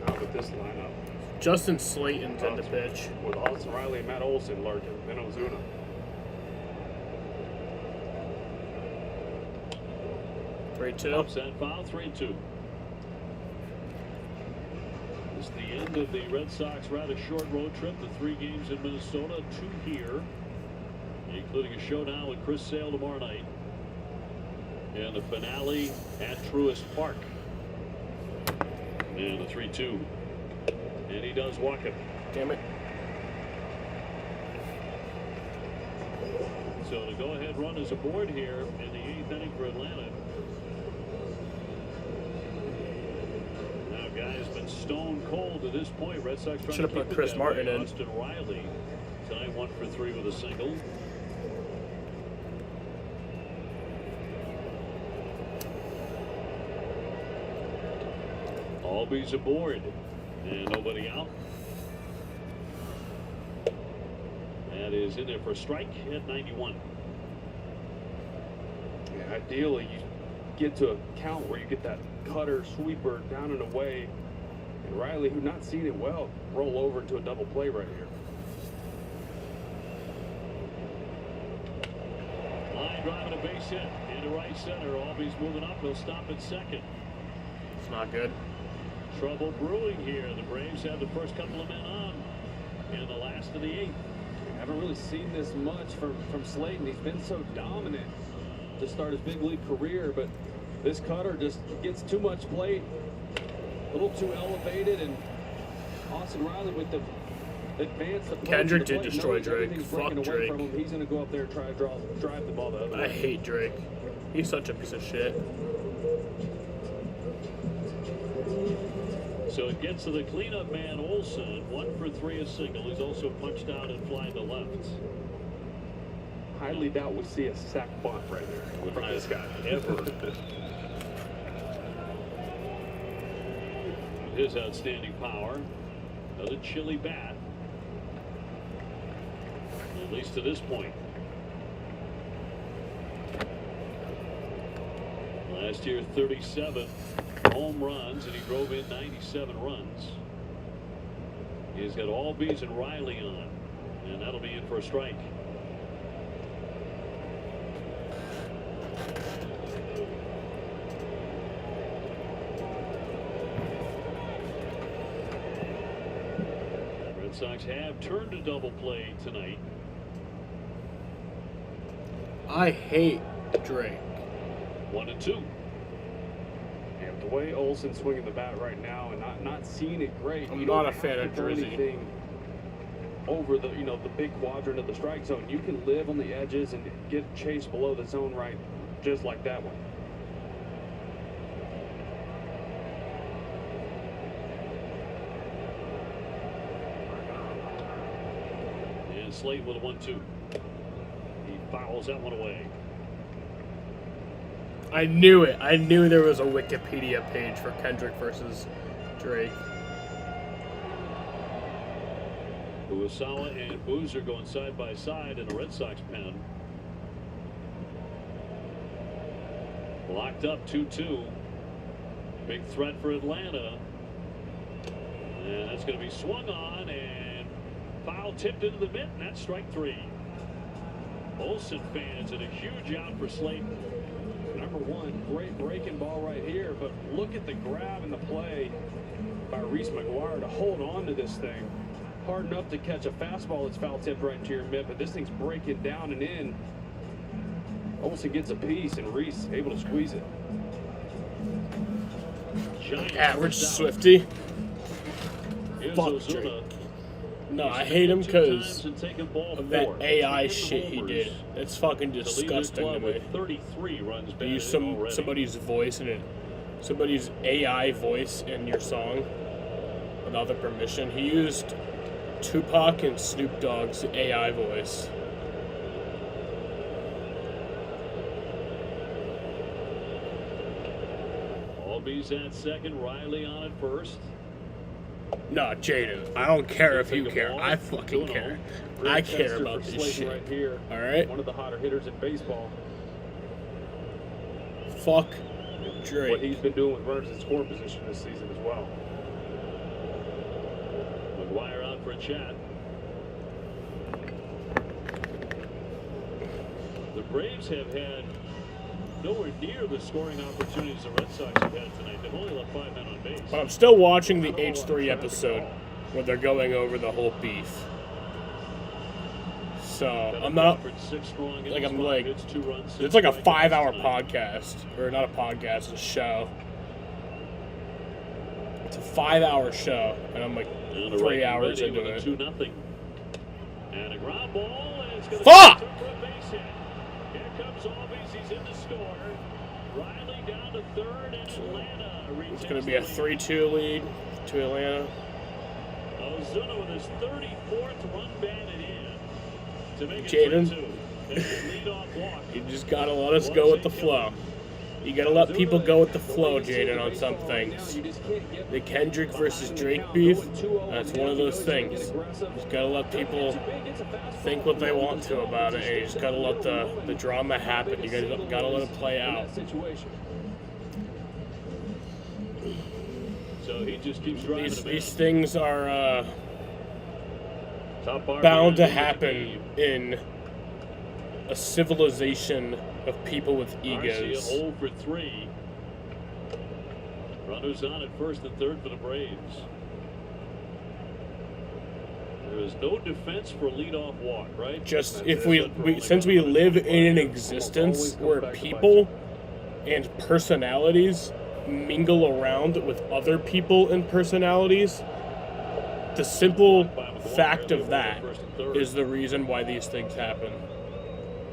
Not with this lineup. Justin Slayton's in the pitch. With Austin Riley and Matt Olson lurking, then Ozuna. Upset foul, 3-2. It's the end of the Red Sox rather short road trip. The 3 games in Minnesota, 2 here, including a showdown with Chris Sale tomorrow night. And the finale at Truist Park. And the 3-2. And he does walk him. Damn it. So the go-ahead run is aboard here in the 8th inning for Atlanta. Now, guys, been stone cold to this point. Red Sox trying Should have to keep put Chris it that Martin way. in. Austin Riley tonight 1 for 3 with a single. Albies aboard and nobody out. That is in there for a strike at 91. Yeah, ideally, you get to a count where you get that cutter sweeper down and away. And Riley, who's not seen it well, roll over into a double play right here. Line drive and a base hit into right center. Albies moving up. He'll stop at second. It's not good. Trouble brewing here. The Braves have the first couple of men on in the last of the 8th. I haven't really seen this much from Slayton. He's been so dominant to start his big league career, but this cutter just gets too much plate, a little too elevated, and Austin Riley with the advanced approach. Kendrick to the did plate, destroy knowing Drake. everything's Fuck breaking away Drake. from him. He's going to go up there and try to drive the ball the other way. I hate Drake. He's such a piece of shit. So it gets to the cleanup man, Olsen. 1 for 3, a single. He's also punched out and fly to left. Highly doubt we see a sack bunt right there from this guy. Ever. His outstanding power. Another chilly bat. At least to this point. Last year, 37 home runs, and he drove in 97 runs. He's got Albies and Riley on, and that'll be in for a strike. Red Sox have turned a double play tonight. I hate Drake. 1 and 2. Yeah, the way Olsen's swinging the bat right now and not seeing it great. I'm you not don't a fan have of to throw Drizzy. anything over the the big quadrant of the strike zone. You can live on the edges and get chased below the zone right, just like that one. And Slate with a 1-2. He fouls that one away. I knew it. I knew there was a Wikipedia page for Kendrick versus Drake. Uwasawa and Boozer going side by side in the Red Sox pen. Locked up 2-2. Big threat for Atlanta. And that's going to be swung on and foul tipped into the mitt, and that's strike 3. Olsen fans and a huge out for Slayton. Number one, great breaking ball right here, but look at the grab and the play by Reese McGuire to hold on to this thing. Hard enough to catch a fastball that's foul tipped right into your mitt, but this thing's breaking down and in. Olsen gets a piece, and Reese able to squeeze it. Average Swifty. Fuck Drake. No, I hate him because of that AI shit he did. It's fucking disgusting to me. 33 runs You use somebody's voice in it, somebody's AI voice in your song without their permission. He used Tupac and Snoop Dogg's AI voice. Albies at second, Riley on at first. No, Jaden, I don't care if you care. I fucking care. I care about this shit. Right here. All right? One of the hotter hitters in baseball. Fuck What Drake. he's been doing with runners in score position this season as well. McGuire out for a chat. The Braves have had nowhere near the scoring opportunities the Red Sox have had tonight. They've only left 5 men on base. But I'm still watching the H3 episode where they're going over the whole beef. So I'm not like it's like a 5-hour podcast, or not a podcast, a show. It's a 5-hour show, and I'm like And a 3 right hours ready into with it. a 2-0. And a ground ball, and it's going to Fuck! for a base hit. Here comes Albies, he's in the score. Riley down to third, and Atlanta It's going to be a 3-2 lead to Atlanta. Ozuna with his 34th run batted in to make it Jaden, 3-2. And the leadoff walk. you just got to let us go with the flow. You got to let people go with the flow, Jaden, on some things. The Kendrick versus Drake beef, that's one of those things. You just got to let people think what they want to about it, and you just got to let the drama happen. You got to let it play out. So he just keeps driving These things are bound to happen in a civilization of people with egos. 0 for 3. Runners on at first and third for the Braves. There is no defense for leadoff walk, right? Just if since we live in an existence where people and personalities mingle around with other people and personalities, the simple fact of that is the reason why these things happen.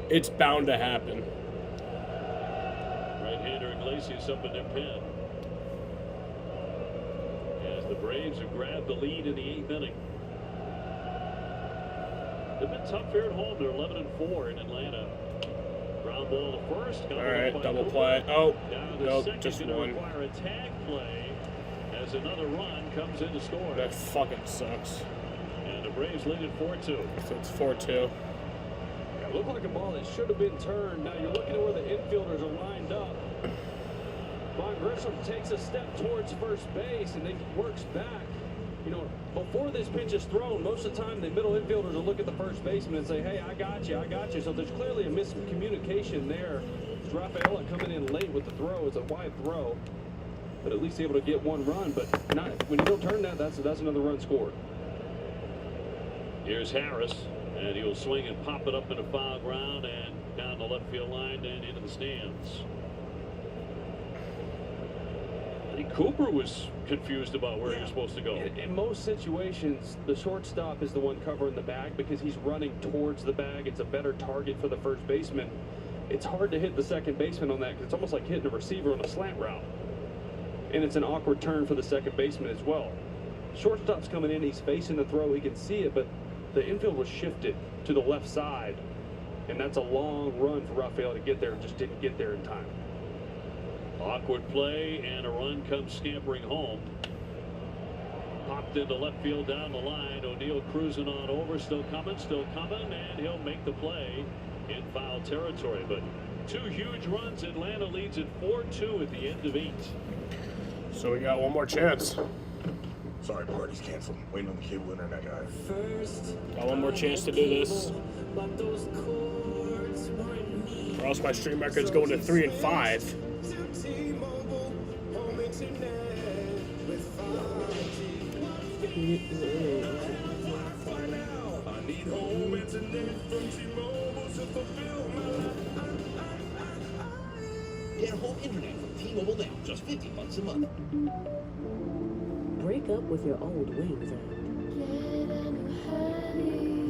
It's bound to happen. Right-hander Iglesias up in their pen. As the Braves have grabbed the lead in the 8th inning. They've been tough here at home. They're 11-4 in Atlanta. Ground ball to first. All right, double play. Oh, nope, just one. Require a tag play as another run comes in to score. That fucking sucks. And the Braves lead at 4-2. So it's 4-2. It looked like a ball that should have been turned. Now you're looking at where the infielders are lined up. Von Grisham takes a step towards first base and then works back. You know, before this pitch is thrown, most of the time the middle infielders will look at the first baseman and say, hey, I got you, I got you. So there's clearly a miscommunication there. Rafaela coming in late with the throw. It's a wide throw, but at least able to get one run. But not, when you don't turn that, that's another run scored. Here's Harris, and he'll swing and pop it up into foul ground and down the left field line and into the stands. I think Cooper was confused about where he was supposed to go. In most situations, the shortstop is the one covering the bag because he's running towards the bag. It's a better target for the first baseman. It's hard to hit the second baseman on that because it's almost like hitting a receiver on a slant route. And it's an awkward turn for the second baseman as well. Shortstop's coming in, he's facing the throw, he can see it, but the infield was shifted to the left side. And that's a long run for Rafael to get there, just didn't get there in time. Awkward play, and a run comes scampering home. Popped into left field down the line. O'Neill cruising on over, still coming, and he'll make the play in foul territory. But 2 huge runs. Atlanta leads at 4-2 at the end of 8. So we got one more chance. Sorry, party's canceled. Waiting on the cable internet guy. Got one more chance to do this. Or else my stream record's going to 3 and 5. Get home internet from T-Mobile now, just $50 a month. Break up with your old wings and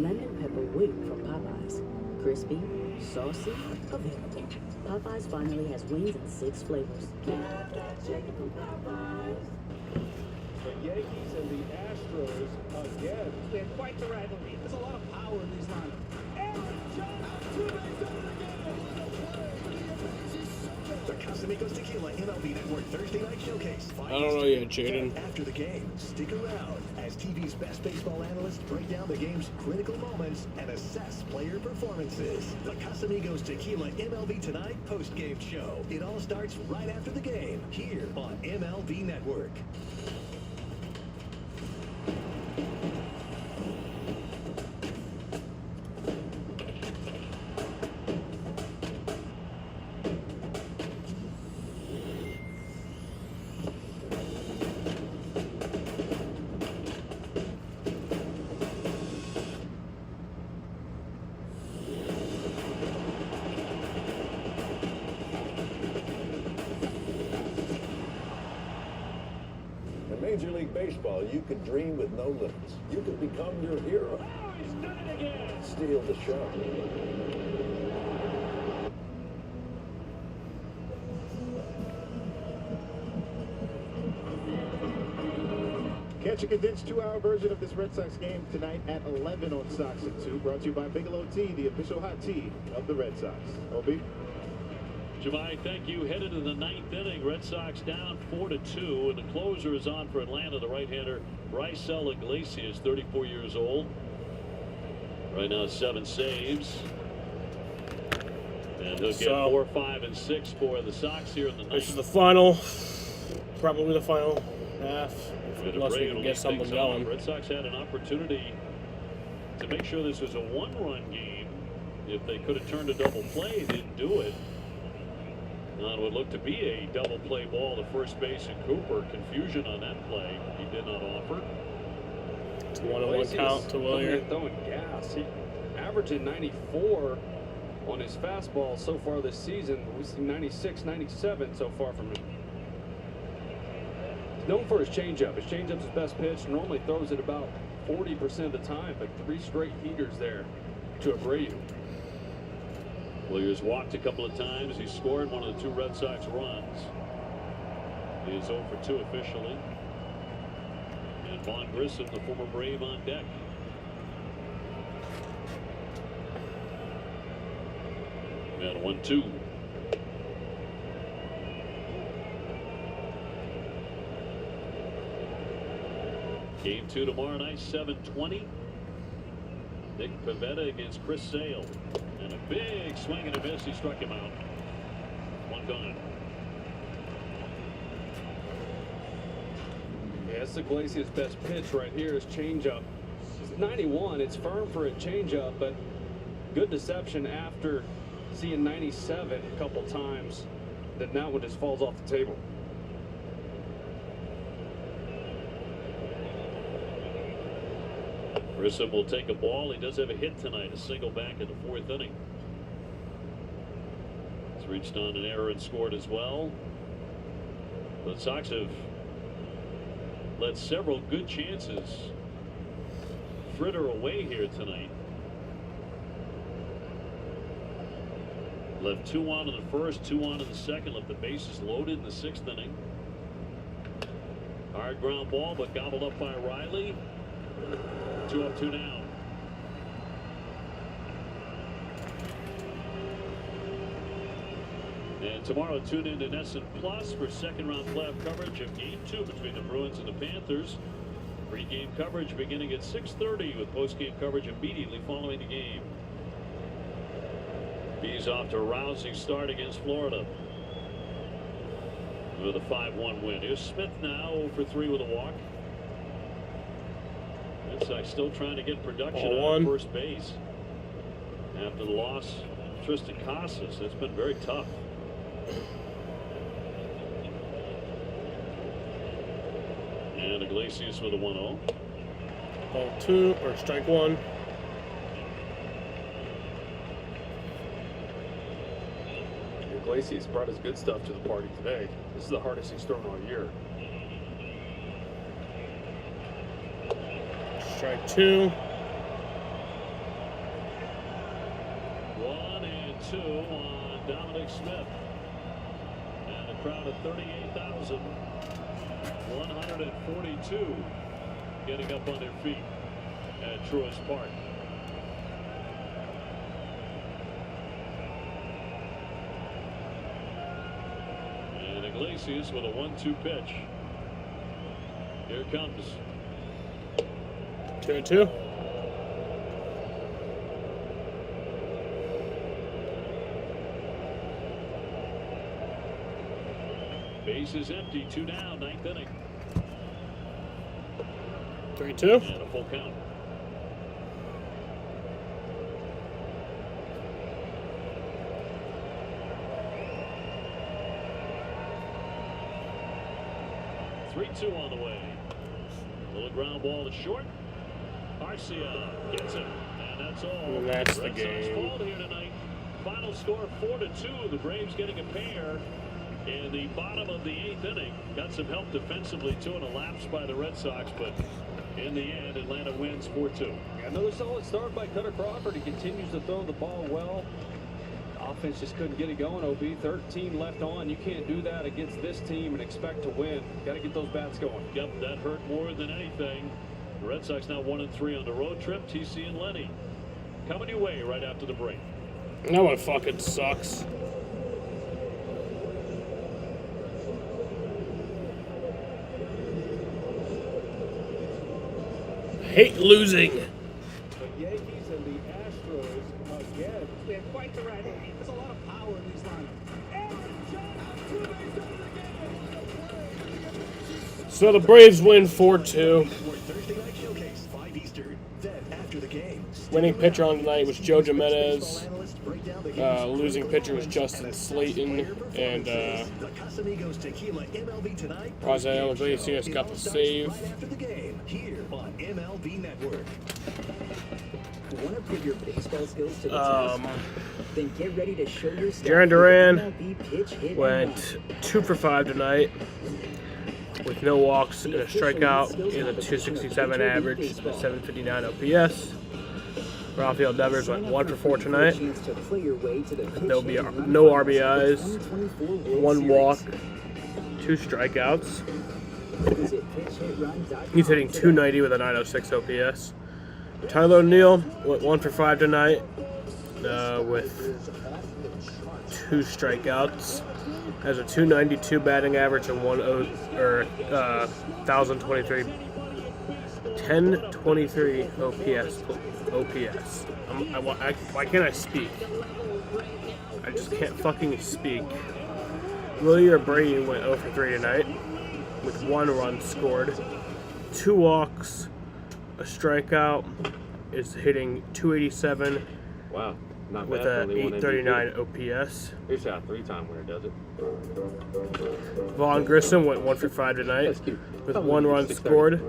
lemon pepper wing from Popeyes. Crispy, saucy, available. Popeyes finally has wings in 6 flavors. The Yankees and the Astros again. We had quite the rivalry. There's a lot of power in these lineups. The Casamigos Tequila MLB Network Thursday Night Showcase. I don't know yet, Jaden. After the game, stick around as TV's best baseball analysts break down the game's critical moments and assess player performances. The Casamigos Tequila MLB Tonight post-game show. It all starts right after the game here on MLB Network. Major League Baseball, you can dream with no limits. You can become your hero. Oh, he's done it again. Steal the show. Catch a condensed 2-hour version of this Red Sox game tonight at 11 on Sox and 2. Brought to you by Bigelow Tea, the official hot tea of the Red Sox. Obi? Jemai, thank you. Headed to the 9th inning. Red Sox down 4-2. And the closer is on for Atlanta, the right-hander, Raisel Iglesias, 34 years old. Right now, 7 saves. And he'll get 4, 5, and 6 for the Sox here in the 9th. This is the final. Probably the final half. Unless we can get something going. Red Sox had an opportunity to make sure this was a one-run game. If they could have turned a double play, they didn't do it. It would look to be a double play ball to first base and Cooper. Confusion on that play. He did not offer. It's a 1-1 count to Williams. Throwing gas. He averaging 94 on his fastball so far this season. We've seen 96, 97 so far from him. He's known for his changeup. His changeup's his best pitch. Normally throws it about 40% of the time, but 3 straight heaters there to Abreu. Williams walked a couple of times. He scored one of the 2 Red Sox runs. He is 0 for 2 officially. And Vaughn Grissom, the former Brave, on deck. And 1-2. Game 2 tomorrow night, 7:20. Nick Pivetta against Chris Sale. And a big swing and a miss. He struck him out. 1 gone. Yeah, it's Iglesias' best pitch right here is changeup. It's 91. It's firm for a changeup, but good deception after seeing 97 a couple times. Then that one just falls off the table. Grissom will take a ball. He does have a hit tonight, a single back in the 4th inning. He's reached on an error and scored as well. The Sox have let several good chances fritter away here tonight. Left 2 on in the first, 2 on in the second. Left the bases loaded in the 6th inning. Hard ground ball, but gobbled up by Riley. 2 up, 2 down. And tomorrow, tune in to NESN Plus for second-round playoff coverage of Game 2 between the Bruins and the Panthers. Pre-game coverage beginning at 6:30 with post-game coverage immediately following the game. Bees off to a rousing start against Florida with a 5-1 win. Here's Smith now 0 for 3 with a walk. Red Sox still trying to get production on first base after the loss of Tristan Casas. It's been very tough. And Iglesias with a 1-0. Ball 2 or strike 1. Iglesias brought his good stuff to the party today. This is the hardest he's thrown all year. Strike 2. 1 and 2 on Dominic Smith. And a crowd of 38,142 getting up on their feet at Truist Park. And Iglesias with a 1-2 pitch. Here it comes. 2-2. Base is empty, 2 down, 9th inning. 3-2. And a full count. Three-2 on the way. Little ground ball to short. Arcia gets it, and that's all. And that's the Red Sox game. fall here tonight. Final score 4-2. The Braves getting a pair. in the bottom of the 8th inning. Got some help defensively too, and a lapse by the Red Sox, but in the end, Atlanta wins 4-2. Another solid start by Cutter Crawford. He continues to throw the ball well. The offense just couldn't get it going, OB. 13 left on. You can't do that against this team and expect to win. Got to get those bats going. Yep, that hurt more than anything. The Red Sox now 1-3 on the road trip. TC and Lenny coming your way right after the break. That one fucking sucks. Hate losing. The Yankees and the Astros again. They have quite the ride. There's a lot of power in these lineups. So the Braves win 4-2. Thursday night showcase, 5 Eastern. Then after the game, Winning pitcher on the night was Joe Jimenez. Losing pitcher was Justin Slayton. And Rafael Iglesias got the save. after the game here on MLB Network. Want to put your baseball skills to the test? Then get ready to show your stuff. Jaron Duran MLB pitch hit went 2 for 5 tonight with no walks and a strikeout. He has a 267 average, a 759 OPS. Rafael Devers went 1 for 4 tonight. There'll be no RBIs, 1 walk, 2 strikeouts. He's hitting 290 with a 906 OPS. Tyler O'Neill went 1 for 5 tonight with 2 strikeouts. Has a 292 batting average and 1023 OPS. Why can't I speak? I just can't fucking speak. William Brady went 0 for 3 tonight with 1 run scored, 2 walks, a strikeout. Is hitting 287. Wow, not with bad. a 839 OPS. He's a 3-time winner, does it? Vaughn Grissom went 1 for 5 tonight with 1 run scored,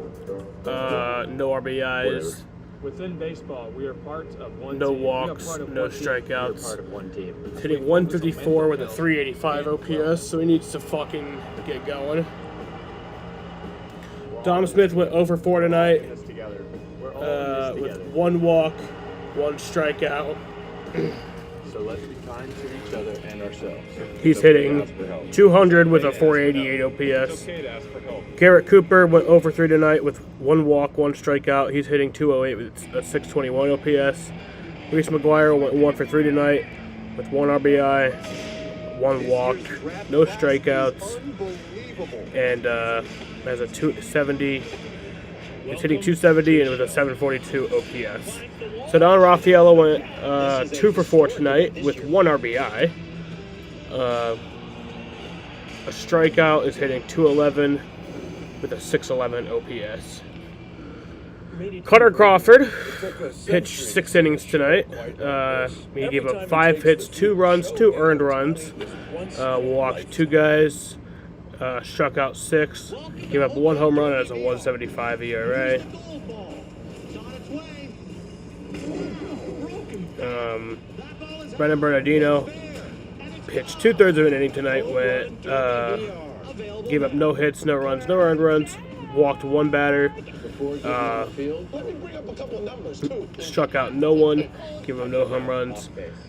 no RBIs. Within baseball, we are part of one no team. walks, no strikeouts. Part of one team. Hitting 154 with a 385 OPS, so he needs to fucking get going. Dom Smith went 0 for 4 tonight with 1 walk, 1 strikeout. So let's be kind to each other and ourselves. He's hitting 200 with a 488 OPS. Garrett Cooper went 0 for 3 tonight with 1 walk, 1 strikeout. He's hitting 208 with a 621 OPS. Reese McGuire went 1 for 3 tonight with 1 RBI, 1 walk, no strikeouts, and has a 270. He's hitting 270 and with a 742 OPS. Ceddanne Raffaello went 2 for 4 tonight with 1 RBI. A strikeout, is hitting 211 with a 611 OPS. Cutter Crawford pitched 6 innings tonight. He gave up 5 hits, 2 runs, 2 earned runs. Walked 2 guys. Struck out 6, gave up 1 home run as a 1.75 ERA. Brendan Bernardino pitched 2/3 of an inning tonight. Gave up no hits, no runs, no earned runs. Walked 1 batter. Struck out no one. Gave up no home runs,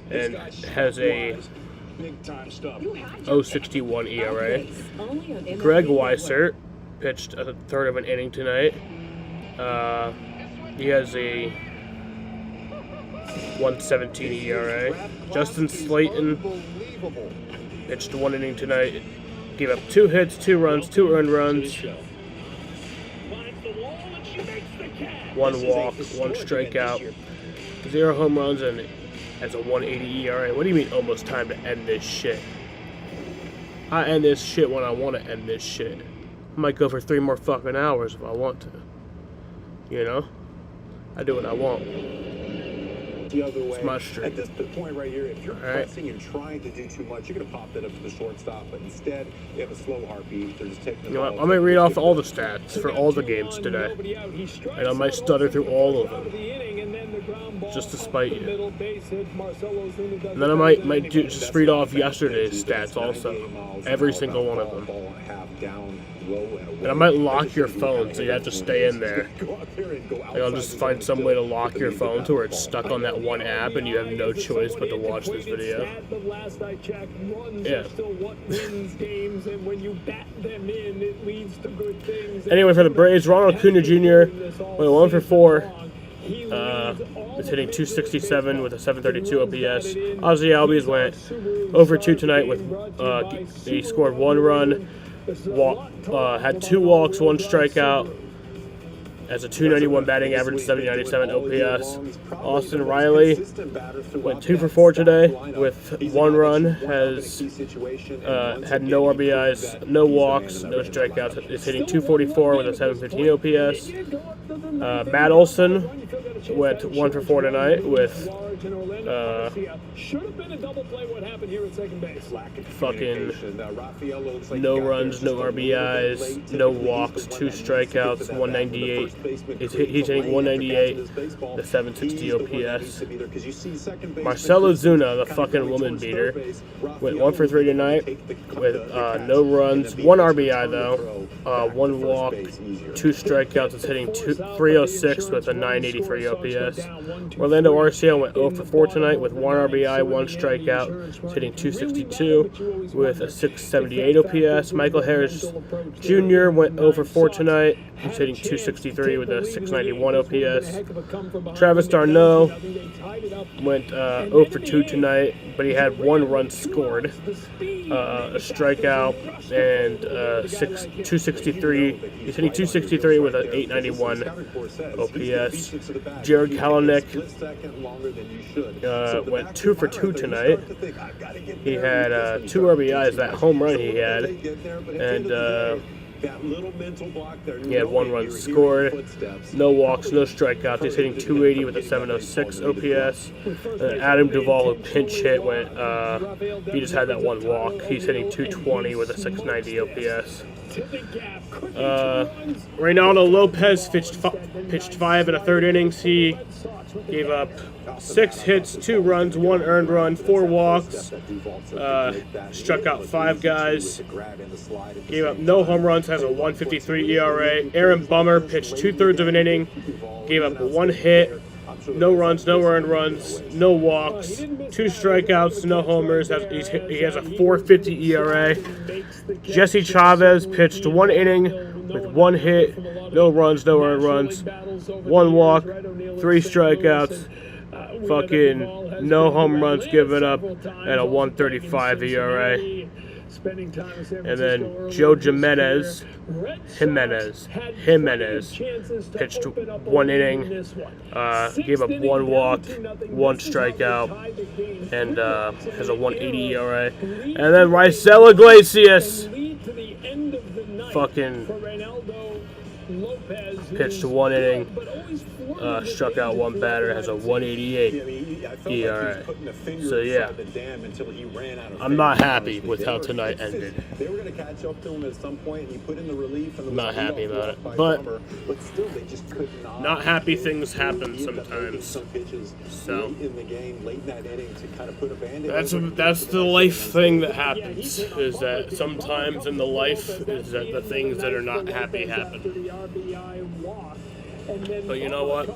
and has a 0.61 ERA. Greg Weissert pitched a 1/3 of an inning tonight. He has a 1.17 ERA. Justin Slayton pitched 1 inning tonight. Gave up 2 hits, 2 runs, 2 earned runs, 1 walk, 1 strikeout, 0 home runs, and has a 1.80 ERA. What do you mean almost time to end this shit? I end this shit when I want to end this shit. I might go for 3 more fucking hours if I want to. You know? I do what I want. The other way. It's my street. At this point right here, if you're pressing and trying to do too much, you're going to pop that up to the shortstop. But instead, you have a slow heartbeat. They're just taking the You know what? ball. I'm going to read off all the stats for all the games today. And I might stutter through all of them. just to spite you. Middle base hit. Marcelo Zuna does And then I might just read off yesterday's stats also, every single one of them. And I might lock your phone, so you have to stay in there. Like I'll just find some way to lock your phone to where it's stuck on that one app, and you have no choice but to watch this video. Yeah. Anyway, for the Braves, Ronald Acuna Jr. went 1 for 4. Is hitting 267 with a 732 OPS. Ozzy Albies went 0 for 2 tonight with he scored 1 run, had 2 walks, 1 strikeout, as a 291 batting average, 797 OPS. Austin Riley went 2 for 4 today with 1 run, has had no RBIs, no walks, no strikeouts. Is hitting 244 with a 715 OPS. Matt Olson went 1 for 4 tonight with fucking no runs, no RBIs, no walks, 2 strikeouts, 198. He's hitting 198, the 760 OPS. Marcelo Zuna, the fucking woman beater, went 1 for 3 tonight with no runs, 1 RBI though, 1 walk, 2 strikeouts. It's hitting 306 with a 983 OPS. Orlando Arcia went 0 for 4 tonight with 1 RBI, 1 strikeout. It's hitting 262 with a 678 OPS. Michael Harris Jr. went 0 for 4 tonight. He's hitting 263 with a 691 OPS. Travis d'Arnaud went 0 for 2 tonight, but he had 1 run scored, a strikeout, and 263. He's hitting 263 with an 891 OPS. Jared Kalanick went 2 for 2 tonight. He had 2 RBIs, that home run he had, and he had 1 run scored, no walks, no strikeouts. He's hitting 280 with a 706 OPS. Adam Duvall, who pinch hit, he just had that 1 walk. He's hitting 220 with a 690 OPS. Reynaldo Lopez pitched 5 1/3 innings. He gave up 6 hits, 2 runs, 1 earned run, 4 walks, struck out 5 guys, gave up no home runs, has a 1.53 ERA. Aaron Bummer pitched 2/3 of an inning, gave up 1 hit, no runs, no earned runs, no walks, 2 strikeouts, no homers. He has a 4.50 ERA. Jesse Chavez pitched 1 inning with 1 hit, no runs, no earned runs, 1 walk, 3 strikeouts, fucking no home runs given up, and a 1.35 ERA. And then Joe Jimenez pitched 1 inning, gave up 1 walk, 1 strikeout, and has a 1.80 ERA. And then Raisel Iglesias fucking pitched 1 inning, struck out 1 batter, has a 1.88 ERA. So yeah, I'm not happy with how tonight ended. They were going to catch up to him at some point, and he put in the relief. I'm not happy about it, but still, they just could not happy things happen sometimes. So that's the life thing that happens. Is that sometimes in the life is that the things that are not happy happen. But you know what?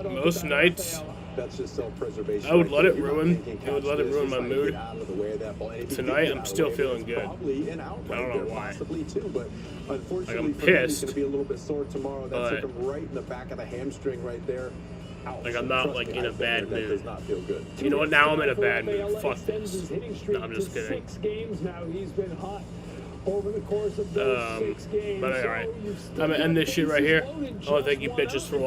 Most nights, I would let it ruin. It would let it ruin my mood. Tonight, I'm still feeling good. I don't know why. Like I'm pissed, but like I'm not like in a bad mood. You know what? Now I'm in a bad mood. Fuck this. No, I'm just kidding. But alright, I'm gonna end this shit right here. I want to thank you bitches for watching.